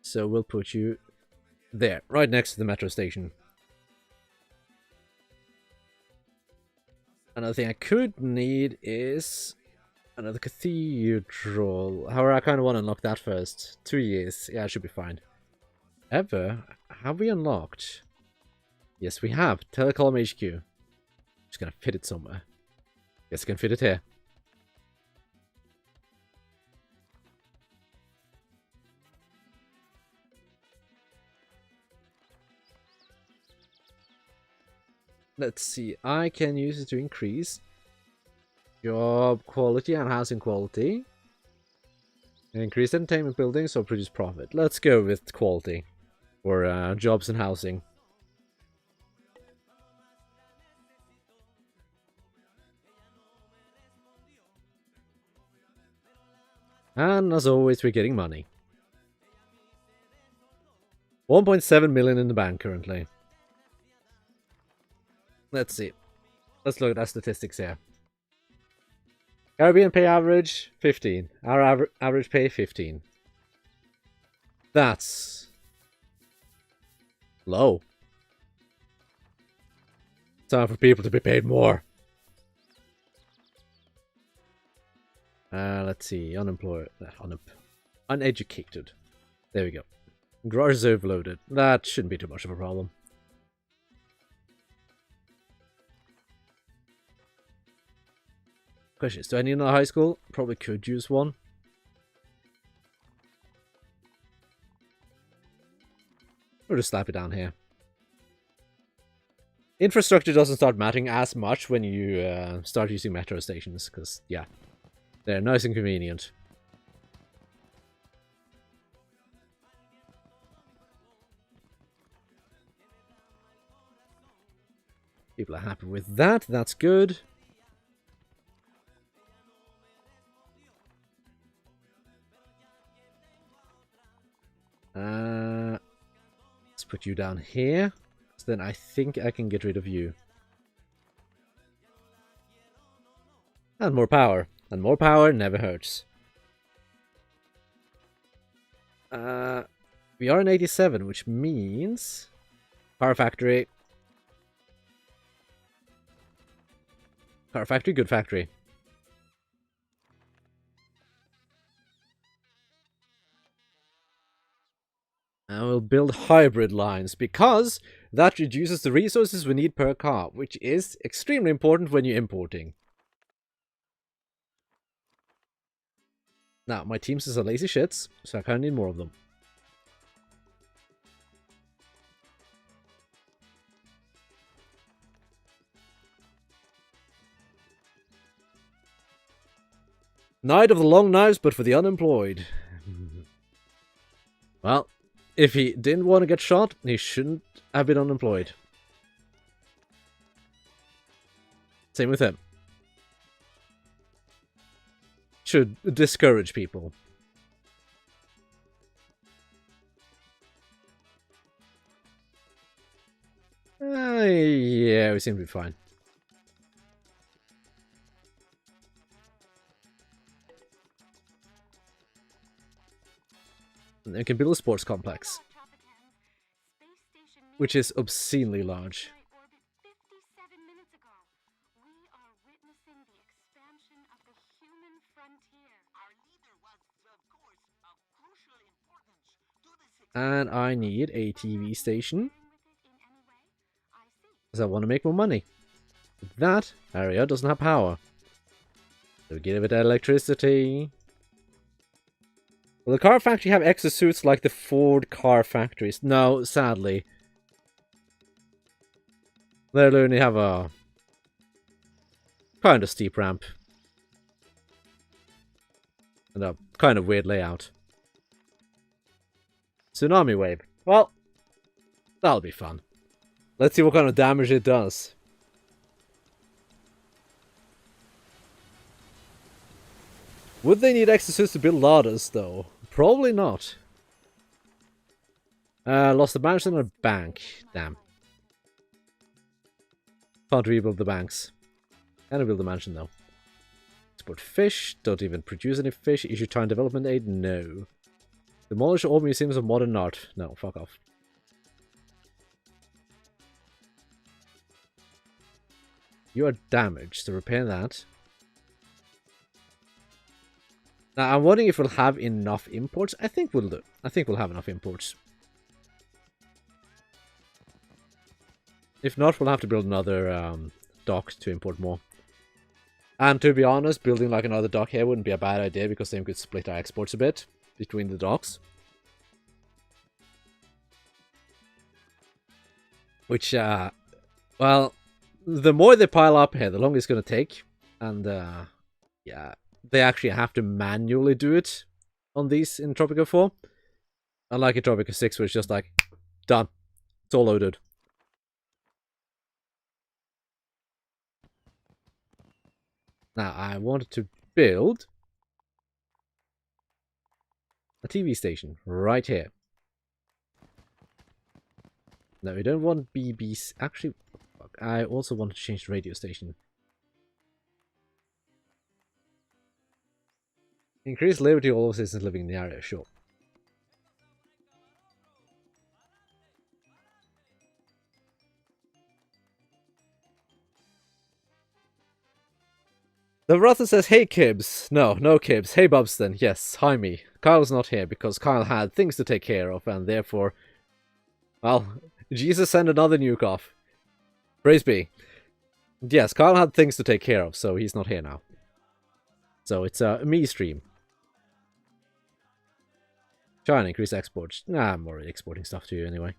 So we'll put you there, right next to the metro station. Another thing I could need is another cathedral. However, I kind of want to unlock that first. 2 years. Yeah, it should be fine. Ever? Have we unlocked? Yes, we have. Telecom HQ. Just gonna fit it somewhere. Guess I can fit it here. Let's see, I can use it to increase job quality and housing quality. Increase entertainment buildings or produce profit. Let's go with quality for jobs and housing. And as always, we're getting money. 1.7 million in the bank currently. Let's see. Let's look at our statistics here. Caribbean pay average, 15. Our average pay, 15. That's low. Time for people to be paid more. Let's see. Unemployed. Uneducated. There we go. Garage is overloaded. That shouldn't be too much of a problem. Question is, do I need another high school? Probably could use one. Or just slap it down here. Infrastructure doesn't start mattering as much when you start using metro stations, because, yeah, they're nice and convenient. People are happy with that, that's good. Let's put you down here. So then I think I can get rid of you. And more power. And more power never hurts. We are in 87, which means... Power factory. Power factory, good factory. And we'll build hybrid lines, because that reduces the resources we need per car, which is extremely important when you're importing. Now, my teams are lazy shits, so I kind of need more of them. Night of the long knives, but for the unemployed. Well, if he didn't want to get shot, he shouldn't have been unemployed. Same with him. Should discourage people. Yeah, we seem to be fine. And they can build a sports complex, which is obscenely large. And I need a TV station, because I want to make more money. That area doesn't have power, so we give it electricity. Will the car factory have exosuits like the Ford car factories? No, sadly. They'll only have a kind of steep ramp. And a kind of weird layout. Tsunami wave. Well, that'll be fun. Let's see what kind of damage it does. Would they need exosuits to build ladders, though? Probably not. Lost the mansion and a bank. Damn. Can't rebuild the banks. Can rebuild the mansion, though. Export fish. Don't even produce any fish. Issue time development aid? No. Demolish all museums of modern art. No, fuck off. You are damaged, so repair that. Now, I'm wondering if we'll have enough imports. I think we'll do. I think we'll have enough imports. If not, we'll have to build another dock to import more. And to be honest, building like another dock here wouldn't be a bad idea, because then we could split our exports a bit between the docks. Which, well, the more they pile up here, the longer it's going to take. And, yeah, they actually have to manually do it on these in Tropico 4. Unlike in Tropico 6, where it's just like, done. It's all loaded. Now, I wanted to build a TV station right here. No, we don't want BBs. Actually, fuck, I also want to change the radio station. Increase liberty of all citizens living in the area, sure. The Rother says, hey Kibs. No, no Kibs. Hey Bubs then. Yes, hi me. Kyle's not here because Kyle had things to take care of, and therefore, well, Jesus sent another nuke off. Praise be. Yes, Kyle had things to take care of, so he's not here now. So it's a me stream. Try and increase exports. Nah, I'm already exporting stuff to you anyway.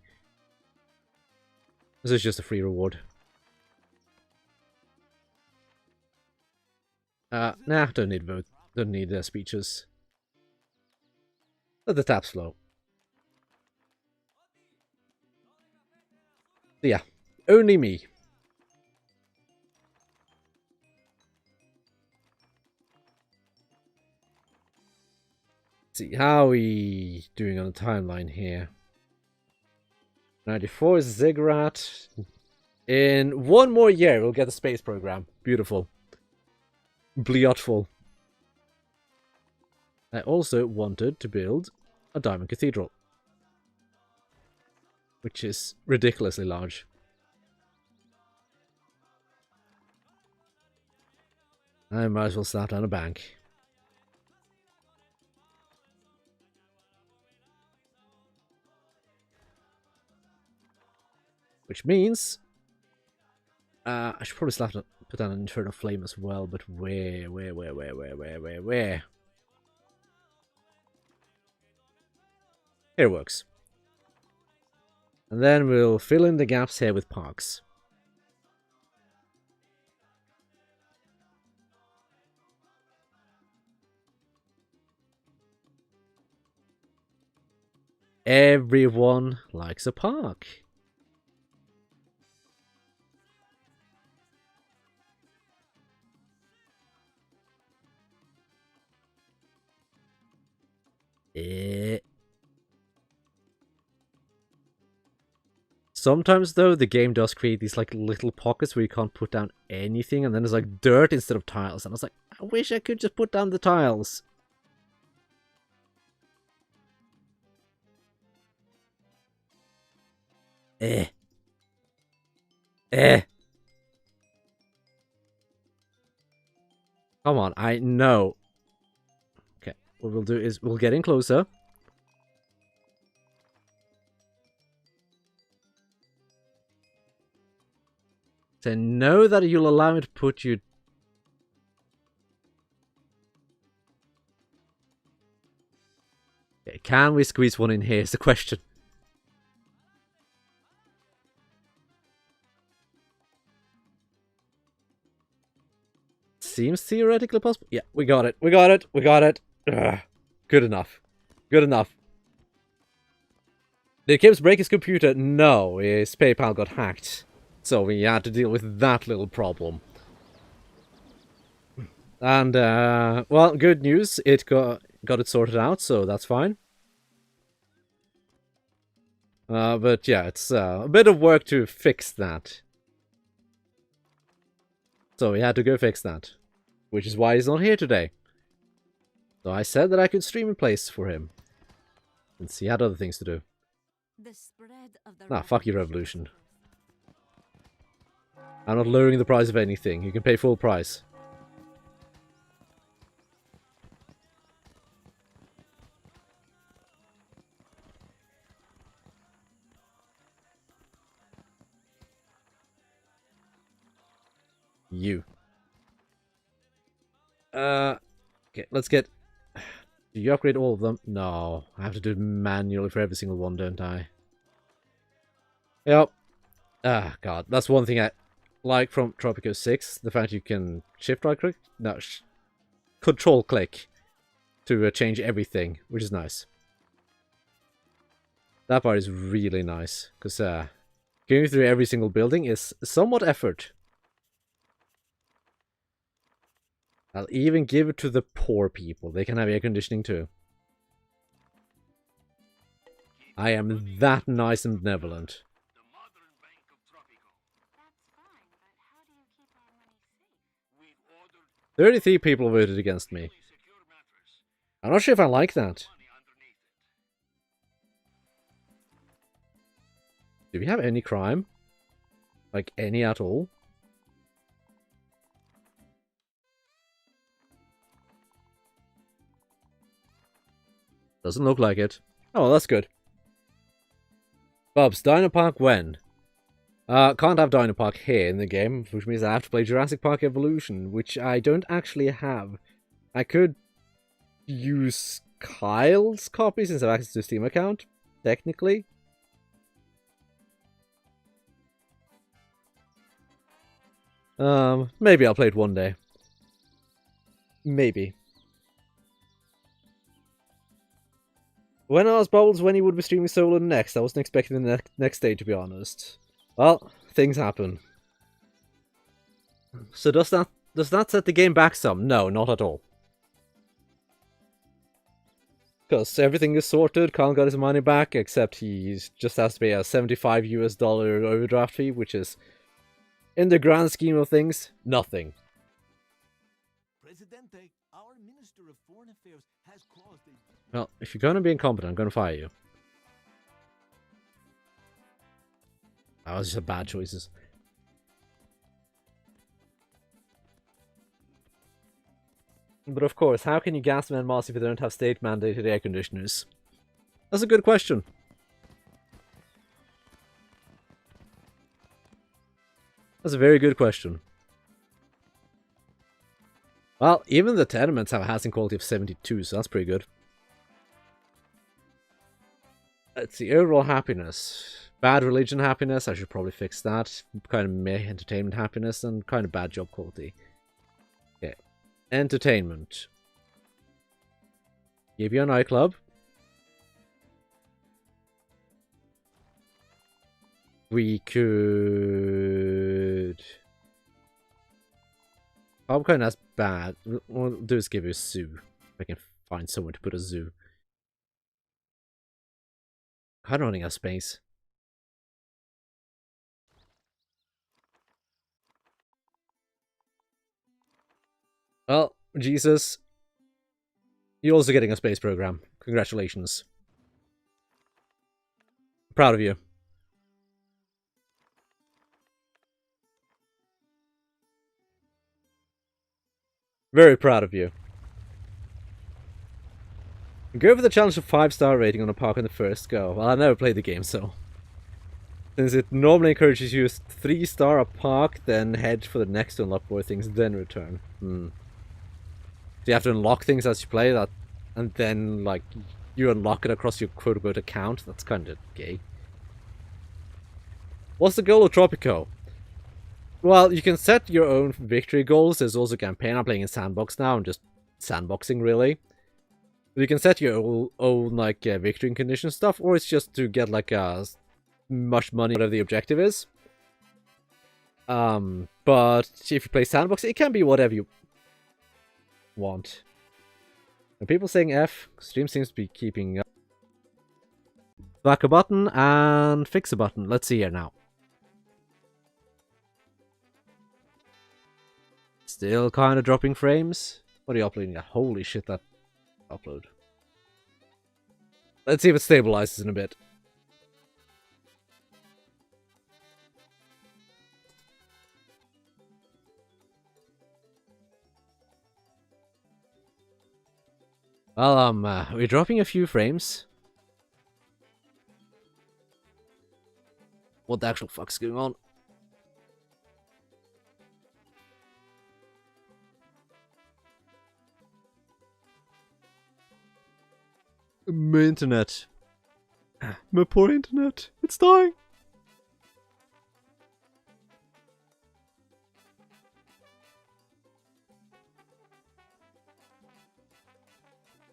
This is just a free reward. Nah, don't need vote. Don't need speeches. Let the taps flow. So yeah, only me. Let's see, how are we doing on the timeline here? 94 is Ziggurat. In one more year, we'll get the space program. Beautiful. Beautiful. I also wanted to build a diamond cathedral, which is ridiculously large. I might as well slap down a bank. Which means... I should probably still have to put down an Infernal Flame as well, but where? Here works. And then we'll fill in the gaps here with parks. Everyone likes a park. Sometimes, though, the game does create these, like, little pockets where you can't put down anything, and then there's, like, dirt instead of tiles. And I was like, I wish I could just put down the tiles. Come on, I know. Okay, what we'll do is we'll get in closer. To know that you'll allow me to put you... Okay, can we squeeze one in here is the question. Seems theoretically possible. Yeah, we got it. We got it. We got it. Ugh. Good enough. Good enough. Did Kibs break his computer? No, his PayPal got hacked. So we had to deal with that little problem. And, well, good news. It got it sorted out, so that's fine. But yeah, it's a bit of work to fix that. So we had to go fix that. Which is why he's not here today. So I said that I could stream in place for him. Since he had other things to do. Nah, fuck your revolution. I'm not lowering the price of anything. You can pay full price. You. Okay, let's get... Do you upgrade all of them? No. I have to do it manually for every single one, don't I? Yep. Ah, God. That's one thing I like from Tropico 6. The fact you can shift right click? No, control click to change everything, which is nice. That part is really nice, because going through every single building is somewhat effort. I'll even give it to the poor people. They can have air conditioning too. I am that nice and benevolent. 33 people voted against me. I'm not sure if I like that. Do we have any crime? Like, any at all? Doesn't look like it. Oh, that's good. Bubs, Dino Park when? Can't have Dino Park here in the game, which means I have to play Jurassic Park Evolution, which I don't actually have. I could use Kyle's copy since I have access to a Steam account, technically. Maybe I'll play it one day. Maybe. When I asked Bubbles when he would be streaming solo next, I wasn't expecting the next day, to be honest. Well, things happen. So does that set the game back some? No, not at all. Because everything is sorted, Kyle got his money back, except he just has to pay a $75 US overdraft fee, which is, in the grand scheme of things, nothing. Presidente, our Minister of Foreign Affairs has caused a... Well, if you're going to be incompetent, I'm going to fire you. That was just bad choices. But of course, how can you gas men Mars if you don't have state-mandated air conditioners? That's a good question. That's a very good question. Well, even the tenements have a housing quality of 72, so that's pretty good. Let's see, overall happiness. Bad religion happiness, I should probably fix that. Kind of meh entertainment happiness, and kind of bad job quality. Okay. Entertainment. Give you a nightclub. We could... I'm kind of as bad. We'll do is give you a zoo. If I can find somewhere to put a zoo. I don't think I have space. Well, Jesus. You're also getting a space program. Congratulations. Proud of you. Very proud of you. Go for the challenge of 5-star rating on a park on the first go. Well, I never played the game, so... Since it normally encourages you 3-star a park, then head for the next to unlock more things, then return. So you have to unlock things as you play, that, and then, like, you unlock it across your quote-unquote account? That's kind of gay. What's the goal of Tropico? Well, you can set your own victory goals. There's also a campaign. I'm playing in Sandbox now. I'm just sandboxing, really. You can set your own like, victory condition stuff, or it's just to get, like, much money, whatever the objective is. But if you play Sandbox, it can be whatever you want. And people saying F, stream seems to be keeping up. Back a button and fix a button. Let's see here now. Still kind of dropping frames. What are you uploading at? Holy shit, that upload. Let's see if it stabilizes in a bit. Well, we're dropping a few frames. What the actual fuck's going on? My internet. My poor internet. It's dying.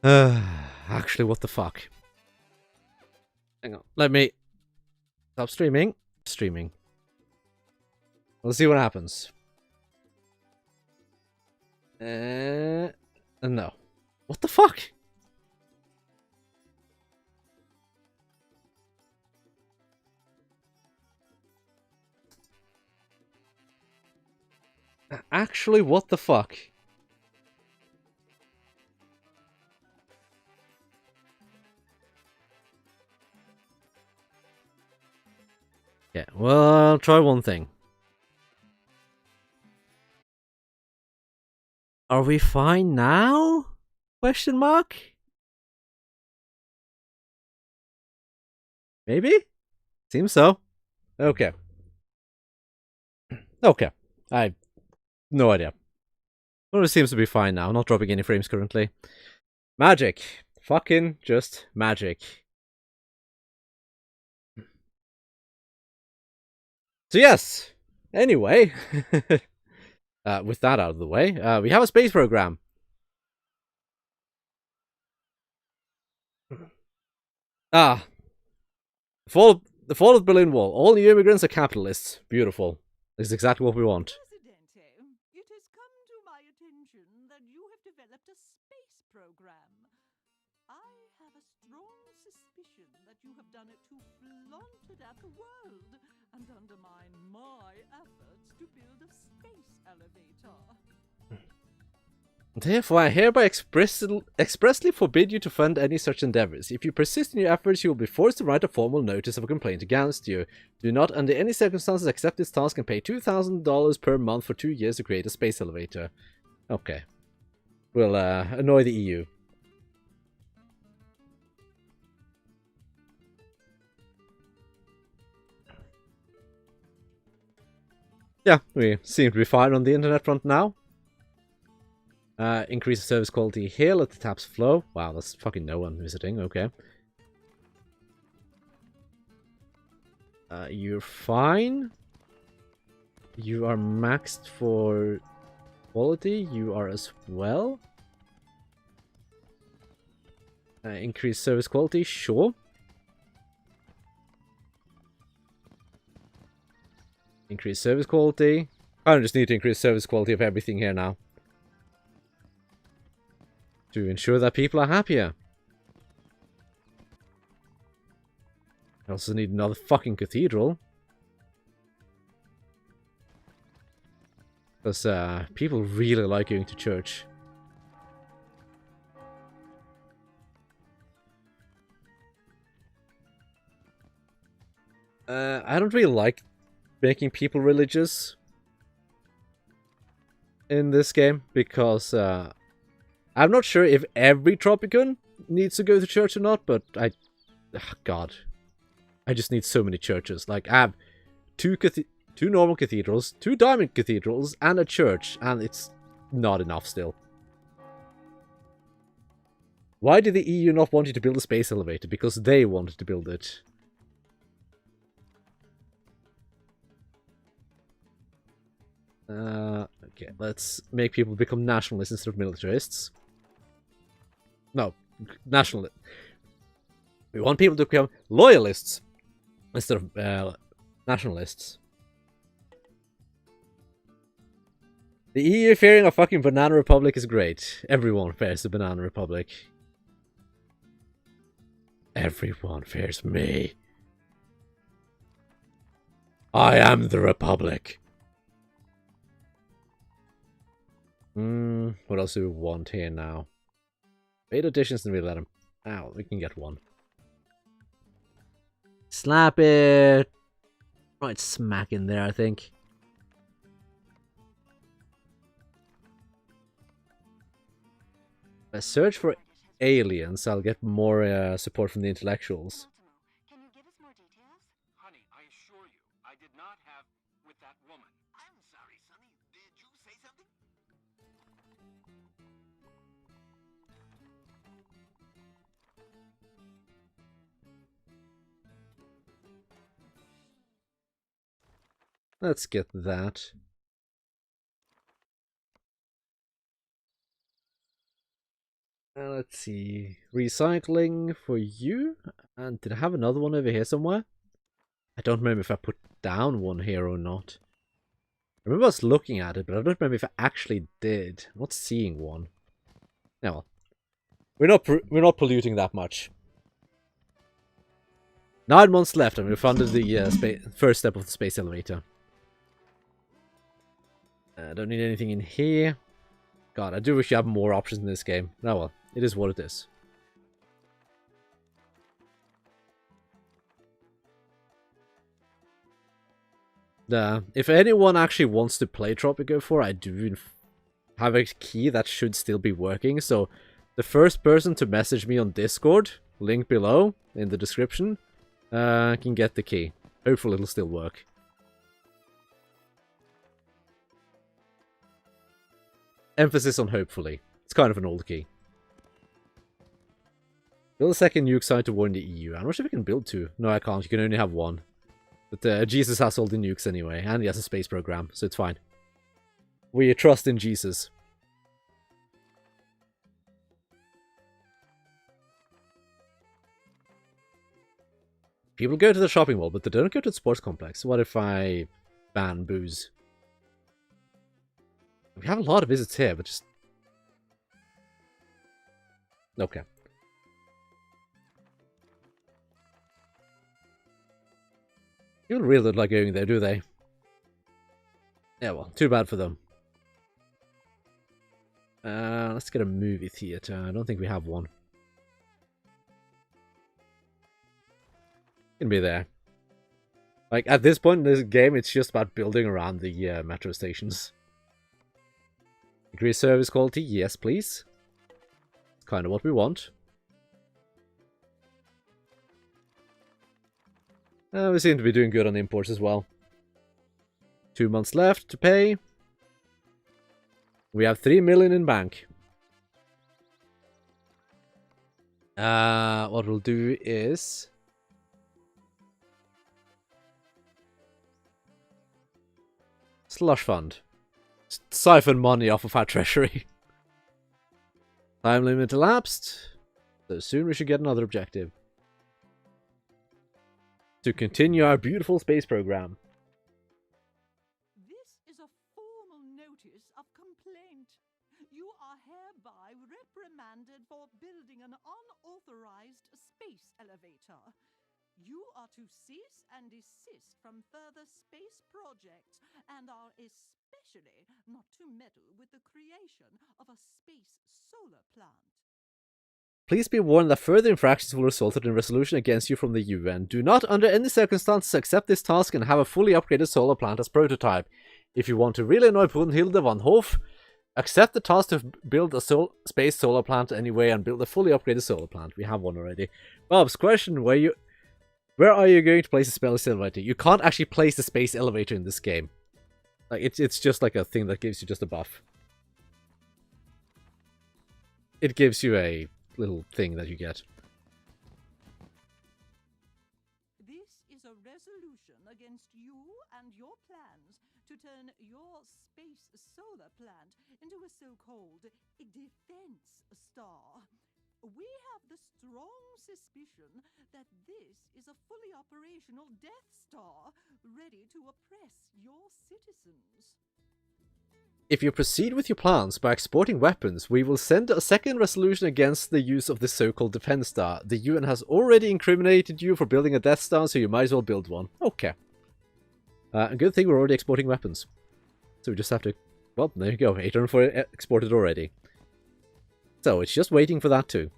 Actually, what the fuck? Hang on. Let me stop streaming. Streaming. Let's see what happens. No. What the fuck? Actually, what the fuck? Yeah, well, I'll try one thing. Are we fine now? Question mark? Maybe? Seems so. Okay. Okay. I... No idea. Well, it seems to be fine now. Not dropping any frames currently. Magic. Fucking just magic. So yes. Anyway. With that out of the way, we have a space program. The fall of the Berlin Wall. All new immigrants are capitalists. Beautiful. This is exactly what we want. Presidente, it has come to my attention that you have developed a space program. I have a strong suspicion that you have done it to flaunt it at the world and undermine my efforts to build a space elevator. Therefore, I hereby expressly forbid you to fund any such endeavors. If you persist in your efforts, you will be forced to write a formal notice of a complaint against you. Do not, under any circumstances, accept this task and pay $2,000 per month for 2 years to create a space elevator. Okay. We'll annoy the EU. Yeah, we seem to be fine on the internet front now. Increase the service quality here, let the taps flow. Wow, that's fucking no one visiting, okay. You're fine. You are maxed for quality. You are as well. Increase service quality, sure. Increase service quality. I don't just need to increase service quality of everything here now. To ensure that people are happier. I also need another fucking cathedral. Because people really like going to church. I don't really like making people religious in this game because I'm not sure if every Tropican needs to go to church or not, but God, I just need so many churches. Like, I have two normal cathedrals, 2 diamond cathedrals, and a church, and it's not enough still. Why did the EU not want you to build a space elevator? Because they wanted to build it. Okay, let's make people become nationalists instead of militarists. No, nationalists. We want people to become loyalists instead of nationalists. The EU fearing a fucking banana republic is great. Everyone fears the banana republic. Everyone fears me. I am the republic. What else do we want here now? 8 additions and we let him. Ow, we can get 1. Slap it! Right smack in there, I think. A search for aliens, I'll get more support from the intellectuals. Can you give us more details? Honey, I assure you, I did not have with that woman. I'm sorry, Sonny. Did you say something? Let's get that. Let's see. Recycling for you. And did I have another one over here somewhere? I don't remember if I put down one here or not. I remember I was looking at it, but I don't remember if I actually did. I'm not seeing one. Yeah, well. We're not polluting that much. 9 months left and we've funded the first step of the space elevator. Don't need anything in here. God, I do wish you had more options in this game. Oh well, it is what it is. If anyone actually wants to play Tropico 4, I do have a key that should still be working. So the first person to message me on Discord, link below in the description, can get the key. Hopefully it'll still work. Emphasis on hopefully. It's kind of an old key. Build a second nuke site to warn the EU. I'm not sure if we can build 2. No, I can't. You can only have 1. But Jesus has all the nukes anyway, and he has a space program, so it's fine. We trust in Jesus. People go to the shopping mall, but they don't go to the sports complex. What if I ban booze? We have a lot of visits here, but just... Okay. People really don't like going there, do they? Yeah, well, too bad for them. Let's get a movie theater. I don't think we have one. Can be there. Like, at this point in this game, it's just about building around the metro stations. Increase service quality, yes please. It's kind of what we want. We seem to be doing good on imports as well. 2 months left to pay. We have 3 million in bank. What we'll do is... slush fund. Siphon money off of our treasury. Time limit elapsed. So soon we should get another objective. To continue our beautiful space program. This is a formal notice of complaint. You are hereby reprimanded for building an unauthorized space elevator. You are to cease and desist from further space projects and are especially not to meddle with the creation of a space solar plant. Please be warned that further infractions will result in a resolution against you from the UN. Do not, under any circumstances, accept this task and have a fully upgraded solar plant as prototype. If you want to really annoy Brunhilde von Hof, accept the task to build a space solar plant anyway and build a fully upgraded solar plant. We have one already. Bubs, question, where are you going to place the space elevator? You can't actually place the space elevator in this game. Like it's just like a thing that gives you just a buff. It gives you a little thing that you get. This is a resolution against you and your plans to turn your space solar plant into a so-called defense star. We have the strong suspicion that this is a fully operational Death Star ready to oppress your citizens. If you proceed with your plans by exporting weapons, we will send a second resolution against the use of this so-called defense star. The UN has already incriminated you for building a Death Star, so you might as well build one. Okay. A good thing we're already exporting weapons. So we just have to... well, there you go. 804 exported already. So it's just waiting for that too.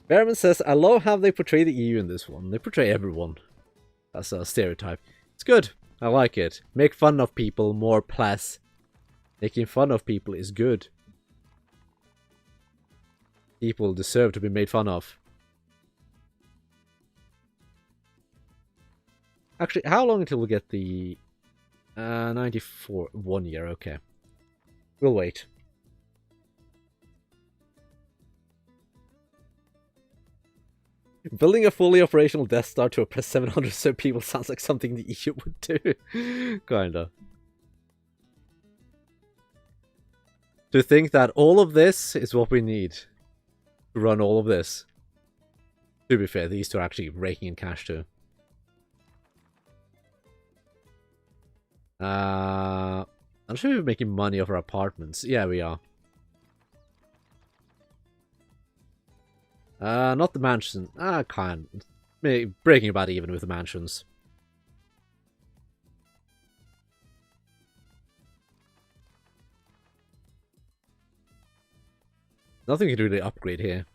Behrman says, I love how they portray the EU in this one. They portray everyone as a stereotype. It's good. I like it. Make fun of people, more plus. Making fun of people is good. People deserve to be made fun of. Actually, how long until we get the 94? 1 year, okay. We'll wait. Building a fully operational Death Star to oppress 700 so people sounds like something the EU would do. Kinda. To think that all of this is what we need to run all of this. To be fair, these two are actually raking in cash too. I'm sure we're making money off our apartments. Yeah, we are. Not the mansion. Kind. Maybe breaking about even with the mansions. Nothing we can really upgrade here.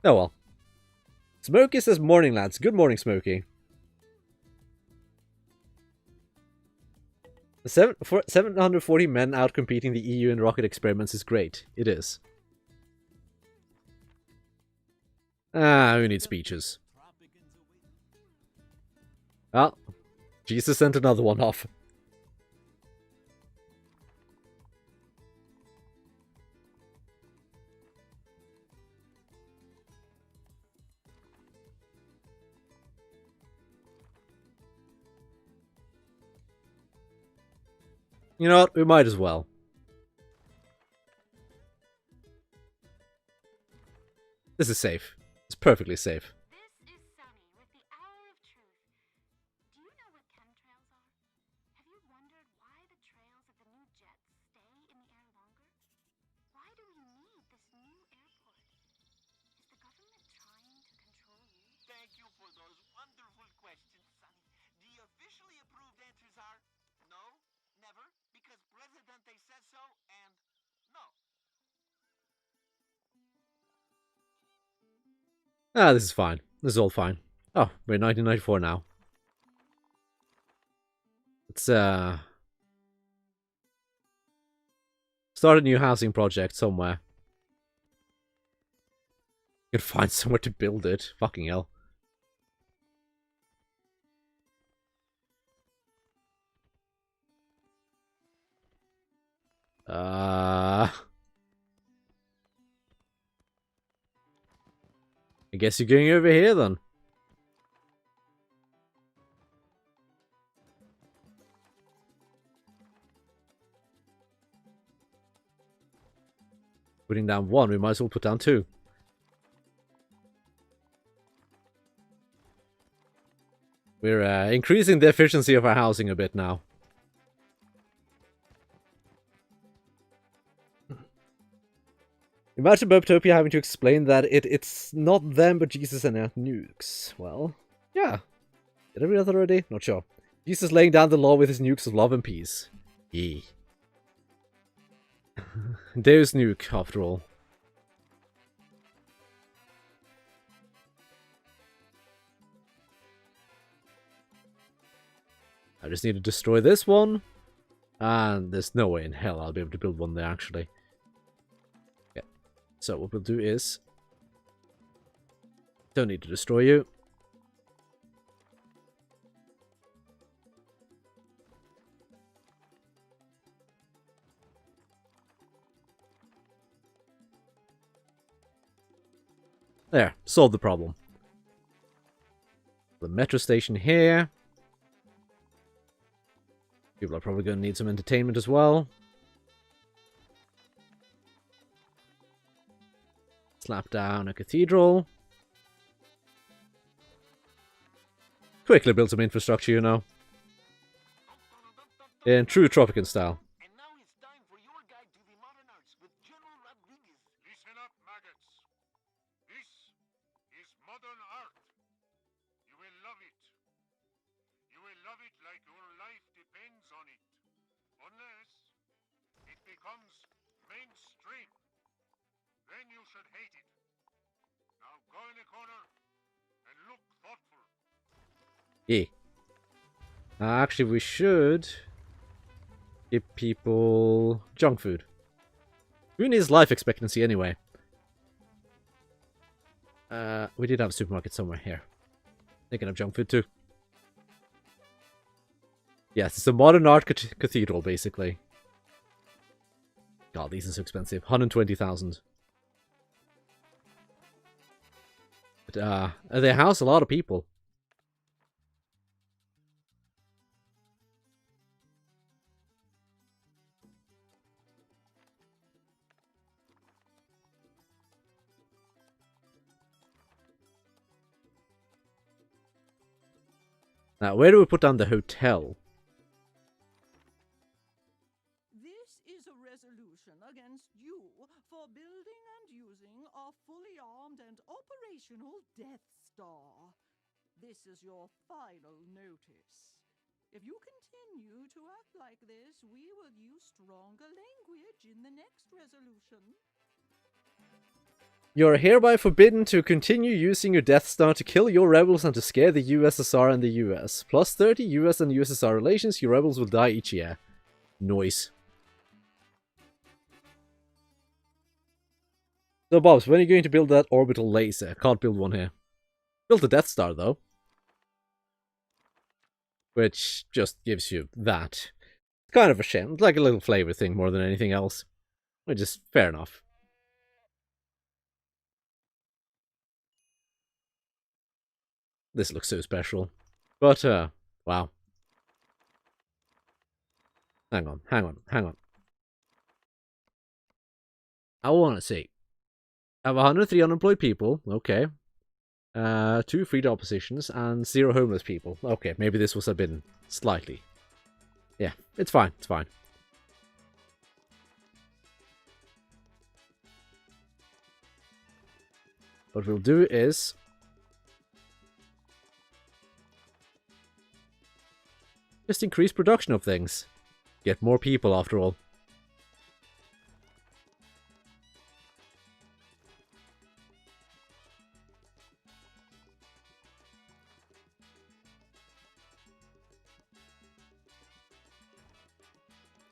Oh well. Smokey says, morning lads. Good morning, Smokey. 740 men out competing the EU in rocket experiments is great. It is. Who needs speeches? Well, Jesus sent another one off. You know what? We might as well. This is safe. It's perfectly safe. This is Sunny with the Hour of Truth. Do you know what chemtrails are? Have you wondered why the trails of the new jets stay in the air longer? Why do we need this new airport? Is the government trying to control you? Thank you for those wonderful questions, Sonny. The officially approved answers are no, never, because Presidente says so, and no. This is fine. This is all fine. Oh, we're in 1994 now. Let's, start a new housing project somewhere. You can find somewhere to build it. Fucking hell. I guess you're going over here then. Putting down 1, we might as well put down 2. We're increasing the efficiency of our housing a bit now. Imagine Bubtopia having to explain that it's not them but Jesus and our nukes. Well, yeah. Did I read that already? Not sure. Jesus laying down the law with his nukes of love and peace. Yee. Deus nuke, after all. I just need to destroy this one. And there's no way in hell I'll be able to build one there, actually. Okay. So what we'll do is... Don't need to destroy you. There, solved the problem. The metro station here. People are probably going to need some entertainment as well. Slap down a cathedral. Quickly build some infrastructure, you know. In true Tropican style. And now it's time for your guide to the modern arts with General Rodriguez. Listen up, maggots. This is modern art. You will love it. You will love it like your life depends on it. Unless it becomes mainstream. Then you should hate it. Now go in the corner and look thoughtful. Yeah. Actually, we should give people junk food. Who needs life expectancy anyway? We did have a supermarket somewhere here. Thinking of junk food too. Yes, it's a modern art cathedral, basically. God, these are so expensive. 120,000. But they house a lot of people. Now, where do we put down the hotel? This is a resolution against you for building and using a fully armed and operational Death Star. This is your final notice. If you continue to act like this, we will use stronger language in the next resolution. You're hereby forbidden to continue using your Death Star to kill your rebels and to scare the USSR and the US. Plus 30 US and USSR relations, your rebels will die each year. Noise. So, Bubs, when are you going to build that orbital laser? Can't build one here. Built a Death Star, though. Which just gives you that. It's kind of a shame. It's like a little flavor thing more than anything else. Which is fair enough. This looks so special. But, wow. Hang on. I want to see. I have 103 unemployed people. Okay. 2 free job positions and 0 homeless people. Okay, maybe this was have been slightly. Yeah, it's fine. It's fine. What we'll do is... just increase production of things. Get more people, after all.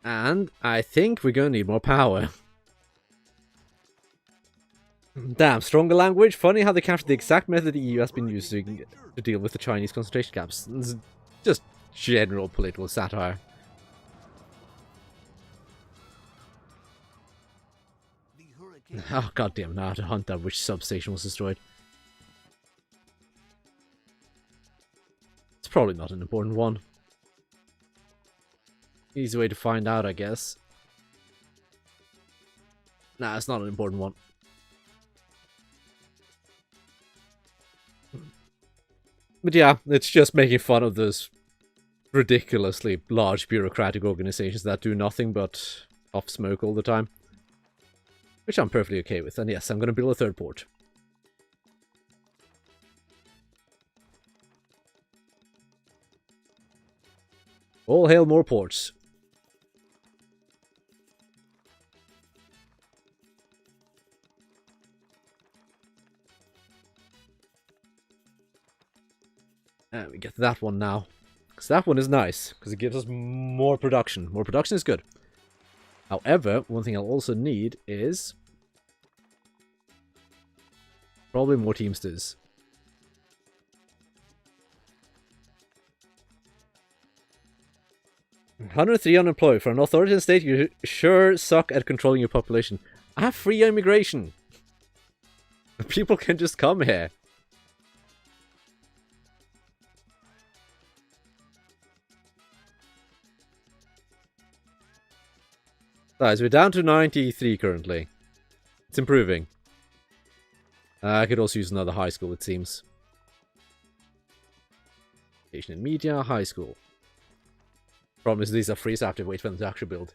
And I think we're gonna need more power. Damn, stronger language? Funny how they captured the exact method the EU has been using to deal with the Chinese concentration camps. It's just general political satire. Oh goddamn! Now I have to hunt out which substation was destroyed. It's probably not an important one. Easy way to find out, I guess. Nah, it's not an important one. But yeah, it's just making fun of those ridiculously large bureaucratic organizations that do nothing but puff smoke all the time. Which I'm perfectly okay with. And yes, I'm going to build a third port. All hail more ports. And we get that one now. Because that one is nice. Because it gives us more production. More production is good. However, one thing I'll also need is... probably more Teamsters. 103 unemployed. For an authoritarian state, you sure suck at controlling your population. I have free immigration. People can just come here. Guys, we're down to 93 currently. It's improving. I could also use another high school, it seems. Education and media, high school. Problem is these are free, so I have to wait for them to actually build.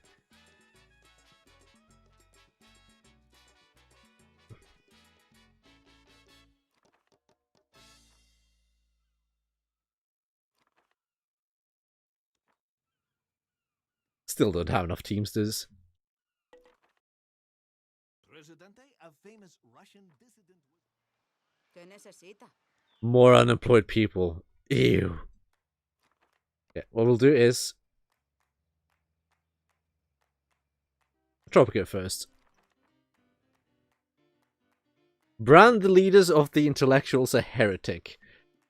Still don't have enough Teamsters. Presidente, a famous Russian dissident. ¿Qué necesita? More unemployed people. Ew. Yeah, what we'll do is... Tropico first. Brand the leaders of the intellectuals a heretic.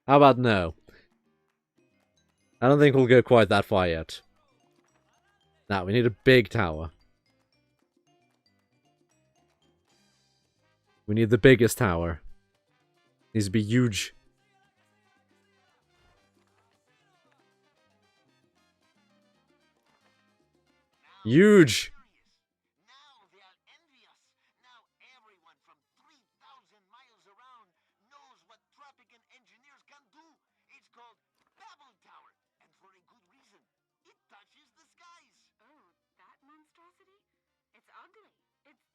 How about no? I don't think we'll go quite that far yet. Now, we need a big tower. We need the biggest tower. Needs to be huge. Huge! Now they are envious. Now everyone from 3,000 miles around knows what Tropican engineers can do. It's called Babel Tower, and for a good reason. It touches the skies. Oh, that monstrosity? It's ugly. It's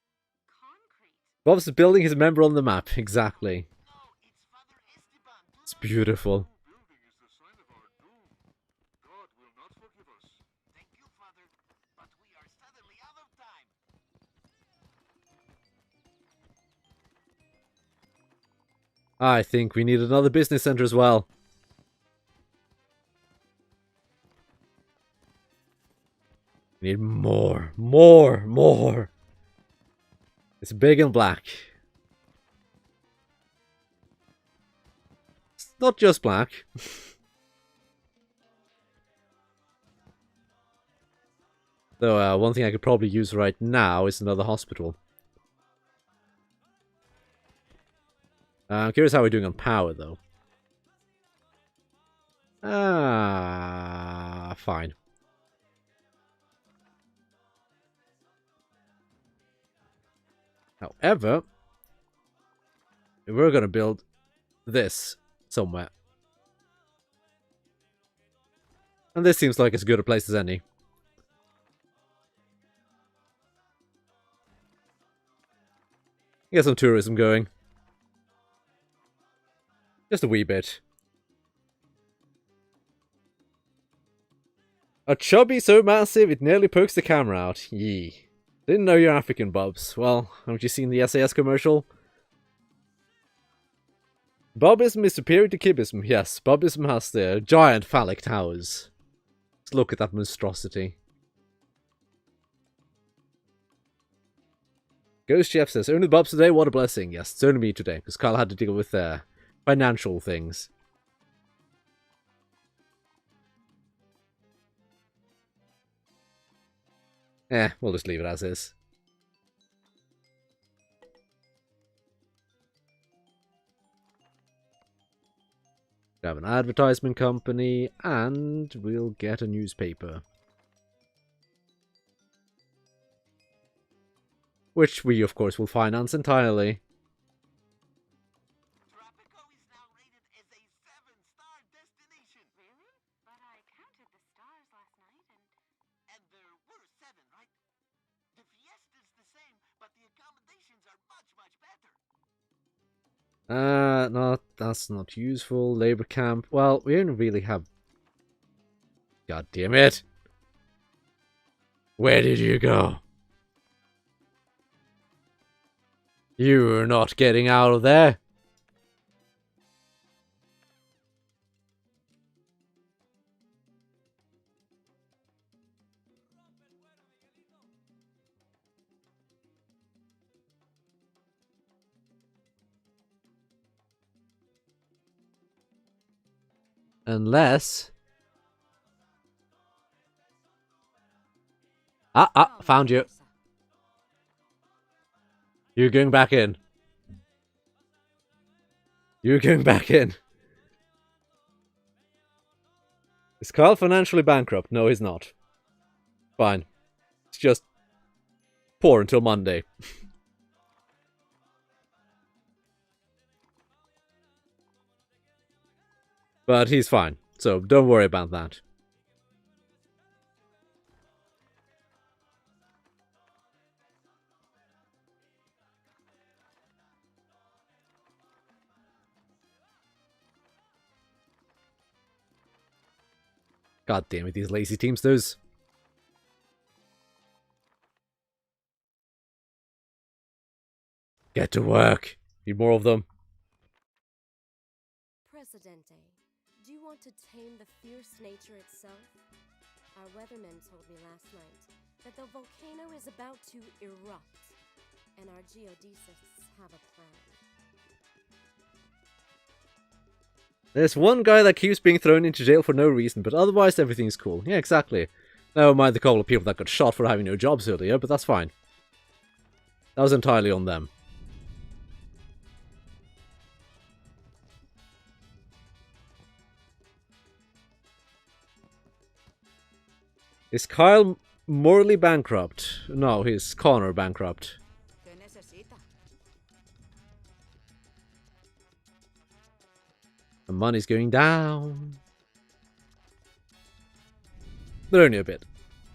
concrete. Bubs building his member on the map. Exactly. No, it's Father Esteban. It's beautiful. Building is the sign of our doom. God will not forgive us. Thank you, Father. But we are suddenly out of time. I think we need another business center as well. We need more. More. It's big and black. It's not just black. Though one thing I could probably use right now is another hospital. I'm curious how we're doing on power, though. Fine. However, we're gonna build this somewhere. And this seems like as good a place as any. Get some tourism going. Just a wee bit. A chubby so massive it nearly pokes the camera out. Yee. Didn't know you're African, Bubs. Well, haven't you seen the SAS commercial? Bubism is superior to Kibism. Yes, Bubism has the giant phallic towers. Let's look at that monstrosity. Ghost Chef says, only the Bubs today, what a blessing. Yes, it's only me today, because Kyle had to deal with financial things. We'll just leave it as is. We have an advertisement company, and we'll get a newspaper. Which we, of course, will finance entirely. Tropico is now rated as a 7-star destination. Really? But I counted the stars last night And there were 7, right? The Fiesta's the same, but the accommodations are much, much better. No, that's not useful. Labor camp. Well, we don't really have... God damn it. Where did you go? You're not getting out of there. Unless... Found you. You're going back in. You're going back in. Is Carl financially bankrupt? No, he's not. Fine. It's just poor until Monday. But he's fine, so don't worry about that. God damn it, these lazy teamsters. Get to work. Need more of them. Presidente, do you want to tame the fierce nature itself? Our weathermen told me last night that the volcano is about to erupt, and our geodesists have a plan. There's one guy that keeps being thrown into jail for no reason, but otherwise everything's cool. Yeah, exactly. Never mind the couple of people that got shot for having no jobs earlier, but that's fine. That was entirely on them. Is Kyle morally bankrupt? No, he's Connor bankrupt. ¿Qué necesita? The money's going down. But only a bit.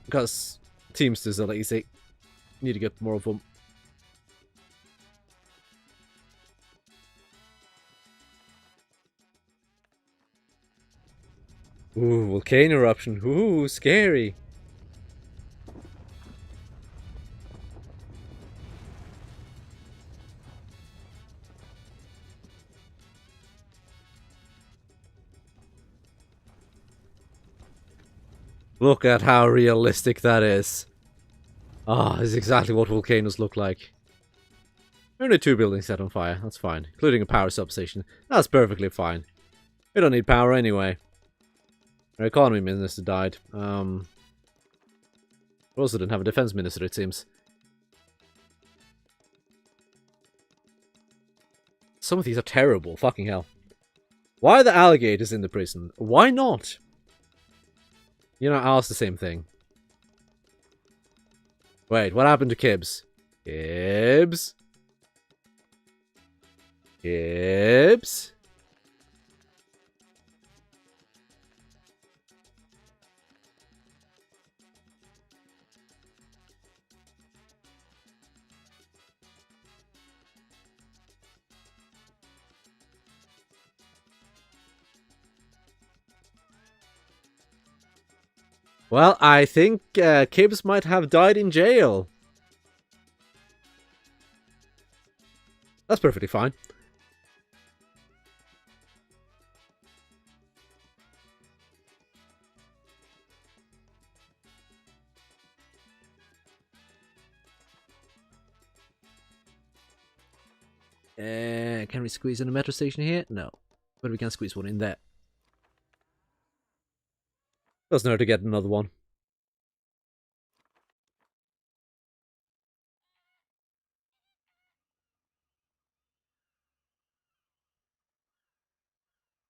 Because teamsters are lazy. Need to get more of them. Ooh, volcano eruption. Ooh, scary. Look at how realistic that is. Ah, this is exactly what volcanoes look like. Only 2 buildings set on fire, that's fine. Including a power substation. That's perfectly fine. We don't need power anyway. Our economy minister died. We also didn't have a defense minister, it seems. Some of these are terrible, fucking hell. Why are the alligators in the prison? Why not? You know, I asked the same thing. Wait, what happened to Kibs? Kibs? Kibs? Well, I think Kibs might have died in jail. That's perfectly fine. Can we squeeze in a metro station here? No. But we can squeeze one in there. Doesn't hurt to get another one.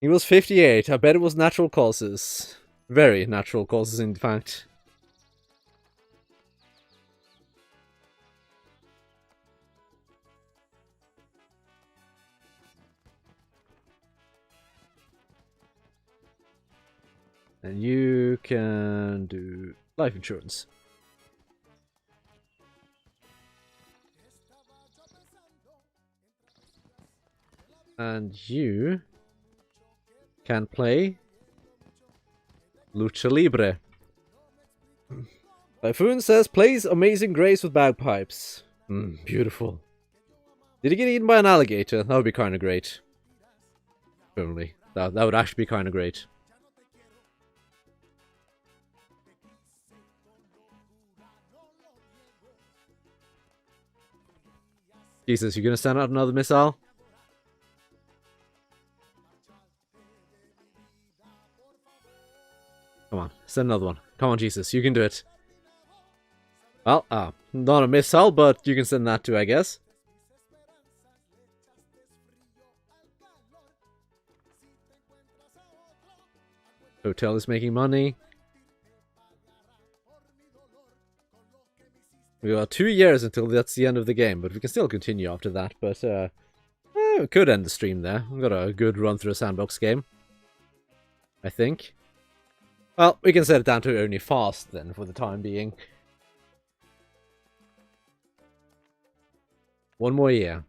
He was 58. I bet it was natural causes. Very natural causes, in fact. And you can do life insurance. And you can play Lucha Libre. Typhoon says, plays Amazing Grace with bagpipes. Beautiful. Did he get eaten by an alligator? That would be kind of great. Certainly. That would actually be kind of great. Jesus, you gonna send out another missile? Come on, send another one. Come on, Jesus, you can do it. Well, not a missile, but you can send that too, I guess. Hotel is making money. We got 2 years until that's the end of the game, but we can still continue after that. But we could end the stream there. We've got a good run through a sandbox game, I think. Well, we can set it down to only fast then for the time being. 1 more year.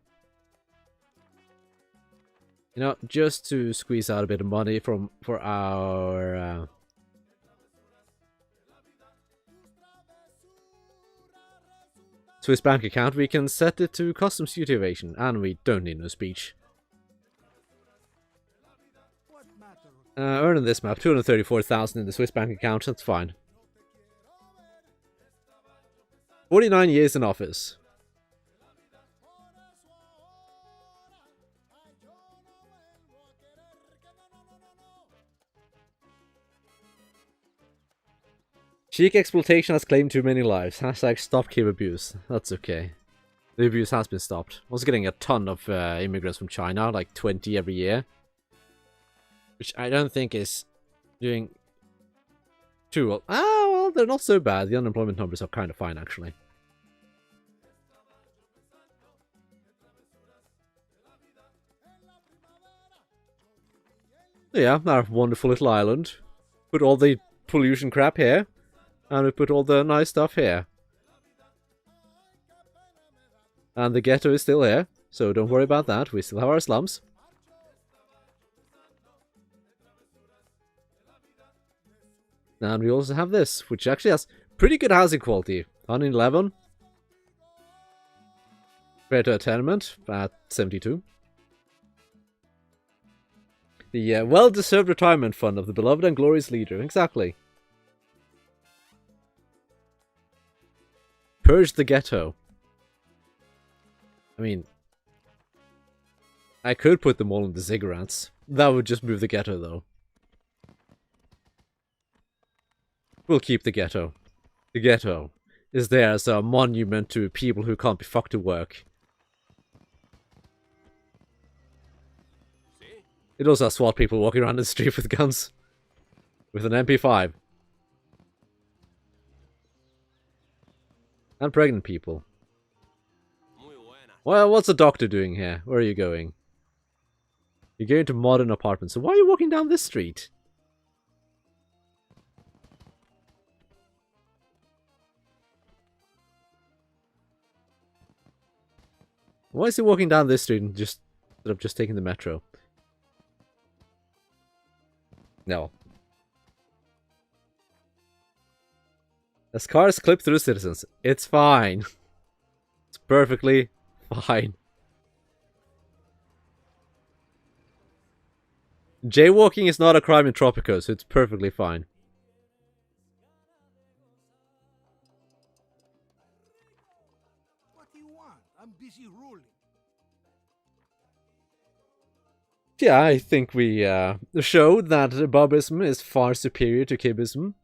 You know, just to squeeze out a bit of money for our Swiss bank account, we can set it to customs duty evasion, and we don't need no speech. Earning this map, 234,000 in the Swiss bank account, that's fine. 49 years in office. Cheek exploitation has claimed too many lives. Hashtag stop Kib abuse. That's okay. The abuse has been stopped. Also getting a ton of immigrants from China, like 20 every year. Which I don't think is doing too well. Well, they're not so bad. The unemployment numbers are kind of fine, actually. Yeah, our wonderful little island. Put all the pollution crap here. And we put all the nice stuff here. And the ghetto is still here, so don't worry about that. We still have our slums. And we also have this, which actually has pretty good housing quality. 111. Compared to a tenement at 72. The well-deserved retirement fund of the beloved and glorious leader. Exactly. Purge the ghetto. I mean, I could put them all in the ziggurats. That would just move the ghetto, though. We'll keep the ghetto. The ghetto is there as a monument to people who can't be fucked to work. It also has SWAT people walking around the street with guns. With an MP5. And pregnant people. Well, what's a doctor doing here? Where are you going? You're going to modern apartments. So why are you walking down this street? Why is he walking down this street and instead of just taking the metro? No. As cars clip through citizens, it's fine. It's perfectly fine. Jaywalking is not a crime in Tropico, so it's perfectly fine. What do you want? I'm busy ruling. Yeah, I think we showed that Bubism is far superior to Kibism.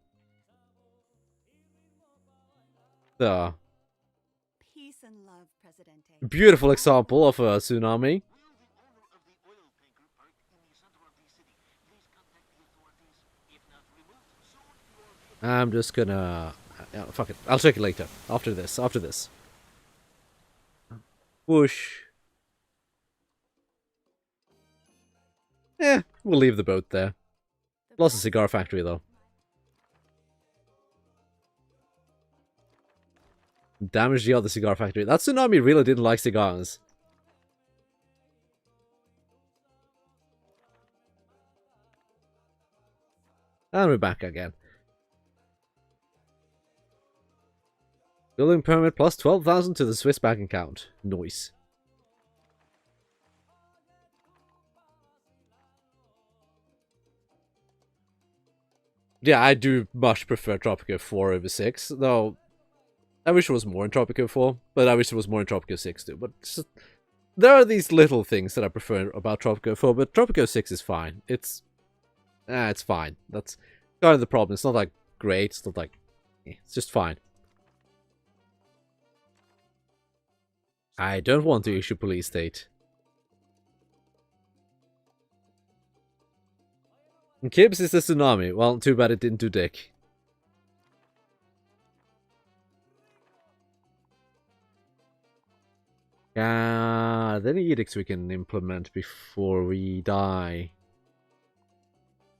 The Peace and love, Presidente. beautiful example of a tsunami. Will the owner of the oil tanker parked in the center of the city I'm just gonna... fuck it. I'll check it later. After this. After this. Whoosh. We'll leave the boat there. Lost a cigar factory, though. Damage the other cigar factory. That tsunami really didn't like cigars. And we're back again. Building permit plus 12,000 to the Swiss bank account. Nice. Yeah, I do much prefer Tropico 4 over 6, though I wish it was more in Tropico 4, but I wish it was more in Tropico 6 too. But just, there are these little things that I prefer about Tropico 4, but Tropico 6 is fine. It's fine. That's kind of the problem. It's not like great, it's not like... it's just fine. I don't want to issue police state. And Kibs is a tsunami. Well, too bad it didn't do dick. Any edicts we can implement before we die?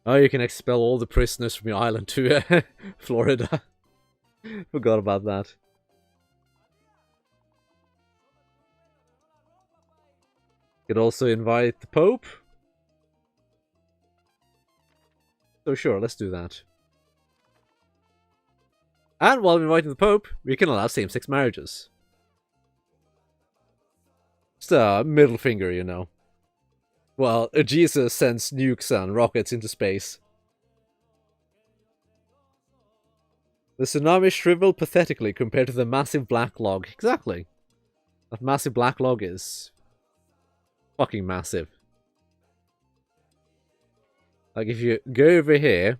Oh, you can expel all the prisoners from your island to Florida. Forgot about that. Could also invite the Pope. So sure, let's do that. And while inviting the Pope, we can allow same-sex marriages. Just a middle finger, you know. Well, Jesus sends nukes and rockets into space. The tsunami shriveled pathetically compared to the massive black log. Exactly. That massive black log is fucking massive. Like, if you go over here,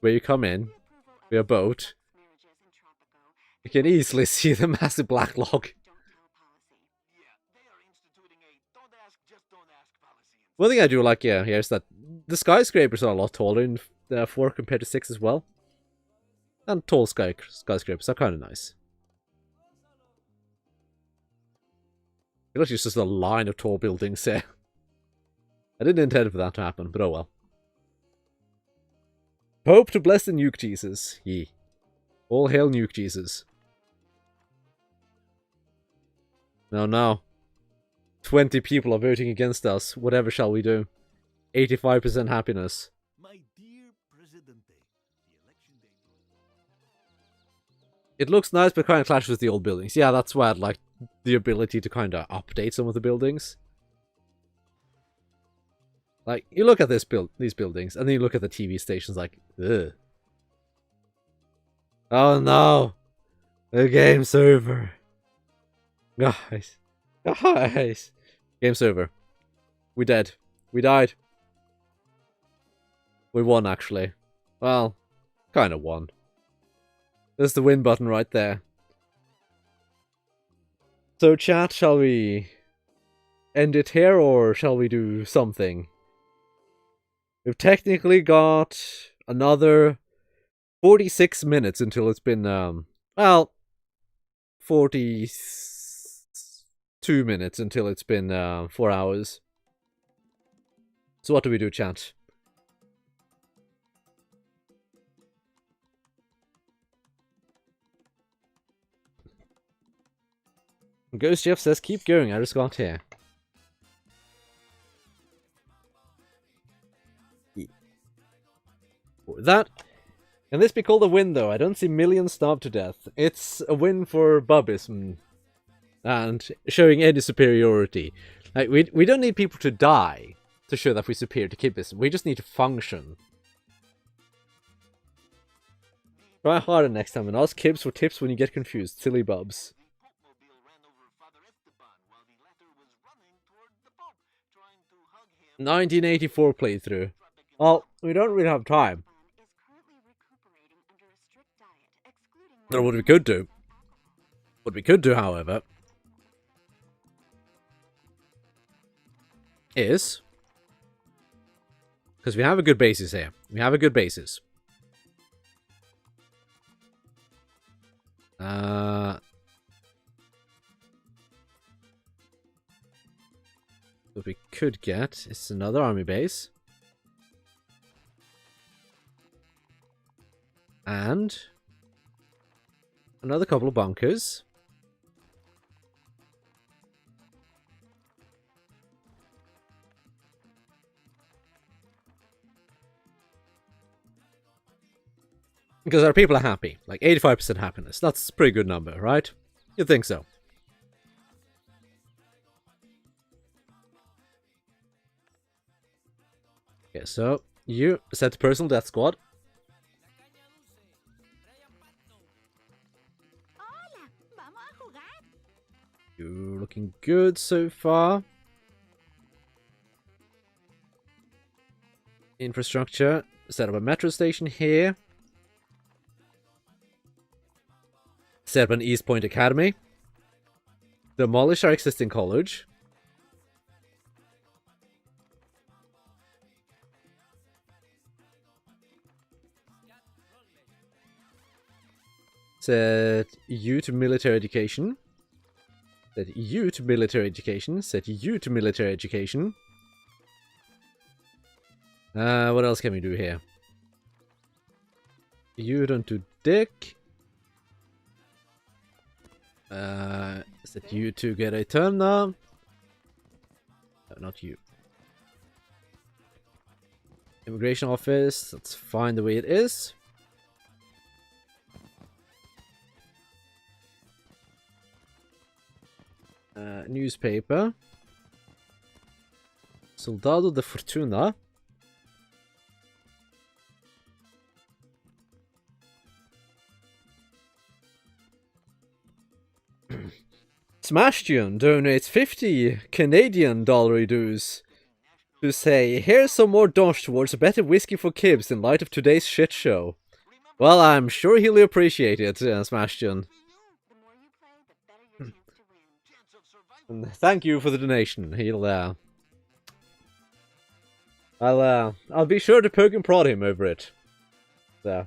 where you come in, with your boat, you can easily see the massive black log. One thing I do like here is that the skyscrapers are a lot taller in 4 compared to 6 as well. And tall skyscrapers are kind of nice. I feel like it's just a line of tall buildings here. I didn't intend for that to happen, but oh well. Pope to bless the nuke Jesus. Ye. All hail nuke Jesus. No. 20 people are voting against us. Whatever shall we do? 85% happiness. My dear Presidente, the election day. It looks nice, but kind of clashes with the old buildings. Yeah, that's why I'd like the ability to kind of update some of the buildings. Like, you look at these buildings, and then you look at the TV stations like, ugh. Oh no! The game's over. Guys. Game's over. We dead. We died. We won, actually. Well, kind of won. There's the win button right there. So, chat, shall we end it here, or shall we do something? We've technically got another 46 minutes until it's been, well, 42 minutes until it's been 4 hours. So what do we do, chat? Ghost Jeff says, keep going, I just got here. That, can this be called a win, though? I don't see millions starved to death. It's a win for Bubism and showing any superiority. Like, we don't need people to die to show that we're superior to Kibs. We just need to function. Try harder next time and ask Kibs for tips when you get confused. Silly Bubs. 1984 playthrough. Well, we don't really have time. Or what we could do, however, is, because we have a good basis here. We have a good basis. What we could get is another army base. And another couple of bunkers. Because our people are happy. Like 85% happiness. That's a pretty good number, right? You'd think so. Okay, so you set the personal death squad. Hola, vamos a jugar. You're looking good so far. Infrastructure. Set up a metro station here. Set up an East Point Academy. Demolish our existing college. Set you to military education. Set you to military education. Set you to military education. What else can we do here? You don't do dick. Set you to get a turn now. No, not you. Immigration office. That's fine the way it is. Newspaper. Soldado de Fortuna. Smashtion donates 50 Canadian dollar dues to say, here's some more dosh towards a better whiskey for Kibs in light of today's shit show. Well, I'm sure he'll appreciate it, Smashtion. The more you play, the better your chance to win. Chance of survival. And thank you for the donation. I'll be sure to poke and prod him over it. So,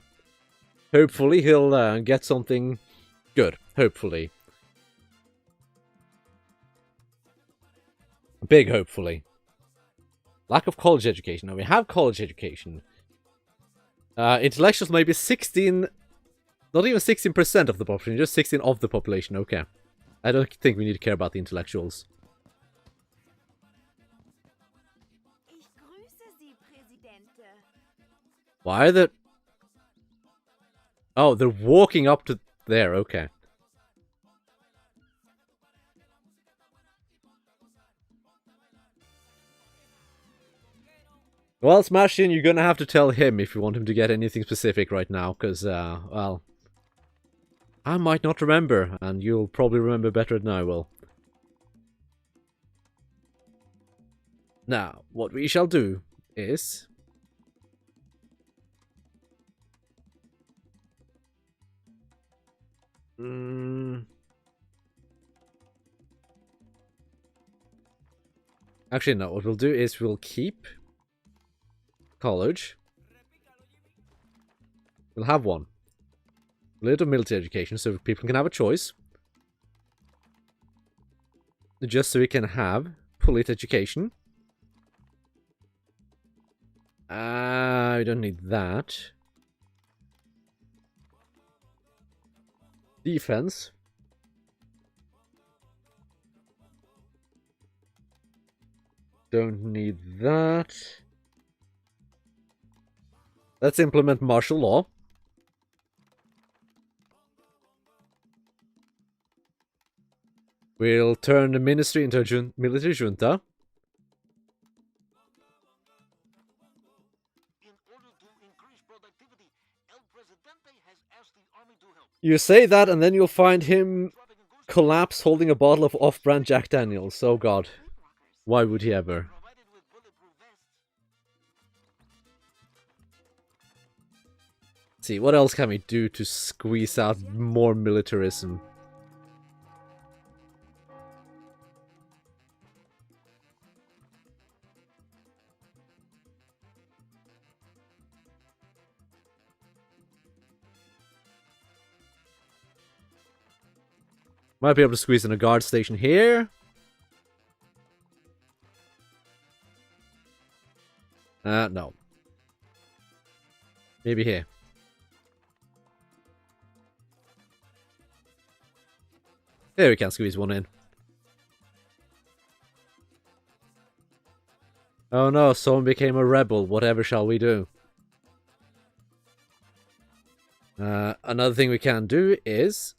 hopefully he'll get something good. Hopefully. Big hopefully. Lack of college education. Now we have college education. Intellectuals maybe 16... Not even 16% of the population, just 16 of the population. Okay. I don't think we need to care about the intellectuals. Ich grüße Sie, Präsidente. Why are they... Oh, they're walking up to there. Okay. Well, Smashin, you're gonna have to tell him if you want him to get anything specific right now, because, well... I might not remember, and you'll probably remember better than I will. Now, what we shall do is... Actually, no, what we'll do is we'll keep... college. We'll have one. A little military education so people can have a choice. Just so we can have police education. We don't need that. Defense. Don't need that. Let's implement martial law. We'll turn the ministry into a military junta. In order to increase productivity, El Presidente has asked the army to help. You say that and then you'll find him collapse holding a bottle of off-brand Jack Daniels. Oh god. Why would he ever? Provided with bulletproof vests. See, what else can we do to squeeze out more militarism? Might be able to squeeze in a guard station here. No. Maybe here. There we can squeeze one in. Oh no, someone became a rebel. Whatever shall we do? Another thing we can do is...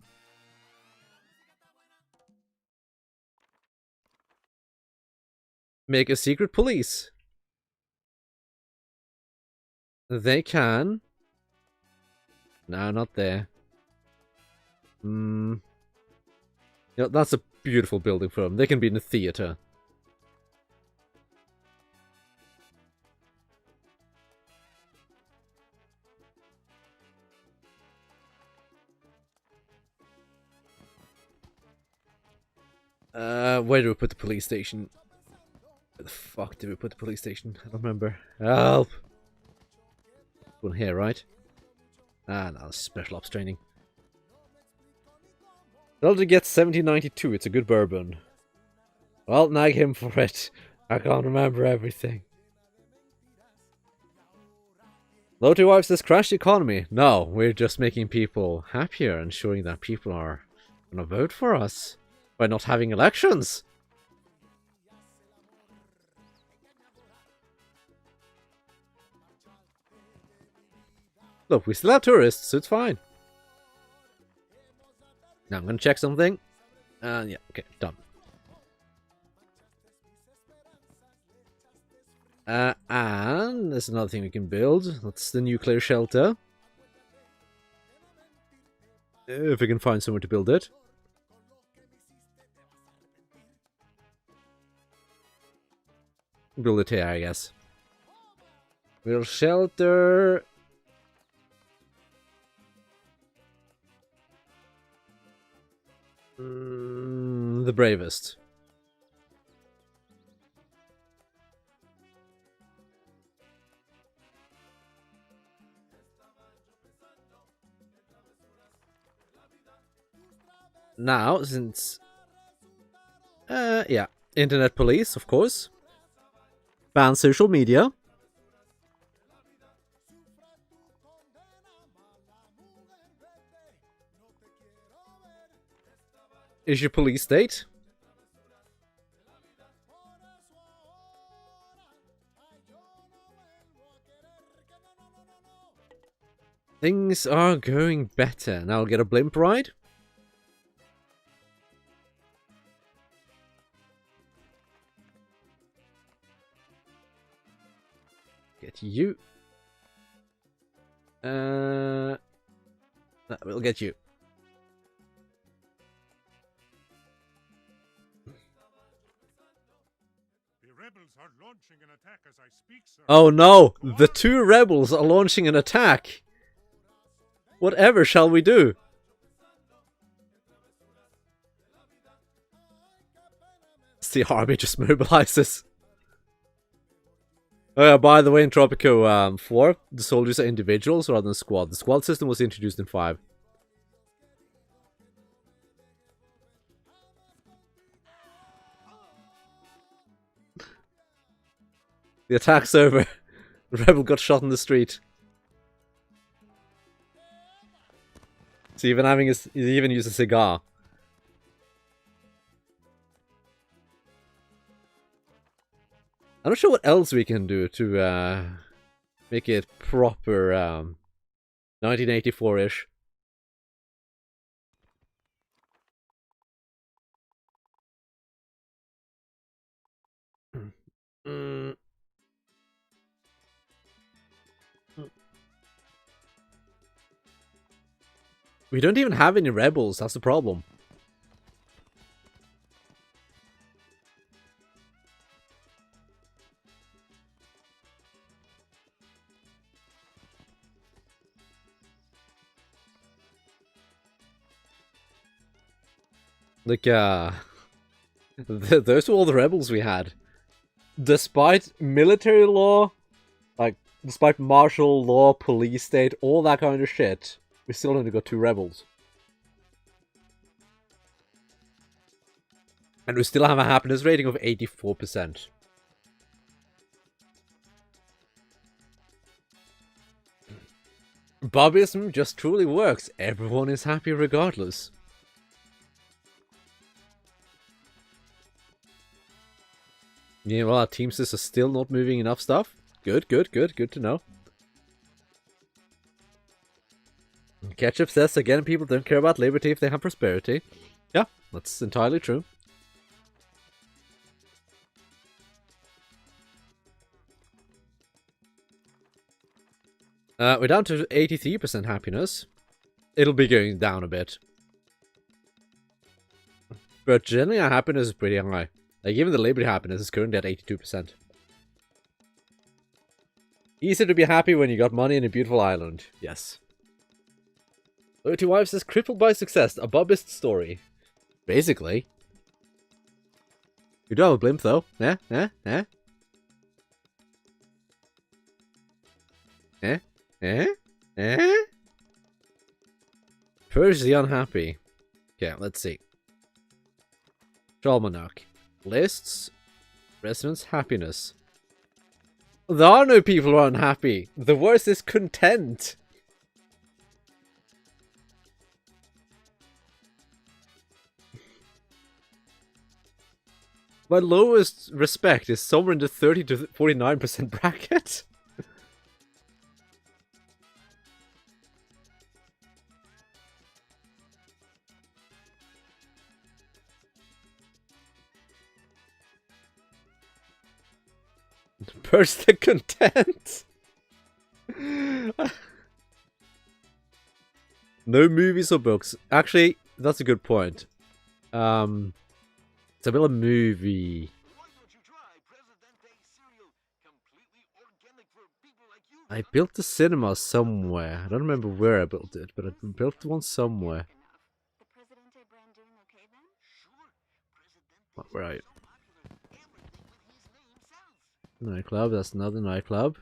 make a secret police. They can... No, not there. Yeah, that's a beautiful building for them. They can be in a theater. Where do we put the police station? Where the fuck did we put the police station? I don't remember. Help! One here, right? Ah, no, special ops training. Delta gets 1792. It's a good bourbon. Well, nag him for it. I can't remember everything. Lottie Wife says crash the economy. No, we're just making people happier and showing that people are gonna vote for us by not having elections. Look, we still have tourists, so it's fine. Now I'm gonna check something. Yeah, okay, done. And there's another thing we can build. That's the nuclear shelter. If we can find somewhere to build it. Build it here, I guess. We'll shelter... the bravest. Now, since... yeah. Internet police, of course. Ban social media. Issue police state. Things are going better. Now I'll get a blimp ride. Get you. We'll get you. Are launching an attack as I speak, sir. Oh no! The two rebels are launching an attack! Whatever shall we do? The army just mobilizes. Oh yeah, by the way, in Tropico 4, the soldiers are individuals rather than squad. The squad system was introduced in 5. The attack's over. The rebel got shot in the street. He's even used a cigar. I'm not sure what else we can do to make it proper 1984-ish. We don't even have any rebels, that's the problem. Like, those were all the rebels we had. Despite military law, like, despite martial law, police state, all that kind of shit, we still only got 2 rebels. And we still have a happiness rating of 84%. Bubism just truly works. Everyone is happy regardless. Yeah, well, our teamsters are still not moving enough stuff. Good to know. Ketchup says, again, people don't care about liberty if they have prosperity. Yeah, that's entirely true. We're down to 83% happiness. It'll be going down a bit. But generally our happiness is pretty high. Like, even the liberty happiness is currently at 82%. Easy to be happy when you got money in a beautiful island. Yes. 30 Wives says, crippled by success, a Bubist story. Basically. You do have a blimp though. Eh? Purge the unhappy. Okay, let's see. Almanac. Lists. Residents' happiness. There are no people who are unhappy. The worst is content. My lowest respect is somewhere in the 30 to 49% bracket. Purge the content. No movies or books. Actually, that's a good point. It's a bit of a movie. I built the cinema somewhere. I don't remember where I built it, but I built one somewhere. Where are you? Nightclub, that's another nightclub.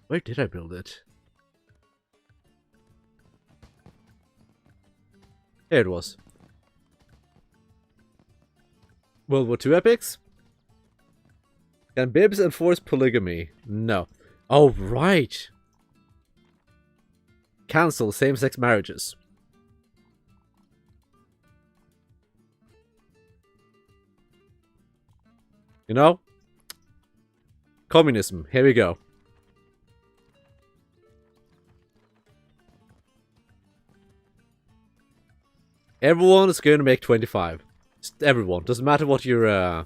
Where did I build it? Here it was. World War II epics? Can Bibs enforce polygamy? No. Oh, right. Cancel same-sex marriages. You know? Communism. Here we go. Everyone is going to make 25. Just everyone. Doesn't matter what your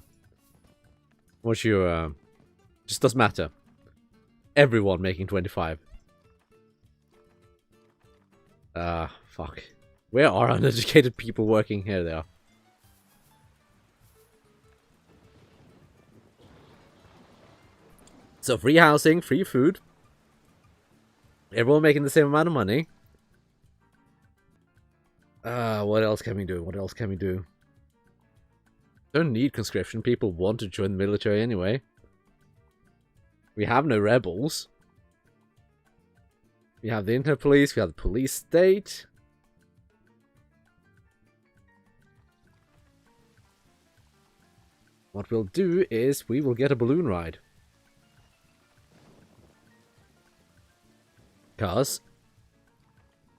just doesn't matter. Everyone making 25. Fuck. Where are uneducated people working? Here they are. So free housing, free food. Everyone making the same amount of money. What else can we do? What else can we do? Don't need conscription. People want to join the military anyway. We have no rebels. We have the interpolice. We have the police state. What we'll do is we will get a balloon ride. Because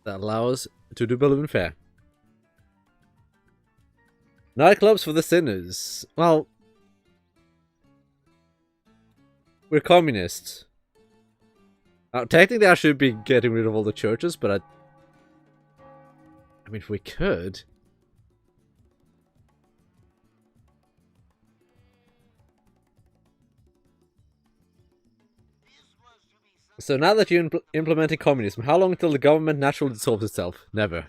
that allows us to do balloon fair. Nightclubs for the sinners. Well, we're communists. Technically, I should be getting rid of all the churches, but I mean, if we could. So now that you're implementing communism, how long until the government naturally dissolves itself? Never.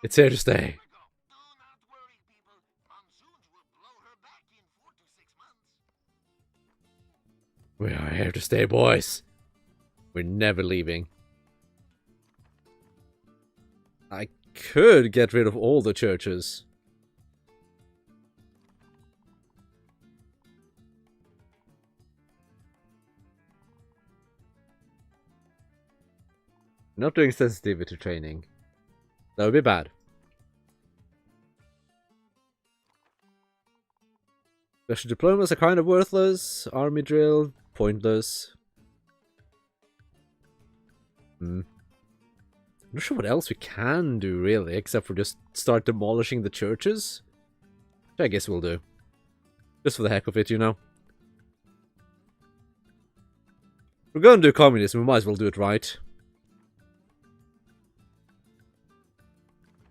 It's here to stay. We are here to stay, boys. We're never leaving. I could get rid of all the churches. Not doing sensitivity training. That would be bad. Special diplomas are kind of worthless. Army drill, pointless. I'm not sure what else we can do, really, except for just start demolishing the churches. Which I guess we'll do. Just for the heck of it, you know. We're going to do communism, we might as well do it right.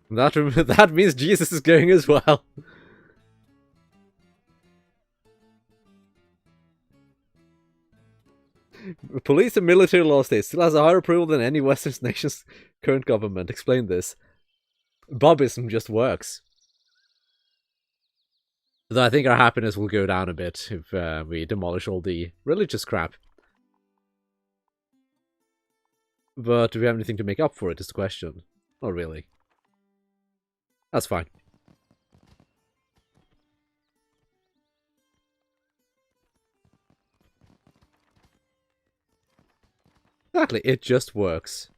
That means Jesus is going as well. Police and military law state still has a higher approval than any Western nation's current government. Explain this. Bubism just works. Though I think our happiness will go down a bit if we demolish all the religious crap. But do we have anything to make up for it is the question. Not really. That's fine. Exactly, it just works.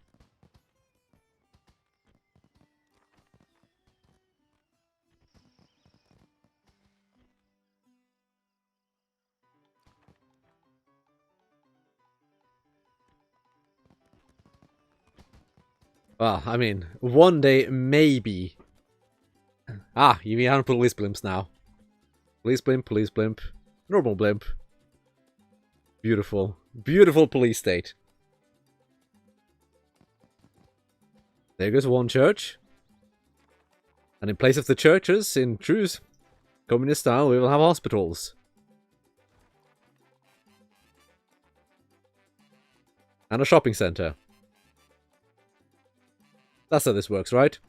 Well, I mean, one day, maybe. Ah, you mean police blimps now. Police blimp. Normal blimp. Beautiful. Beautiful police state. There goes one church. And in place of the churches, in true communist style, we will have hospitals. And a shopping center. That's how this works, right?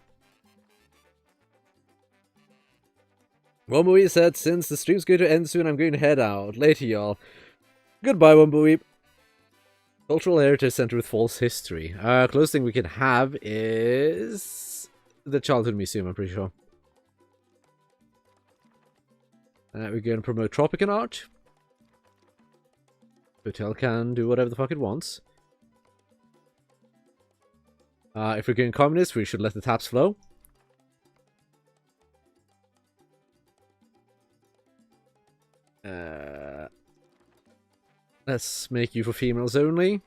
Wombuie said, since the stream's going to end soon, I'm going to head out. Later, y'all. Goodbye, Wombuie. Cultural Heritage Center with false history. Closest thing we can have is the Childhood Museum, I'm pretty sure. We're going to promote Tropican art. Hotel can do whatever the fuck it wants. If we're going communist, we should let the taps flow. Let's make you for females only.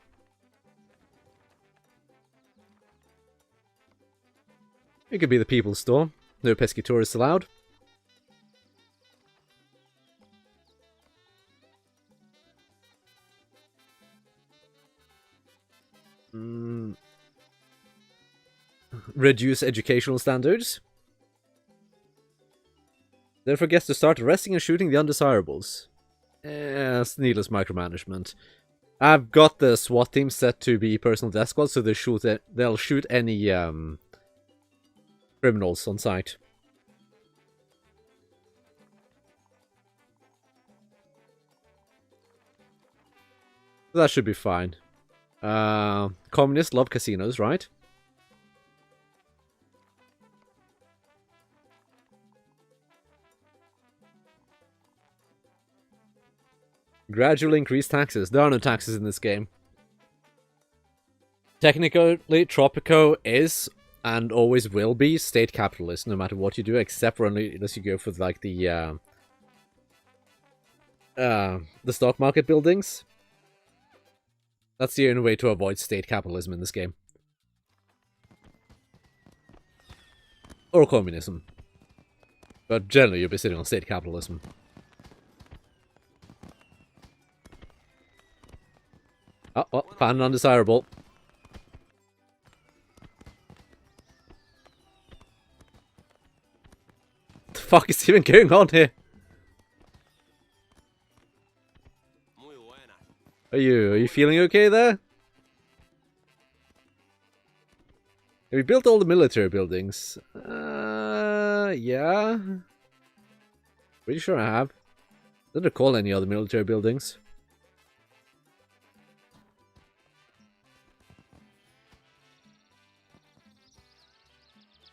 It could be the People's Store. No pesky tourists allowed. Reduce educational standards. Then forget to start arresting and shooting the undesirables. It's needless micromanagement. I've got the SWAT team set to be personal death squad, so they'll shoot any criminals on sight. That should be fine. Communists love casinos, right? Gradually increase taxes. There are no taxes in this game. Technically, Tropico is and always will be state capitalist, no matter what you do, except for unless you go for like the stock market buildings. That's the only way to avoid state capitalism in this game. Or communism. But generally, you'll be sitting on state capitalism. Oh, well, found an undesirable. What the fuck is even going on here? Are you feeling okay there? Have we built all the military buildings? Yeah. Pretty sure I have. Don't recall any other military buildings.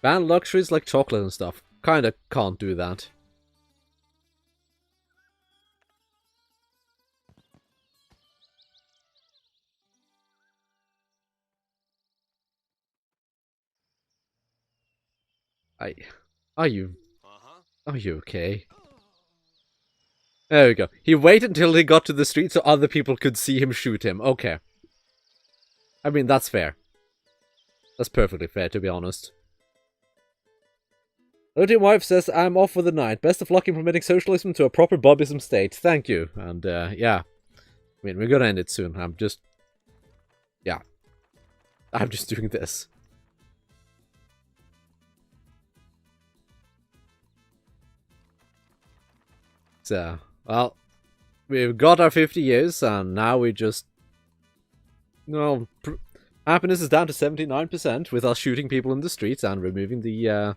Ban luxuries like chocolate and stuff. Kinda can't do that. Are you okay? There we go. He waited until he got to the street so other people could see him shoot him. Okay. I mean, that's fair. That's perfectly fair, to be honest. Odin Wife says, I'm off for the night. Best of luck implementing socialism to a proper Bubism state. Thank you. And, yeah. I mean, we're gonna end it soon. I'm just doing this. So, well, we've got our 50 years, and now we just... Well, happiness is down to 79% with us shooting people in the streets and removing the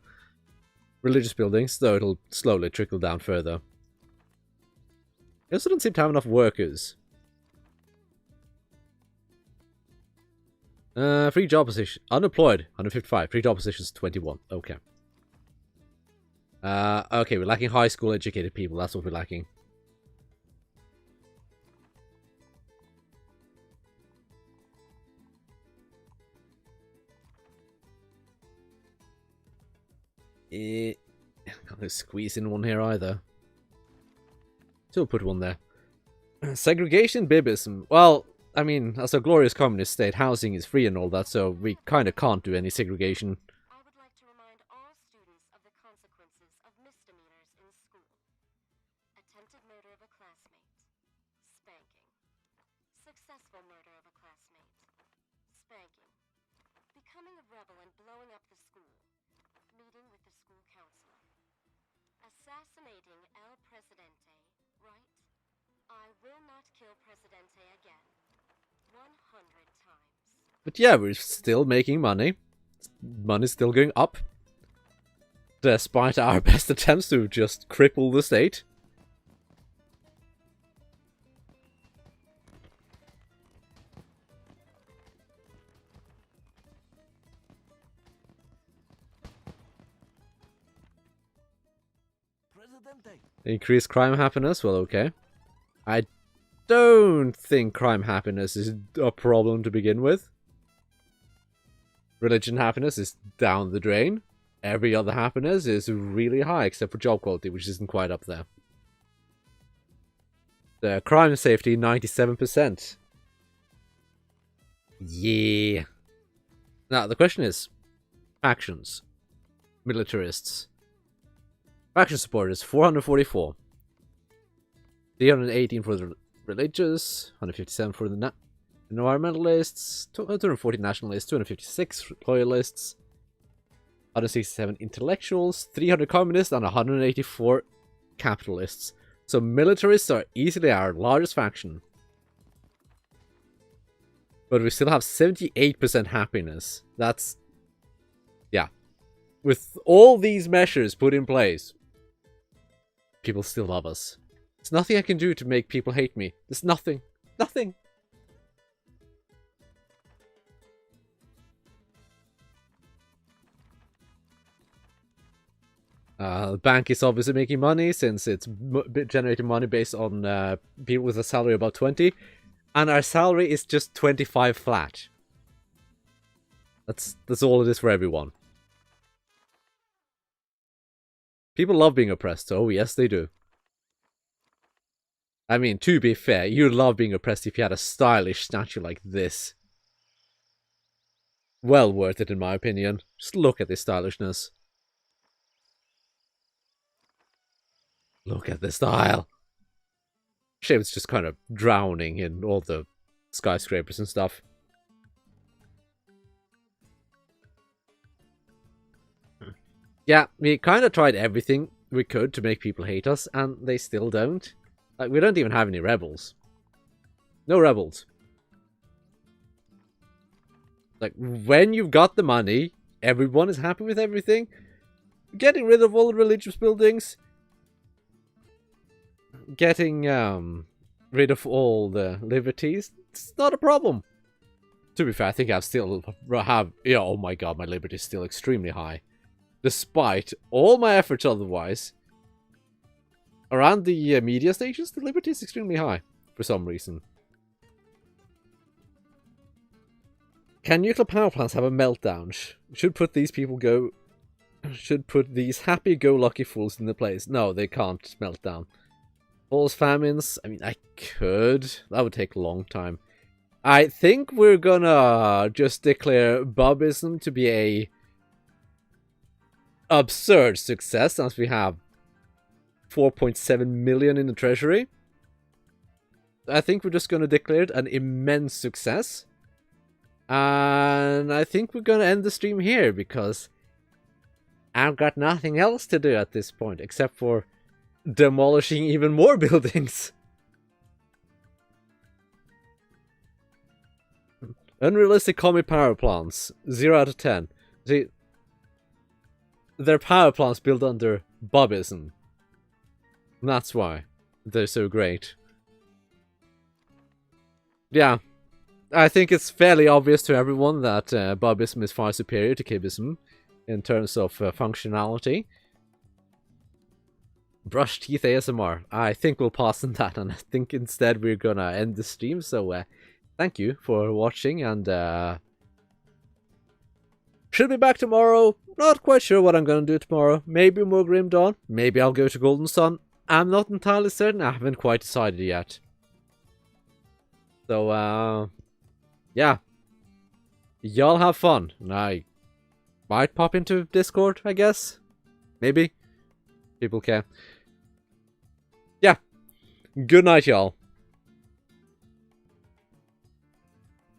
religious buildings, though it'll slowly trickle down further. We also don't seem to have enough workers. Free job position. Unemployed, 155. Free job positions, 21. Okay. Okay, we're lacking high school educated people. That's what we're lacking. Can't really squeeze in one here either. Still put one there. Segregation, Bubism. Well, I mean, as a glorious communist state, housing is free and all that, so we kind of can't do any segregation. I would like to remind all students of the consequences of misdemeanors in school. Attempted murder of a classmate. Spanking. Successful murder of a classmate. Spanking. Becoming a rebel and blowing up the school. Meeting with the school counselor. Assassinating El Presidente, right? I will not kill Presidente again. 100 times. But yeah, we're still making money. Money's still going up. Despite our best attempts to just cripple the state. Increased crime happiness? Well, okay. I don't think crime happiness is a problem to begin with. Religion happiness is down the drain. Every other happiness is really high, except for job quality, which isn't quite up there. The crime safety, 97%. Yeah. Now, the question is, factions. Militarists. Faction supporters, 444. 318 for the religious, 157 for the environmentalists, 240 nationalists, 256 loyalists, 167 intellectuals, 300 communists, and 184 capitalists. So militarists are easily our largest faction. But we still have 78% happiness. That's... yeah. With all these measures put in place, people still love us. There's nothing I can do to make people hate me. There's nothing. Nothing. The bank is obviously making money since it's generating money based on people with a salary about 20. And our salary is just 25 flat. That's all it is for everyone. People love being oppressed, oh yes they do. I mean, to be fair, you'd love being oppressed if you had a stylish statue like this. Well worth it in my opinion. Just look at this stylishness. Look at the style. Shame it's just kind of drowning in all the skyscrapers and stuff. Yeah, we kind of tried everything we could to make people hate us, and they still don't. Like, we don't even have any rebels. No rebels. Like, when you've got the money, everyone is happy with everything. Getting rid of all the religious buildings. Getting rid of all the liberties. It's not a problem. To be fair, I think I still have... yeah, oh my god, my liberty is still extremely high. Despite all my efforts otherwise, around the media stations, the liberty is extremely high, for some reason. Can nuclear power plants have a meltdown? Should put these people go should put these happy-go-lucky fools in the place. No, they can't melt down. False famines, I mean, I could. That would take a long time. I think we're gonna just declare Bubism to be a absurd success, since we have 4.7 million in the treasury. I think we're just gonna declare it an immense success. And I think we're gonna end the stream here, because I've got nothing else to do at this point, except for demolishing even more buildings. Unrealistic commie power plants, 0 out of 10. See, they're power plants built under Bubism. That's why they're so great. Yeah, I think it's fairly obvious to everyone that Bubism is far superior to Kibism in terms of functionality. Brush teeth ASMR. I think we'll pass on that, and I think instead we're gonna end the stream. So thank you for watching, and should be back tomorrow. Not quite sure what I'm gonna do tomorrow. Maybe more Grim Dawn. Maybe I'll go to Golden Sun. I'm not entirely certain. I haven't quite decided yet. So yeah, y'all have fun, and I might pop into Discord, I guess. Maybe. People care. Yeah. Good night, y'all.